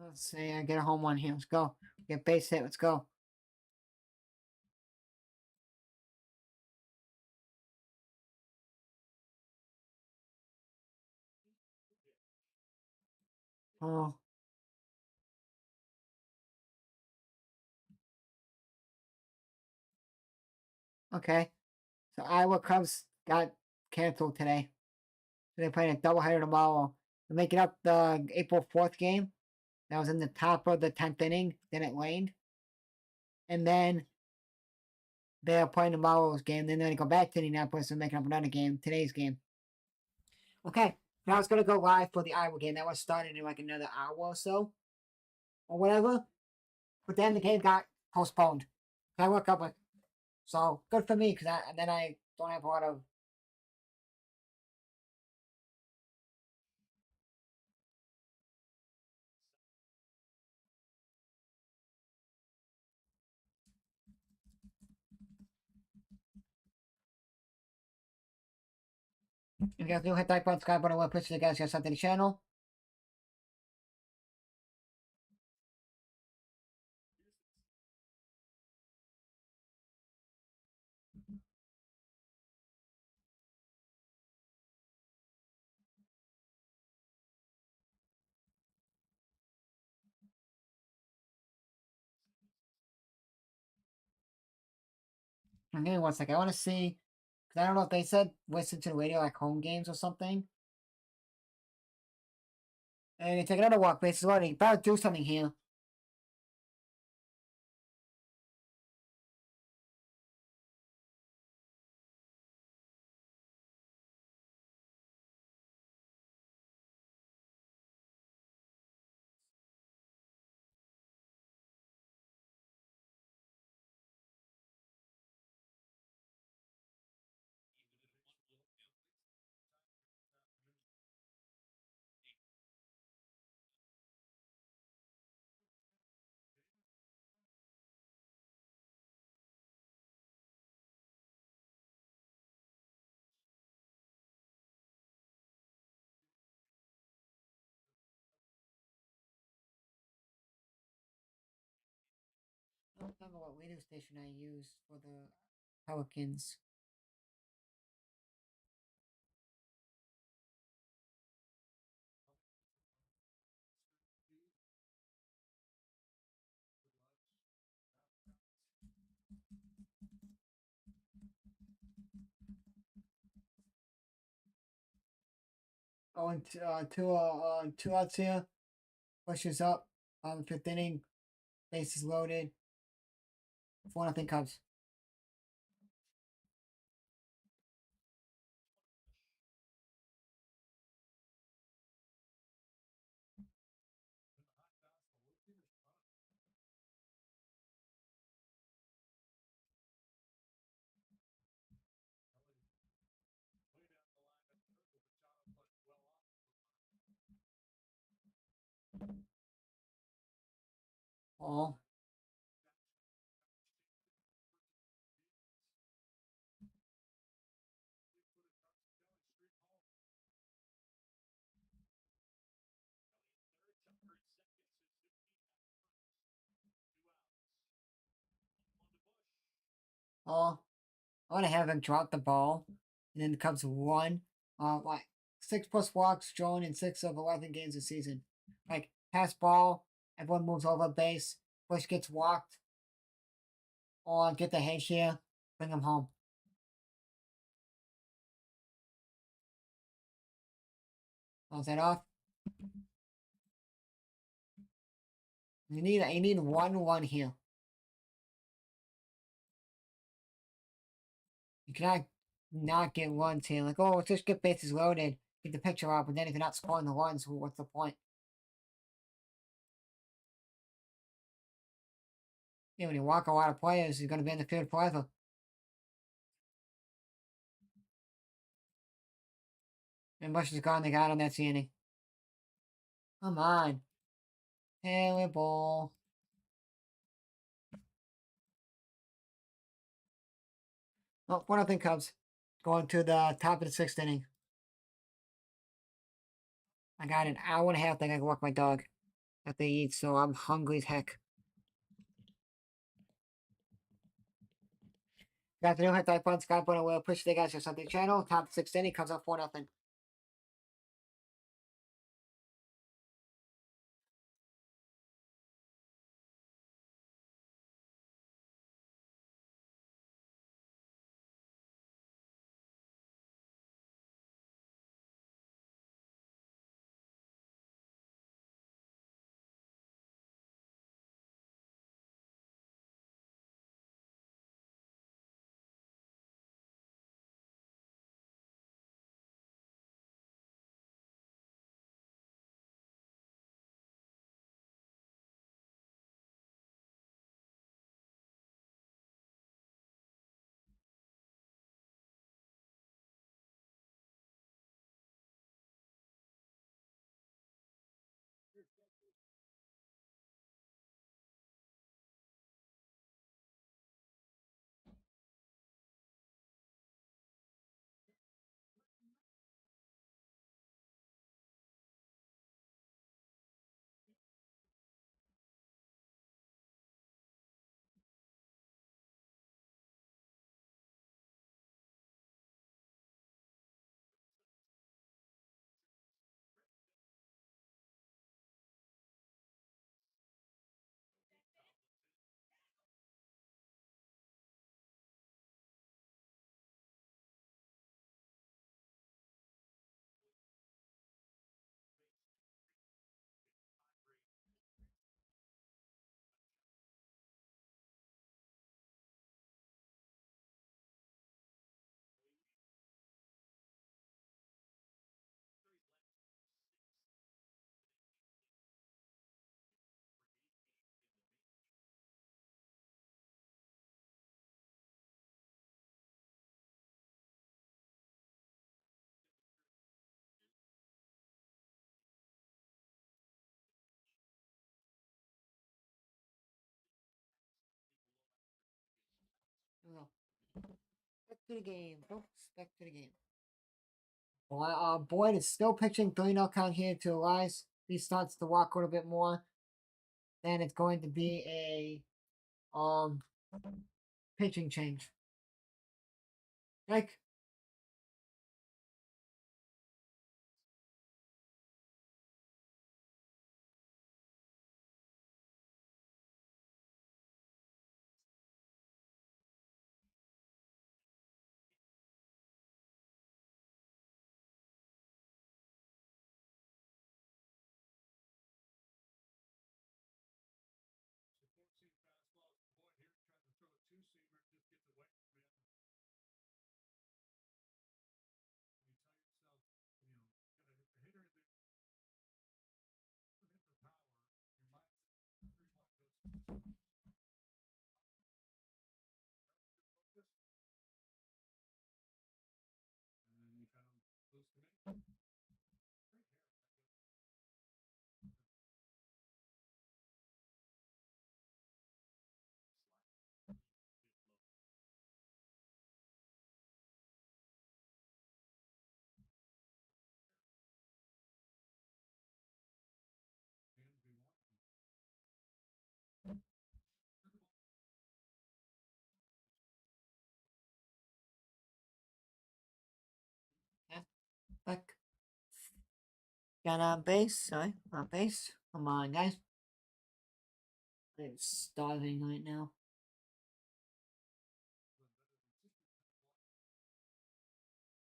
Let's see, I get a home run here. Let's go. Get base hit. Let's go. Oh. Okay. So Iowa Cubs got canceled today. So they're playing a doubleheader tomorrow. They're making up the April 4th game. That was in the top of the 10th inning. Then it rained. And then they're playing tomorrow's game. Then they're going to go back to Indianapolis and making up another game. Today's game. Okay. Now I was going to go live for the Iowa game. That was started in like another hour or so. Or whatever. But then the game got postponed. I woke up with. So good for me because then I don't have a lot of. If you guys do hit that button, subscribe button, what push you guys get something to the channel. And give me 1 second. I want to see, because I don't know if they said listen to the radio like home games or something. And you take another walk, bases loading. Better do something here. I don't remember what radio station I used for the Pelicans. Oh, and two outs here. Pushes up. 5th inning. Bases loaded. 4-0 Cubs. Oh. Oh. I want to have him drop the ball. And then the Cubs won. Like 6+ walks drawn in 6 of 11 games this season. Like pass ball, everyone moves over base, Bush gets walked, or get the hedge here, bring him home. Was that off? You need 1-1 here. You cannot not get runs here. Like, oh, let's just get bases loaded, get the picture up, and then if you're not scoring the runs, what's the point? Yeah, when you walk a lot of players, he's going to be in the field forever. And Bush is gone. They got him. That's the inning. Come on. Terrible. Well, 1-0 Cubs. Going to the top of the 6th inning. I got an hour and a half that I can walk my dog after they eat, so I'm hungry as heck. Got the new hit type on Scott Bonner will appreciate you guys for something channel. Top 6th inning comes up 4-0. Well, back to the game, folks. Back to the game. Well, Boyd is still pitching 3-0 count here to Elias. He starts to walk a little bit more. Then it's going to be a pitching change. Like, yeah, back. Got on base. Sorry, on base. Come on, guys. I'm starving right now.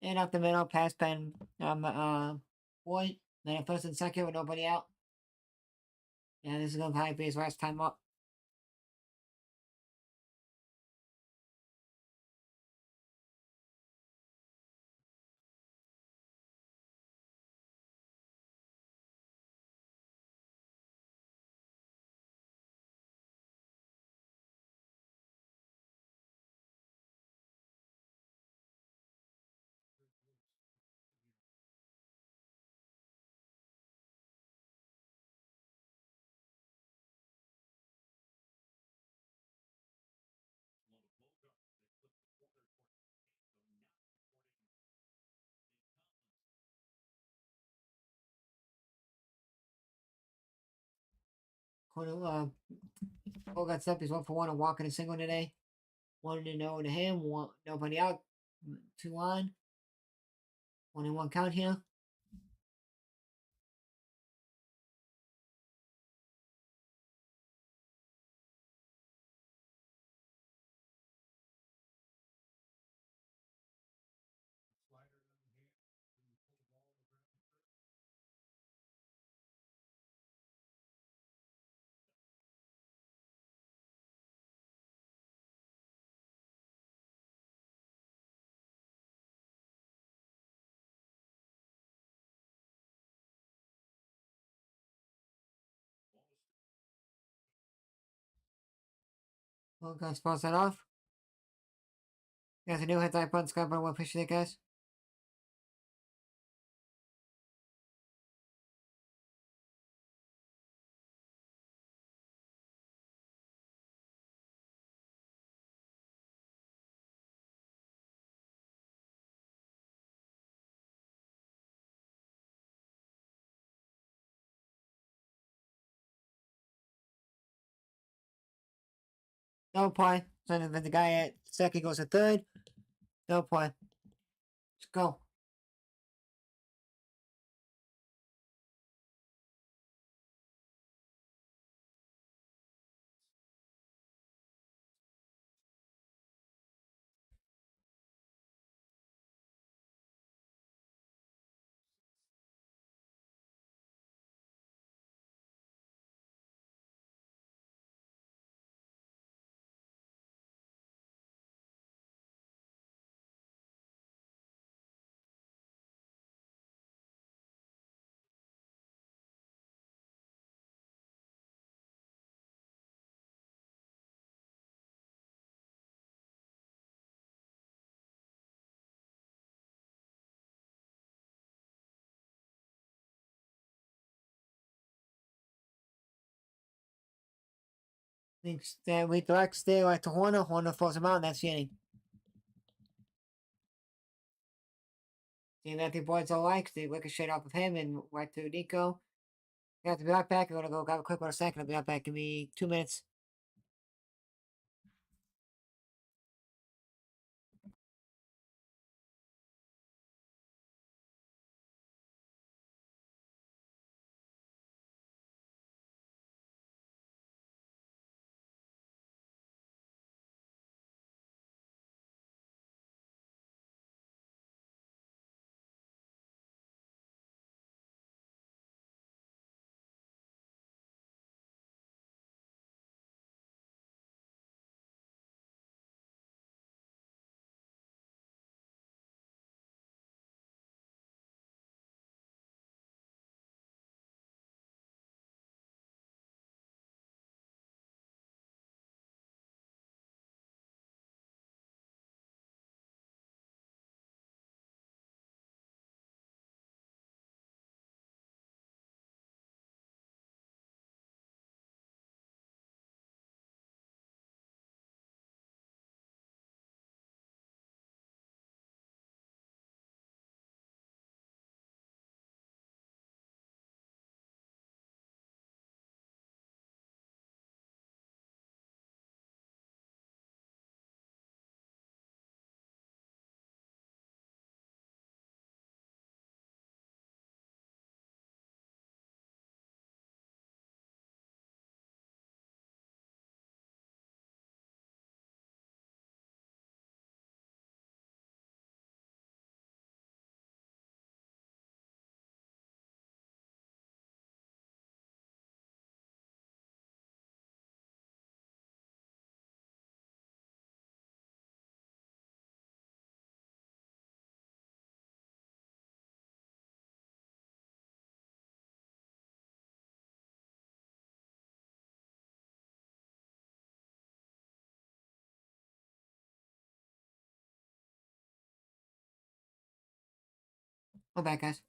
And up the middle, pass pen, Boyd. Then a first and second with nobody out. Yeah, this is gonna probably be his last time up. Cole got stuff. He's 1-for-1 on walking a single today. 1-0 to him. Nobody out. 2 on. 1-1 count here. Well, guys, pause that off. Guys, a new hit that button, subscribe button. What appreciate it, guys. No point. So then the guy at second goes to third. No point. Let's go. Thinks that we direct stay like to Horner. Horner throws him out, and that's the inning. Seeing that the boys all like, they ricochet off of him and right to Nico. We have to be right back. I'm gonna go grab a quick one a second. I'll be right back. Give me 2 minutes. We're back, guys.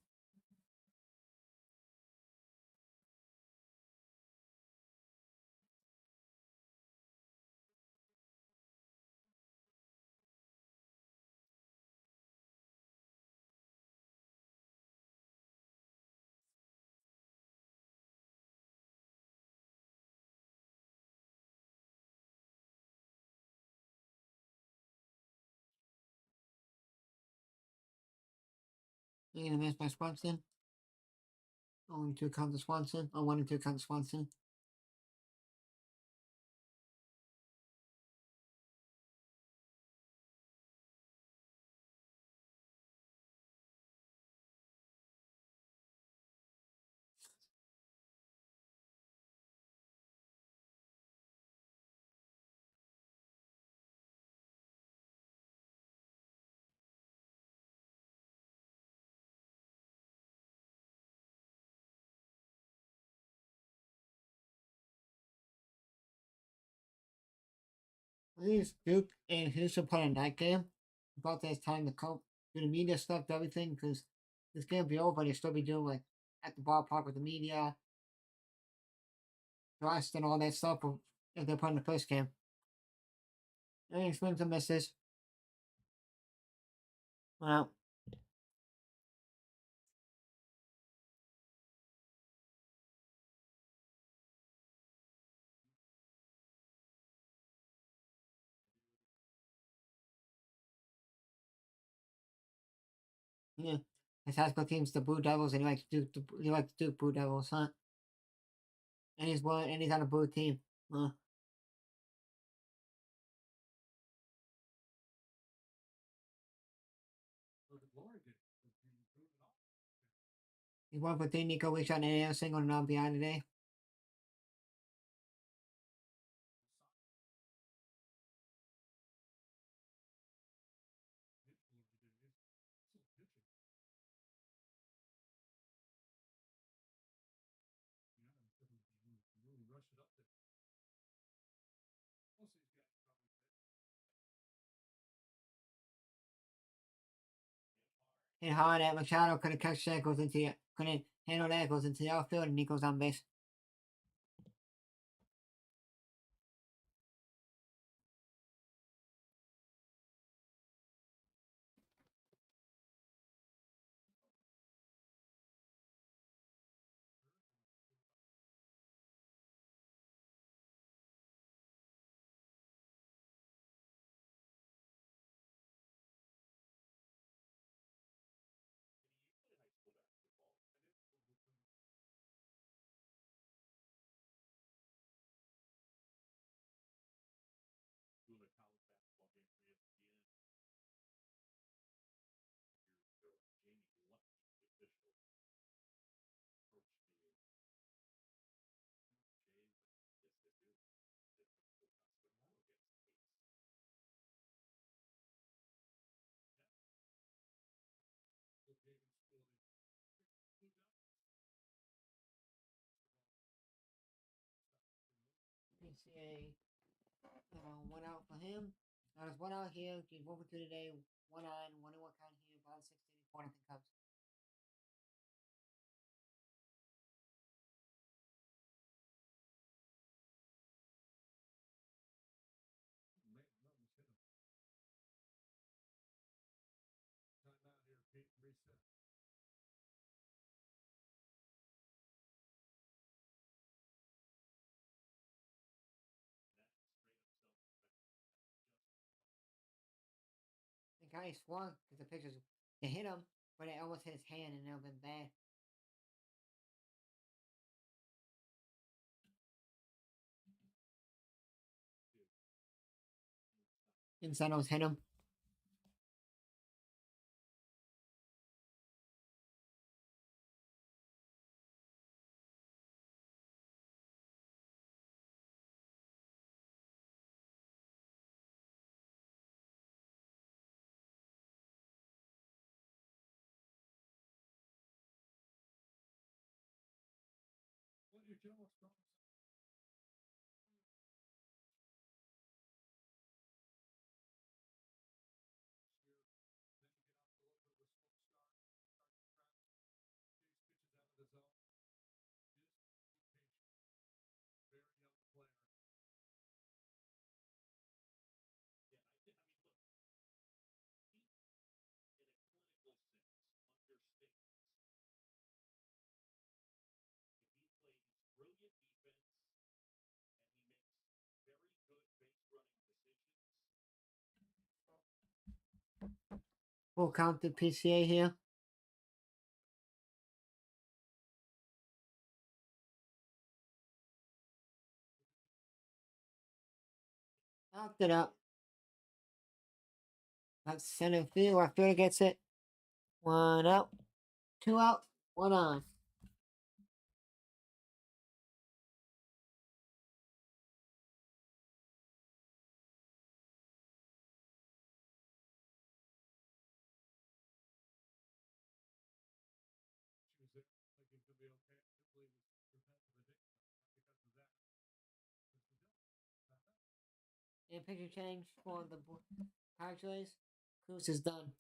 I'm gonna miss by Swanson. Only 2 counts to Swanson. Oh, 1 and 2 counts to Swanson. I think it's Duke and Houston playing that game. About that time to come do the media stuff, everything, because this game will be over, but they'll still be doing like at the ballpark with the media, dressed and all that stuff if they're playing the first game. Any swings and misses. Well, yeah. His high school team's the Blue Devils, and he likes to do Blue Devils, huh? And he's on a blue team. Huh? He's 1 for 3. Nico we shot an AL single and RBI today. And hard at Machado couldn't catch that, couldn't handle that, goes into the outfield, and Nico's on base. PCA 1 out for him. Now there's 1 out here. He's 1 for 2 today. 1 on, 1 and 1 count here. Bottom 684, nothing Cubs. The guy swung because the pitchers they hit him, but it almost hit his hand and it would have been bad. Inside almost hit him. We'll count the PCA here. Knocked it up. That's center field. Our fielder gets it. 1 out. 2 out. 1 on. And picture change for the Padres. Cruz is done.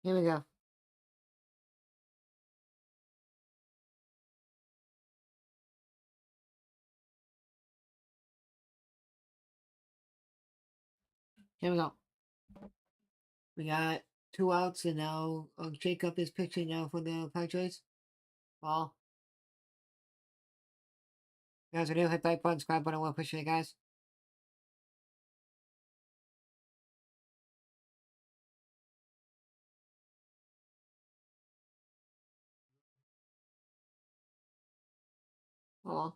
Here we go. Here we go. We got 2 outs, and now Jacob is pitching now for the Padres. Ball. Guys, when you hit like button, subscribe button, appreciate it, guys. Oh.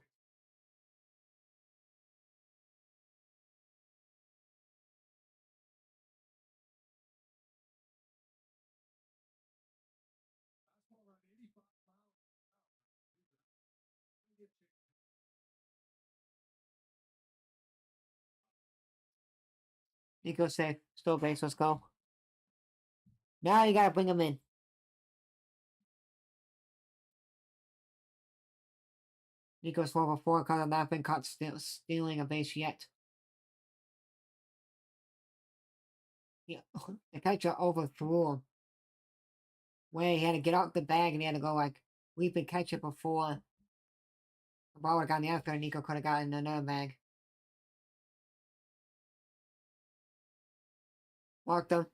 Nico safe. Still base, let's go. Now you gotta bring him in. Nico's 4 for 4, cause I've not been caught stealing a base yet. Yeah, the catcher overthrew him. Where he had to get out the bag and he had to go like leap and catch it before the ball would have gotten the after, and Nico could have gotten another bag. Walked him.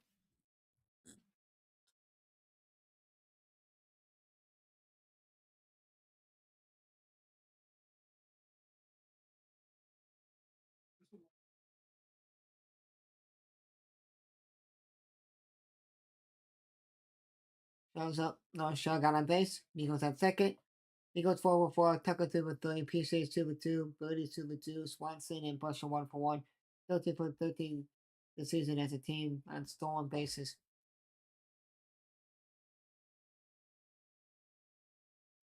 Shows up. No show got on base. Nico's at second. Nico's 4 for 4. Tucker 2 for 3. PC's 2 for 2. Birdie's 2 for 2. Swanson and Bushel 1 for 1. 13 for 13 this season as a team on stolen bases.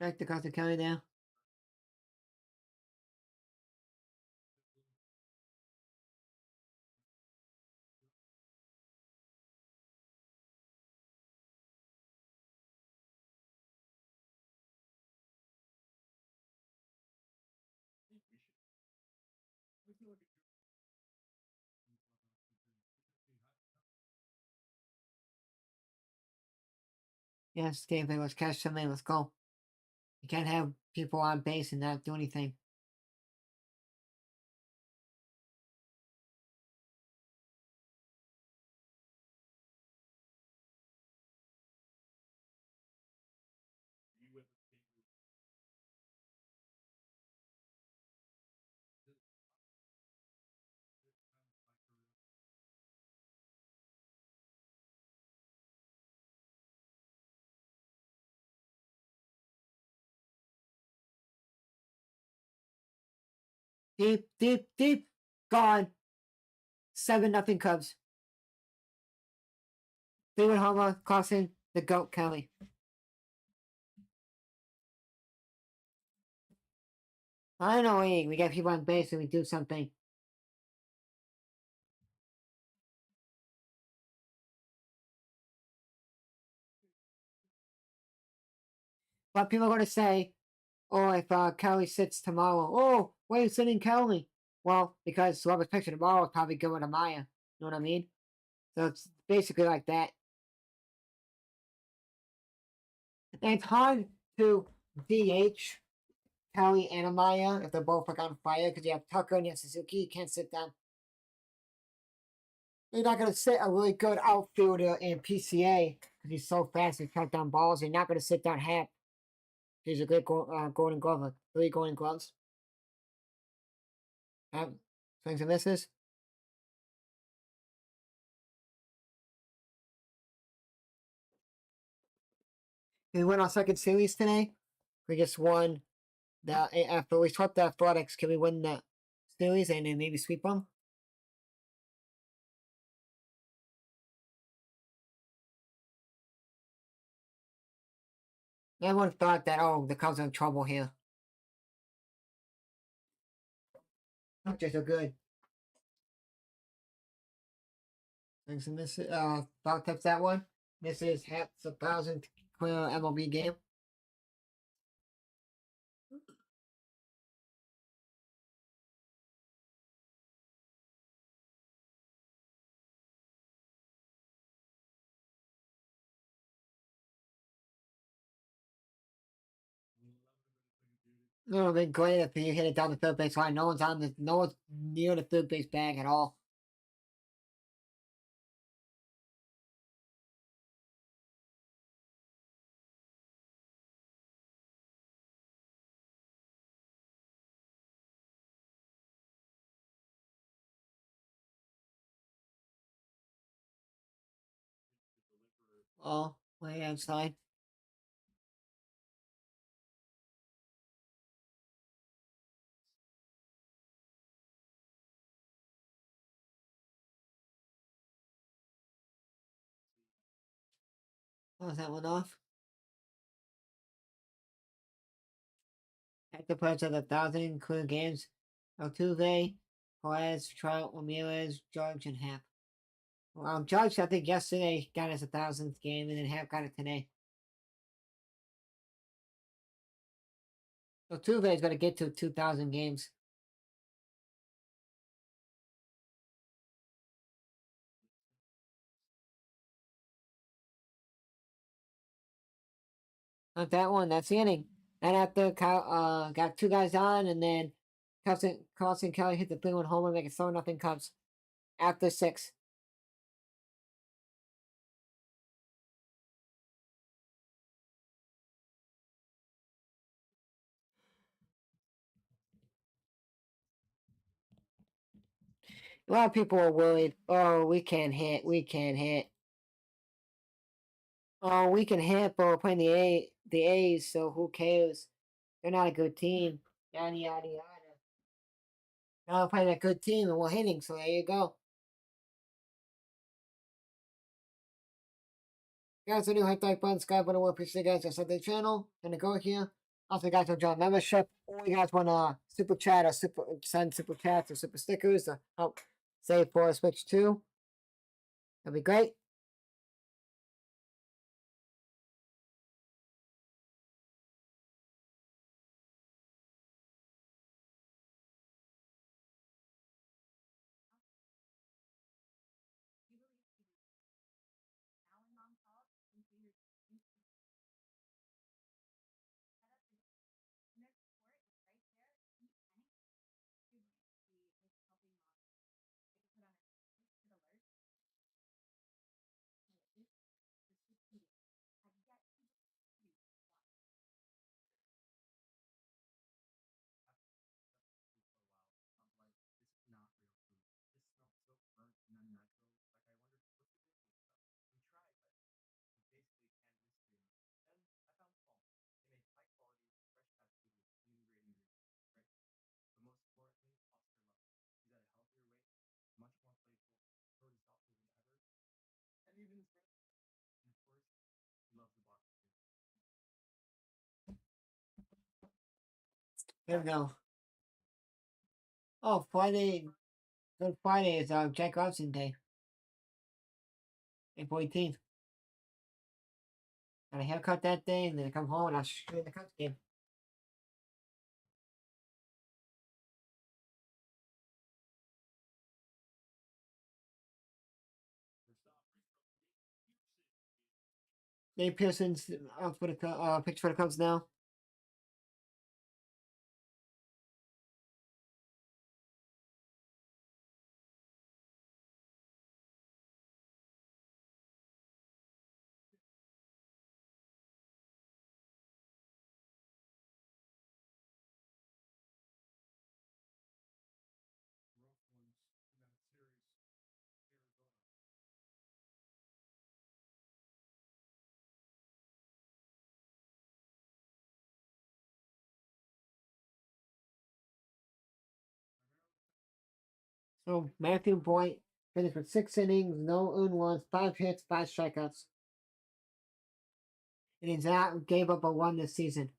Back to Carson Kelly now. Yes, David, let's catch something. Let's go. You can't have people on base and not do anything. Deep, deep, deep. Gone. 7-0 Cubs. 3-1 homer, Carson, the GOAT Kelly. I don't know, we got people on base and we do something. But people are going to say, oh, if Kelly sits tomorrow, oh, why are you sitting Kelly? Well, because whoever's pitching tomorrow is probably going to Maya. You know what I mean? So it's basically like that. And it's hard to DH Kelly and Amaya if they're both like on fire because you have Tucker and you have Suzuki. You can't sit them. You're not going to sit a really good outfielder in PCA because he's so fast and cut down balls. You're not going to sit down Hap. He's a great Golden Glove, 3 Golden Gloves. Swings and misses. We win our second series today. We just won after we swept the Athletics. Can we win the series and then maybe sweep them? Everyone thought that, oh, the Cubs are in trouble here. Not just so good. Thanks and this Dog tips that one. This is Hap's 1,000th clear MLB game. No, it'd be great if you hit it down the third base line. No one's near the third base bag at all. Oh, way outside. Was that one off? At the price of 1,000 clear games, Altuve, Perez, Trout, Ramirez, George, and Hap. Judge, I think yesterday got his 1,000th game, and then Hap got it today. So Altuve is going to get to 2,000 games. Not that one. That's the inning. And after got 2 guys on, and then Carlson Kelly hit the 3-1 homer, make it 4-0 Cubs. After 6. A lot of people are worried. Oh, we can't hit. We can't hit. Oh, we can hit, but we're playing the A's, so who cares? They're not a good team. Yada yada yada. Now we're playing a good team and we're hitting, so there you go. Guys, the new hype like button, subscribe button, appreciate you guys. That's on the channel. Gonna go here. Also, you guys will join membership, or you guys want to super chat or send super chats or super stickers to help save for Switch 2. That'd be great. Here we go. Oh, Friday. Good Friday is Jack Robinson Day. April 18th. Got a haircut that day, and then I come home and I'll shoot in the Cubs game. Dave Pearson's out for the pitch for the Cubs now. So Matthew Boyd finished with 6 innings, no earned runs, 5 hits, 5 strikeouts. And he's not gave up a run this season.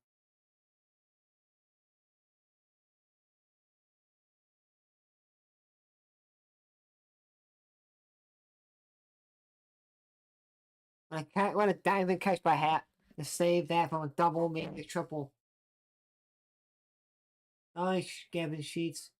What a diving catch by Hat to save that from a double, maybe a triple. Nice, Gavin Sheets.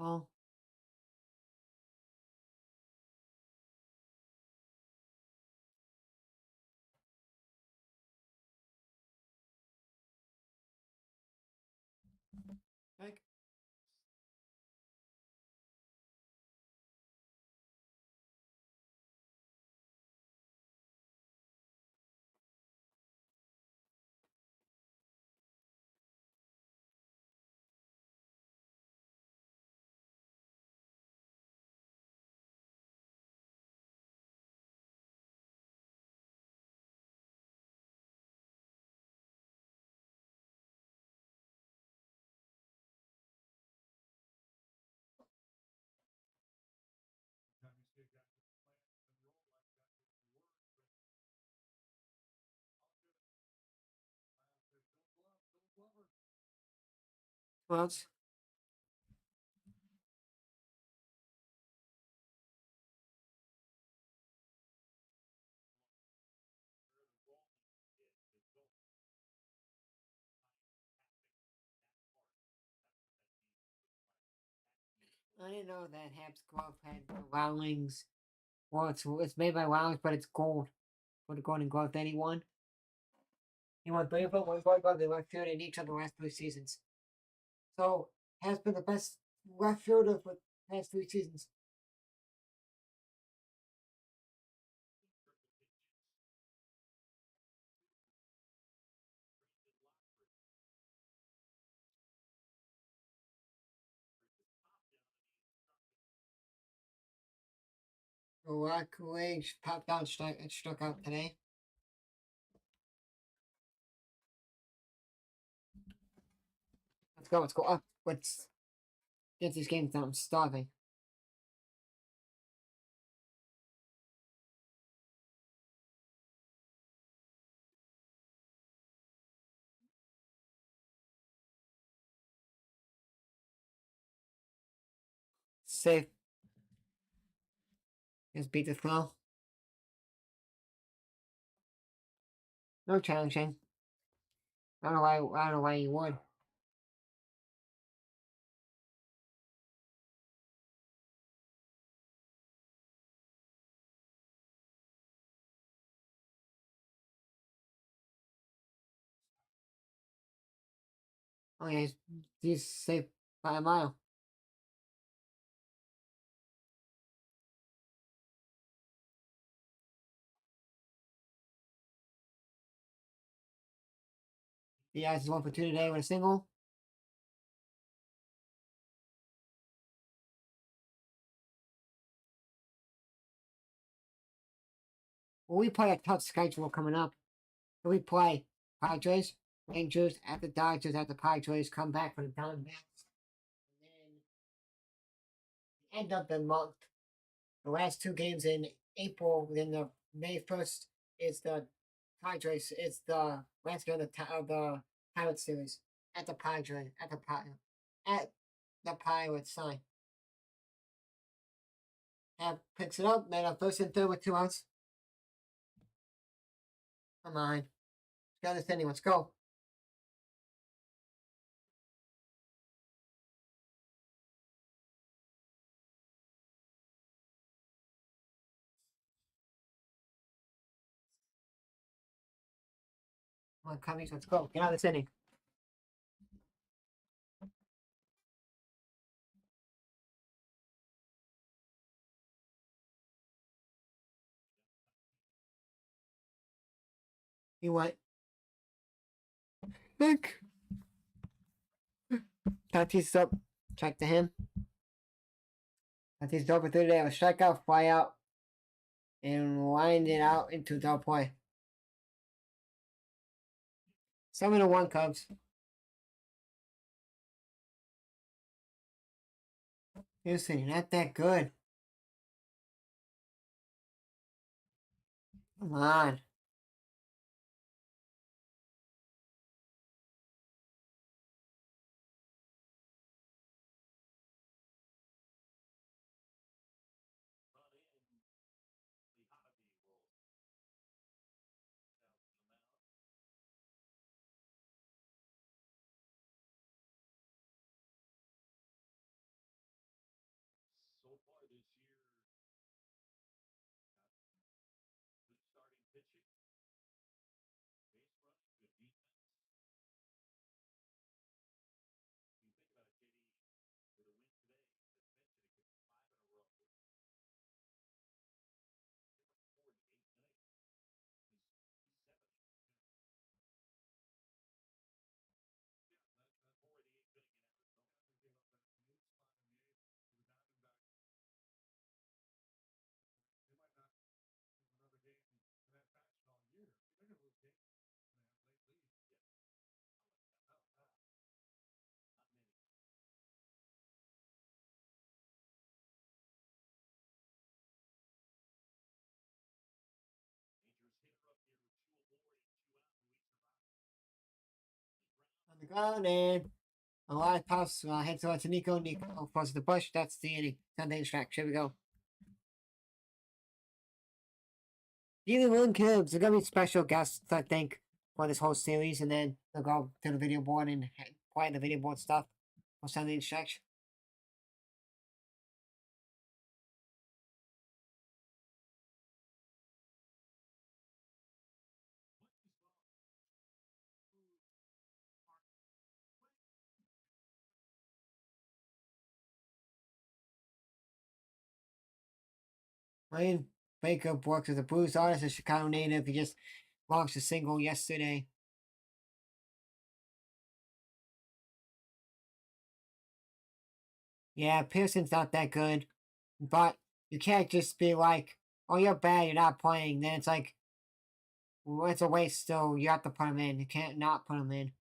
Well, like, well, I didn't know that Habs glove had the Wowlings. Well, it's made by Wowlings, but it's gold. For the Golden Glove that he won. He won 3 of them, 1 Gold Glove, and 1 field in each of the last 3 seasons. So, has been the best left fielder for the past 3 seasons. Rockaway popped down and struck out today. Let's go. Let's go up. Let's get these games done. I'm starving. Safe. Just beat the flow. No challenging. I don't know why you would. Oh yeah, he's safe by a mile. Diaz is 1 for 2 today with a single. Well, we play a tough schedule coming up. So we play Padres, Rangers, at the Dodgers, at the Padres, come back for the Diamondbacks. And then end of the month, the last 2 games in April, then the May 1st is the Padres. It's the last game of the Pilot Series at the Padres, at the Pirates sign. And picks it up, man. First and third with 2 outs. Come on. Got this inning. Let's go. Come on, Cubbies. Let's go. Get out of this inning. He went. Look. Tatis up. Check to him. Tatis over 3 today. A strikeout, fly out, and wind it out into double play. 7-1 Cubs. Houston, you're not that good. Come on. On the ground and a live pass heads over to Nico. Nico crosses the bush. That's the inning. Sunday track. Here we go. Dealing with Cubs. They're gonna be special guests, I think, for this whole series, and then they'll go to the video board and play the video board stuff for Sunday stretch. Ryan Baker works as a blues artist, a Chicago native. He just launched a single yesterday. Yeah, Pearson's not that good, but you can't just be like, oh, you're bad, you're not playing, then it's like, well, it's a waste still. You have to put him in. You can't not put him in.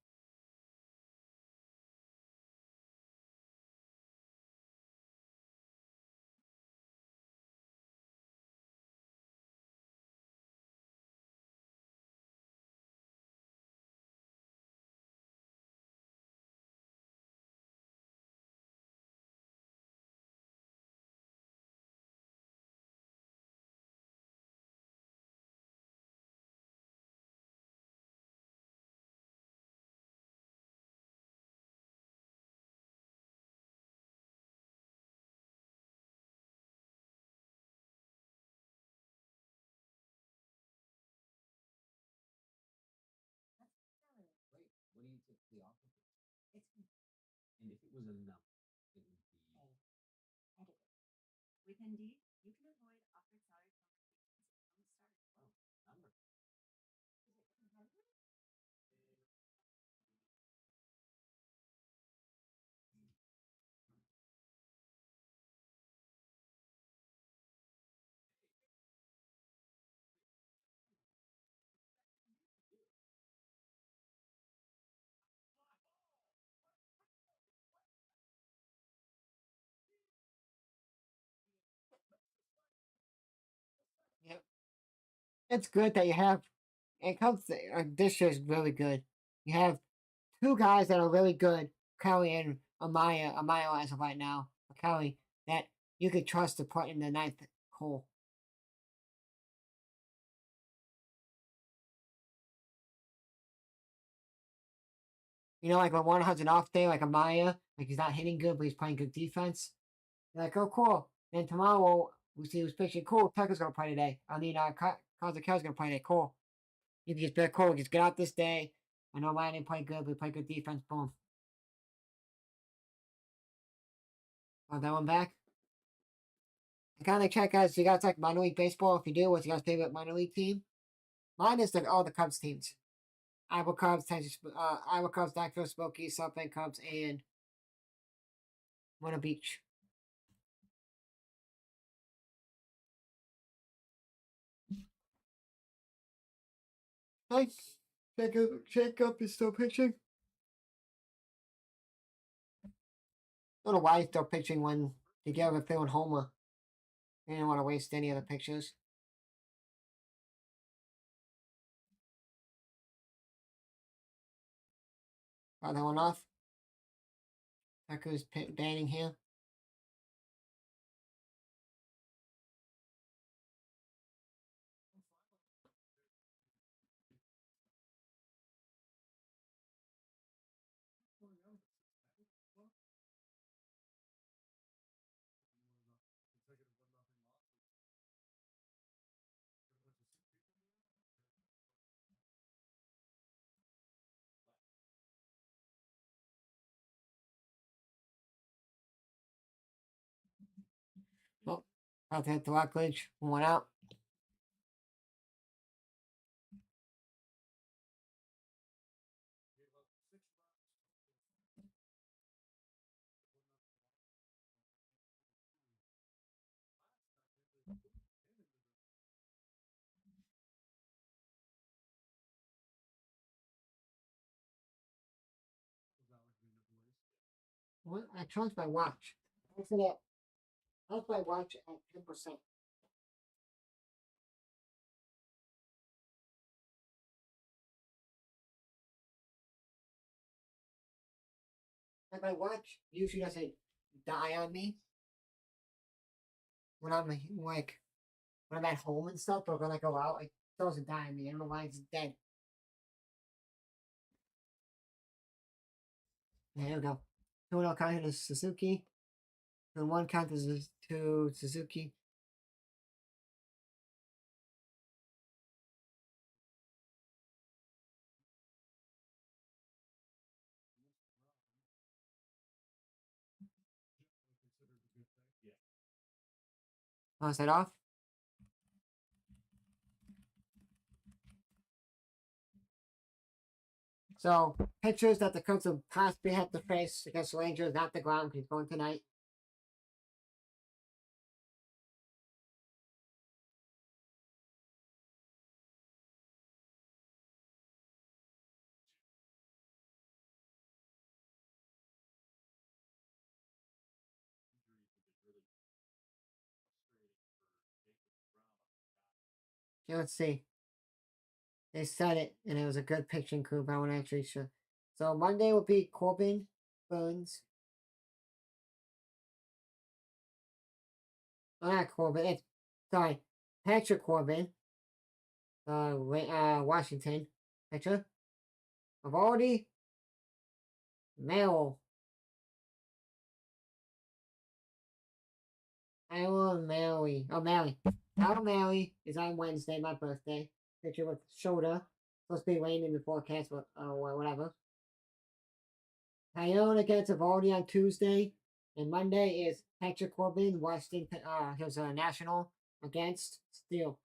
What do you think the offer is? And if it was enough, it would be. With Indeed, you can avoid awkward salary conversations from the start. Number. Yep. It's good that you have. It comes. This year is really good. You have two guys that are really good, Kelly and Amaya. Amaya as of right now, Kelly, that you could trust to put in the ninth hole. You know, like when one has an off day, like Amaya, like he's not hitting good, but he's playing good defense. You're like, oh, cool. Then tomorrow we see who's pitching. Cool, Tucker's gonna play today. I mean, Kazukel's gonna play today. Cool. You can just be like, cool. Just get out this day. I know Ryan didn't play good, but he played good defense. Boom. Oh, that one back. I kind of check, guys. You guys like minor league baseball? If you do, what's your guys' favorite minor league team? Mine is all the Cubs teams. Iowa Cubs, Iowa Cubs, Nashville Smokies, South Bend Cubs, and Myrtle Beach. Nice. Jacob is still pitching. I don't know why he's still pitching when you get a throwing homer. He didn't want to waste any of the pitches. Got that one off. Tucker's batting here. Oh, about to hit the Rockledge. One out. What? I charged my watch. I said that. How's my watch at 10%? Like my watch usually doesn't die on me when I'm like when I'm at home and stuff, but when I go out, like it doesn't die on me. I don't know why it's dead. There we go. 2-0 count to Suzuki. And 1 count is to Suzuki. Is that off? So, pitchers that the Cubs will possibly have to face against the Rangers, not the ground, because he's going tonight. let's see. They said it, and it was a good pitching crew, but I want to actually show. So Monday will be Corbin Burns. Oh, not Corbin. It's sorry, Patrick Corbin. Washington pitcher. Evaldi Merrill. Iowa Mary. Oh, Mary. Iowa Mary is on Wednesday, my birthday. Picture with shoulder. Supposed to be rain in the forecast, but whatever. Tyone against Evaldi on Tuesday. And Monday is Patrick Corbin, Washington. He was a national against Steel.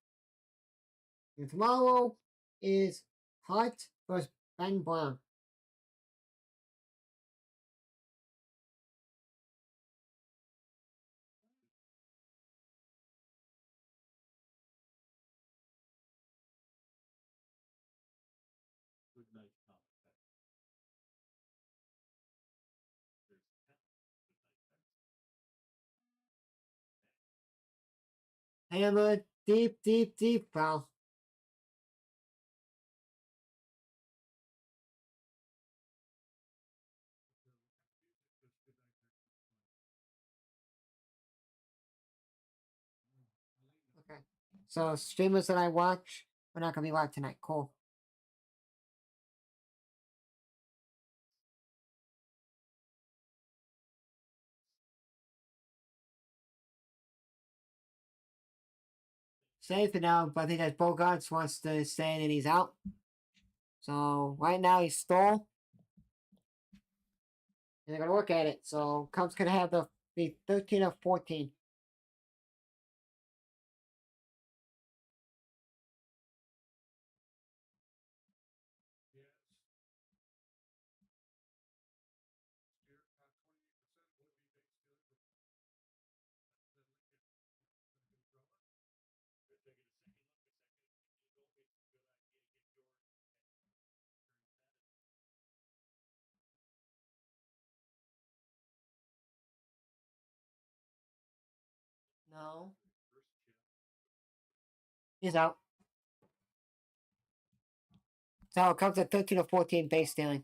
And tomorrow is Hart versus Ben Brown. Good night, Tom. Hammer deep, deep, deep foul. Okay. So streamers that I watch, we're not gonna be live tonight. Cool. Safe for now, but I think that Bogarts wants to stay and he's out. So right now he's stole. And they're gonna look at it. So Cubs could have the 13 of 14. No. He's out. So it comes at 13 of 14 base stealing.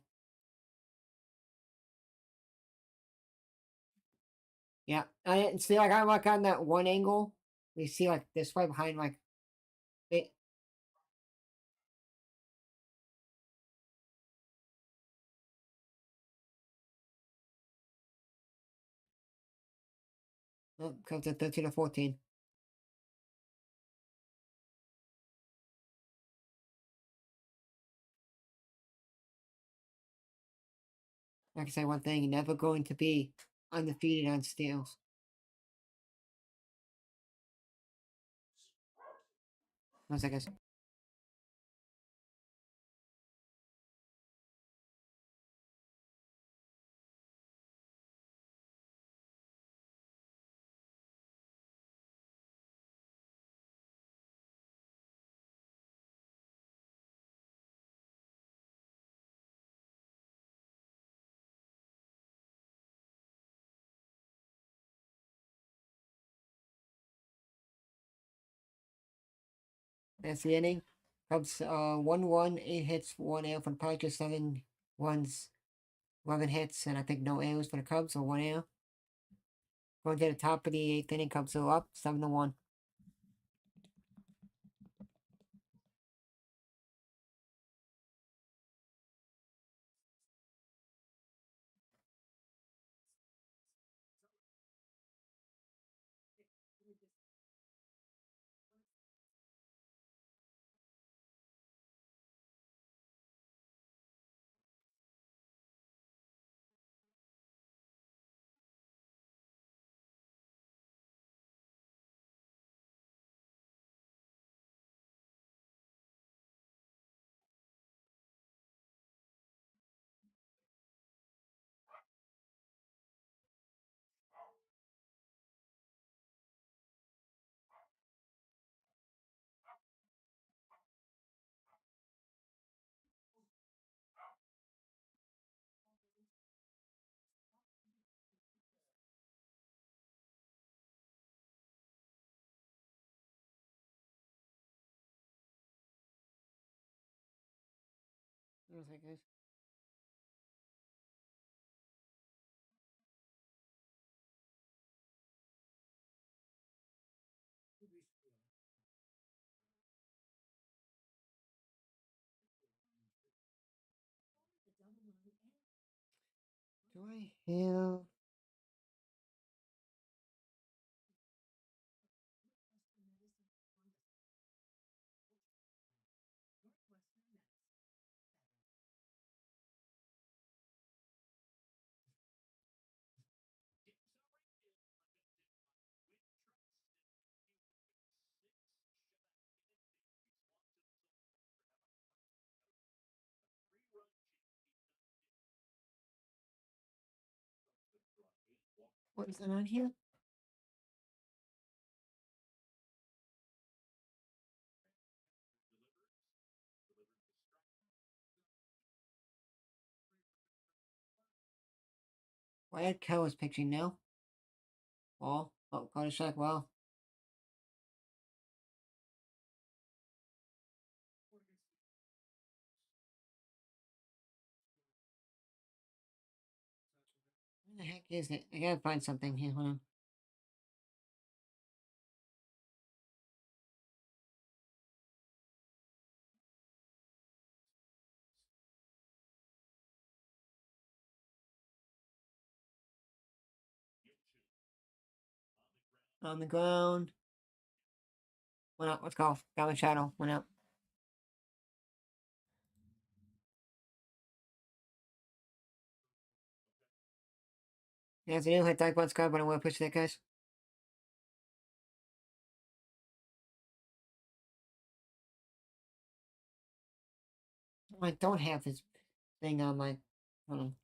Yeah. And see, like, I look on that one angle. We see, like, this way behind, like, it. Oh, comes at 13 of 14. I can say one thing, never going to be undefeated on steals. One second. That's the inning. Cubs 1-1, 8 hits, 1 error for the Padres, 7 runs, 11 hits, and I think no errors for the Cubs, or 1 error. Going to the top of the 8th inning, Cubs are up 7-1. What is that, guys? Do I have? What is that on here? Wyatt Coe is pitching now. Ball. Oh, got a strike. Wow. Where the heck is it? I gotta find something here. Hold on. On the ground. Went up. Let's go. Got the shadow. Went up. There's a new hit type one scar, but I want to push that, guys. I don't have his thing on my. Hold on.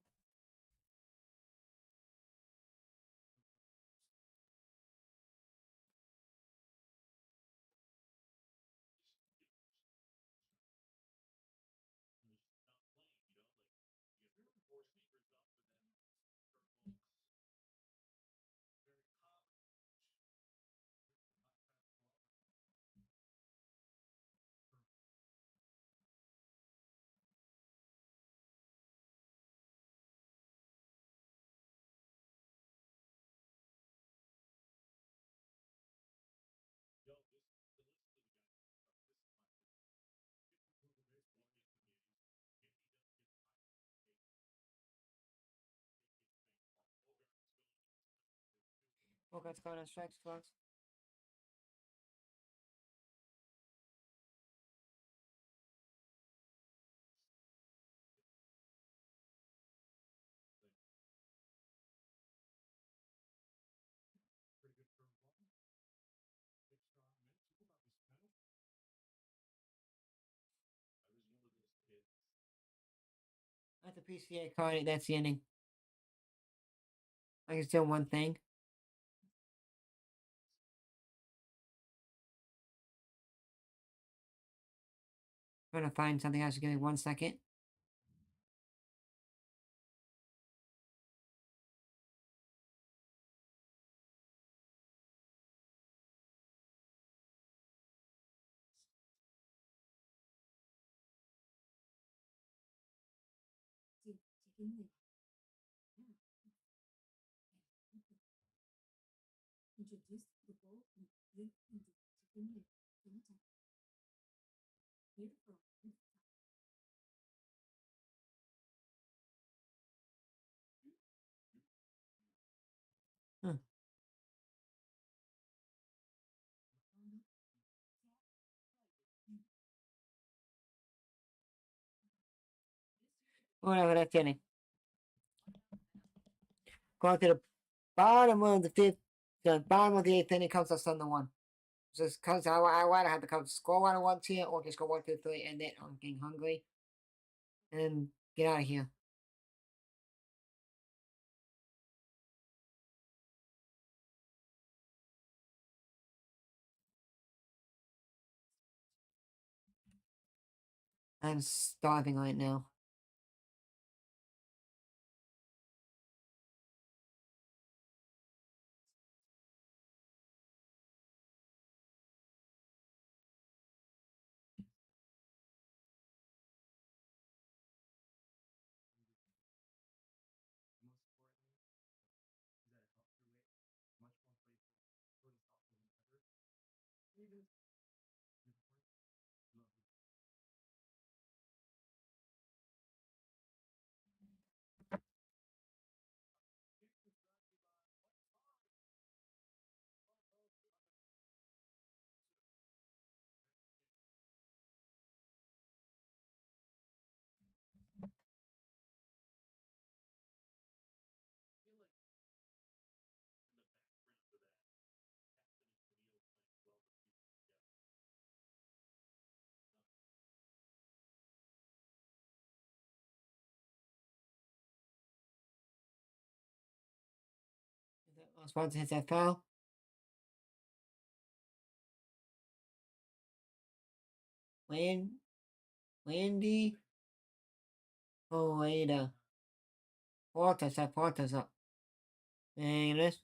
Bogart's going on strikes, folks. That's a PCA card. That's the ending. I can still one thing. I'm gonna find something else. Give me 1 second. Introduce the bowl and drink into chicken meat. Beautiful. Whatever, that's the ending. Going to the bottom of the fifth, the bottom of the eighth inning comes us on the one. Just because I want to have to come score 1 1 here, or just go 1 2 3 and then I'm getting hungry. And then get out of here. I'm starving right now. Swanson hits that foul. Landy. Oh, Ada. Porter's up. And it is.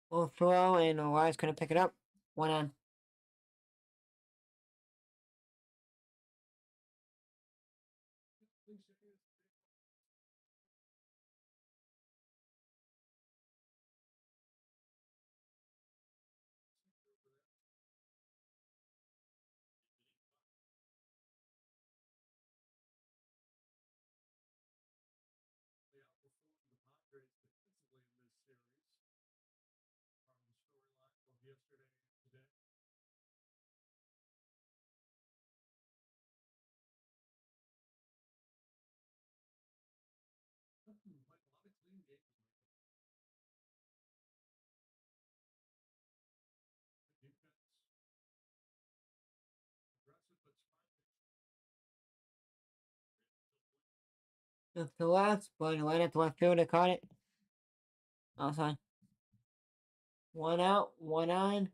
We'll throw, and Elias couldn't pick it up. 1 on. They outperformed the Padres defensively in this series. Part of the storyline from yesterday and today. Played a lot of clean games lately. Good defense. Aggressive but smart. Up to left, but right at the left fielder caught it. Outside. 1 out, 1 on.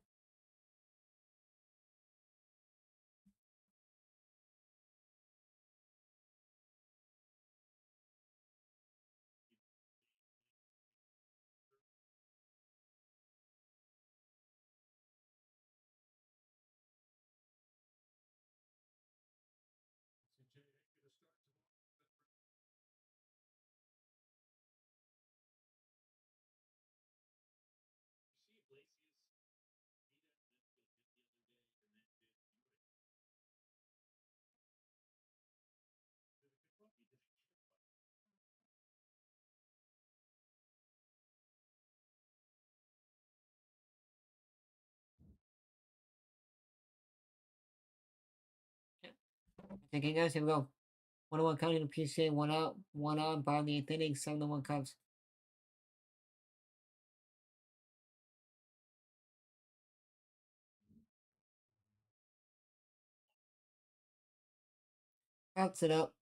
Okay, guys, here we go. 1-1 counting the PCA, 1 out, 1 on, bottom of the 8th inning, 7-1 Cubs. Pops it up.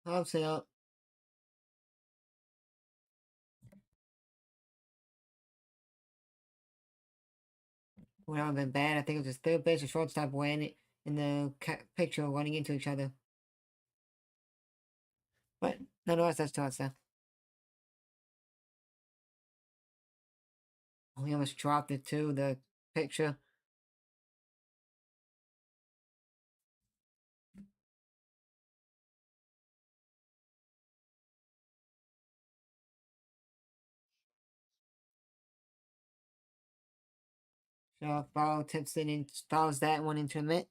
Pops it up. Would have been bad. I think it was his third base or shortstop wearing it in the picture running into each other. But nonetheless, that's 2 outs now. Oh, he almost dropped it too, the picture. So foul tips it in, fouls that one into a mitt.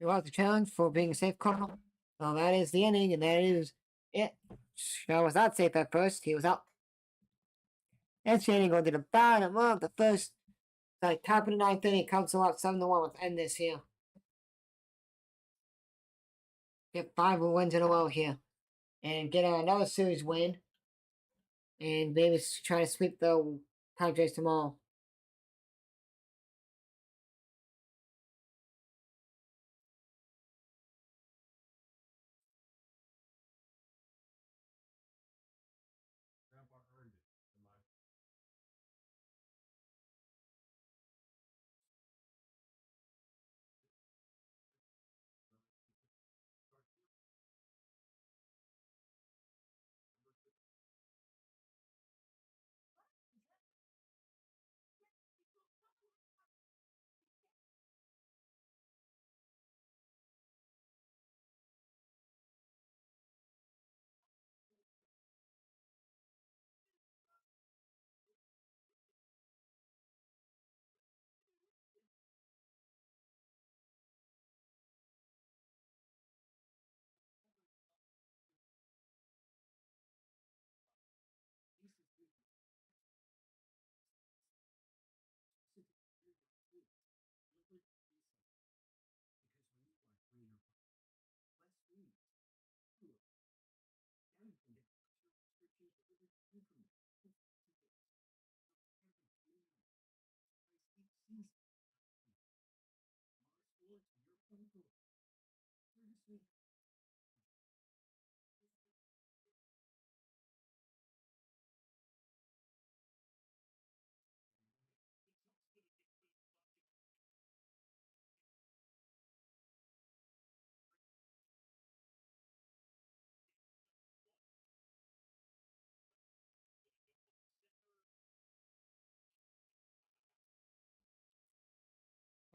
He lost the challenge for being a safe call. So that is the inning, and that is it. Shaw was not safe at first. He was out. And Shannon go to the bottom of the first. Like top of the ninth inning, Cubs are up 7-1. Let's end this here. Get 5 wins in a row here. And get another series win. And maybe try to sweep the Padres tomorrow.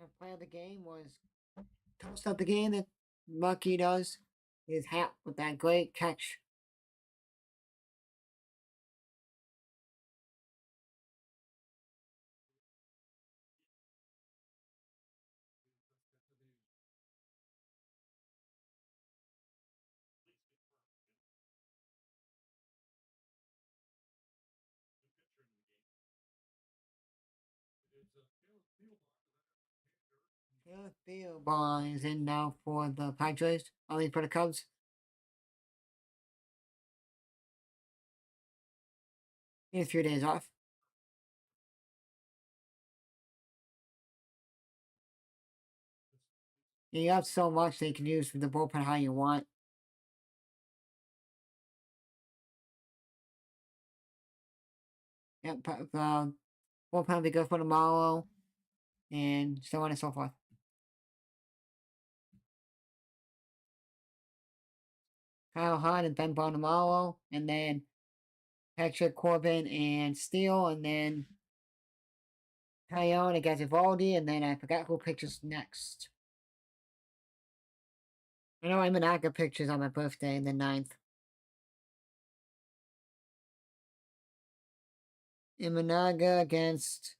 And play of the game was toast of the game that Lucky does. His hat with that great catch. Taylor Theobald is in now for the Padres. Only for the Cubs. Need a few days off. You have so much they can use for the bullpen how you want. Yep, bullpen will be good for tomorrow, and so on and so forth. Kyle Hunt and Ben Bonamalo, and then Patrick Corbin and Steele, and then Tyone against Evaldi, and then I forgot who pitches next. I know Imanaga pitches on my birthday in the 9th. Imanaga against,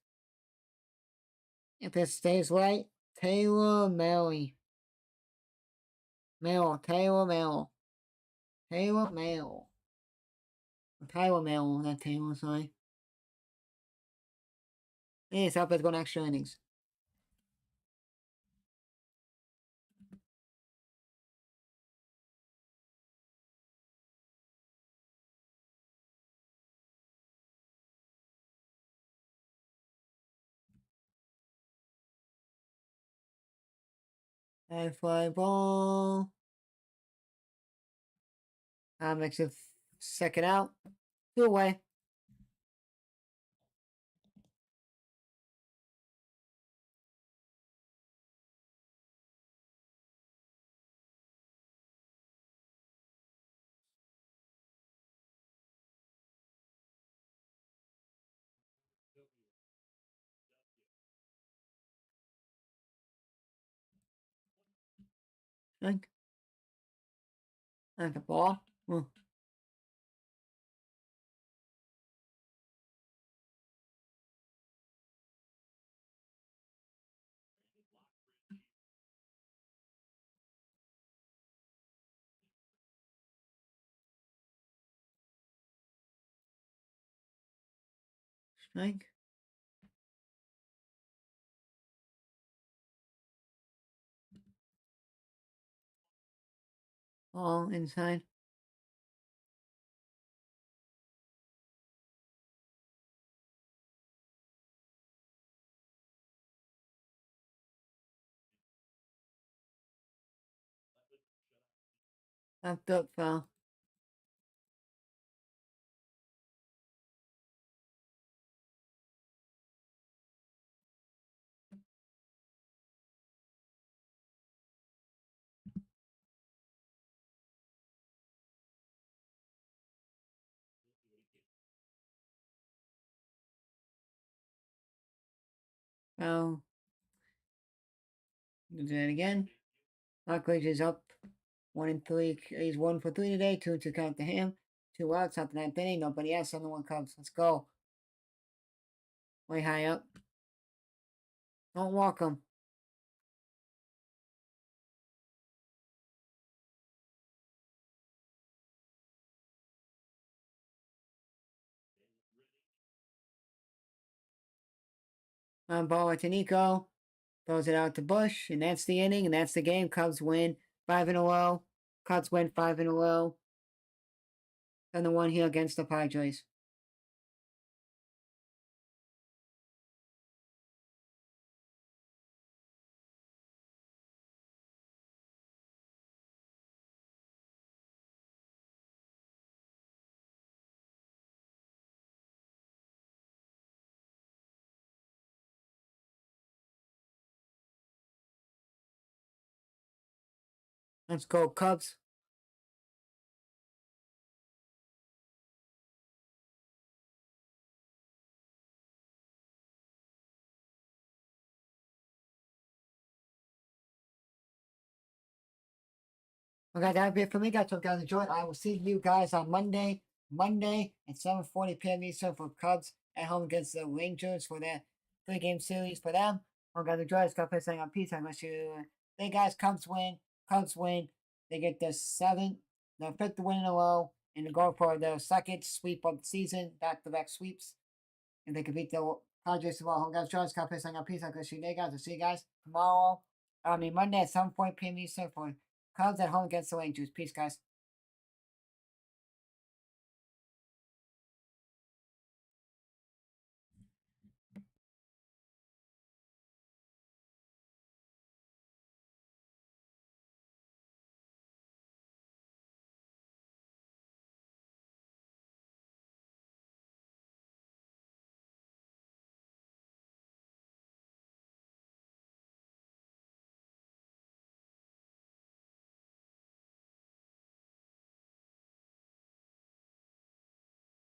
if this stays right, Taylor Mail. Taylor Mail, not Taylor, sorry. It's up, it's going extra innings. High fly ball. Makes it second out. 2 away. And the ball. Like. All inside. Left up foul. Foul. Do that again. Rockledge is up 1-3. He's 1 for 3 today. 2 to count to him. 2 outs after that inning. Nobody else. 7-1 Cubs. Let's go. Way high up. Don't walk him. On ball to Nico. Throws it out to Bush. And that's the inning. And that's the game. Cubs win 5 in a row. Cubs win 5 in a row. 7-1 here against the Padres. Let's go, Cubs. Okay, that'll be it for me, guys. Hope you guys enjoyed. I will see you guys on Monday at 7:40 p.m. Eastern for Cubs at home against the Rangers for their 3-game series for them. Hope you guys enjoyed. It's got saying on peace. I wish you. Hey guys, Cubs win. Cubs win. They get their 5th win in a row, and they go for their 2nd sweep of the season, back-to-back sweeps. And they can beat the Padres tomorrow. Hope you guys enjoyed. It's got saying on peace. I wish you day, guys. I'll see you guys tomorrow. Monday at 7:40 p.m. Eastern for Cubs at home against the Rangers. Peace, guys.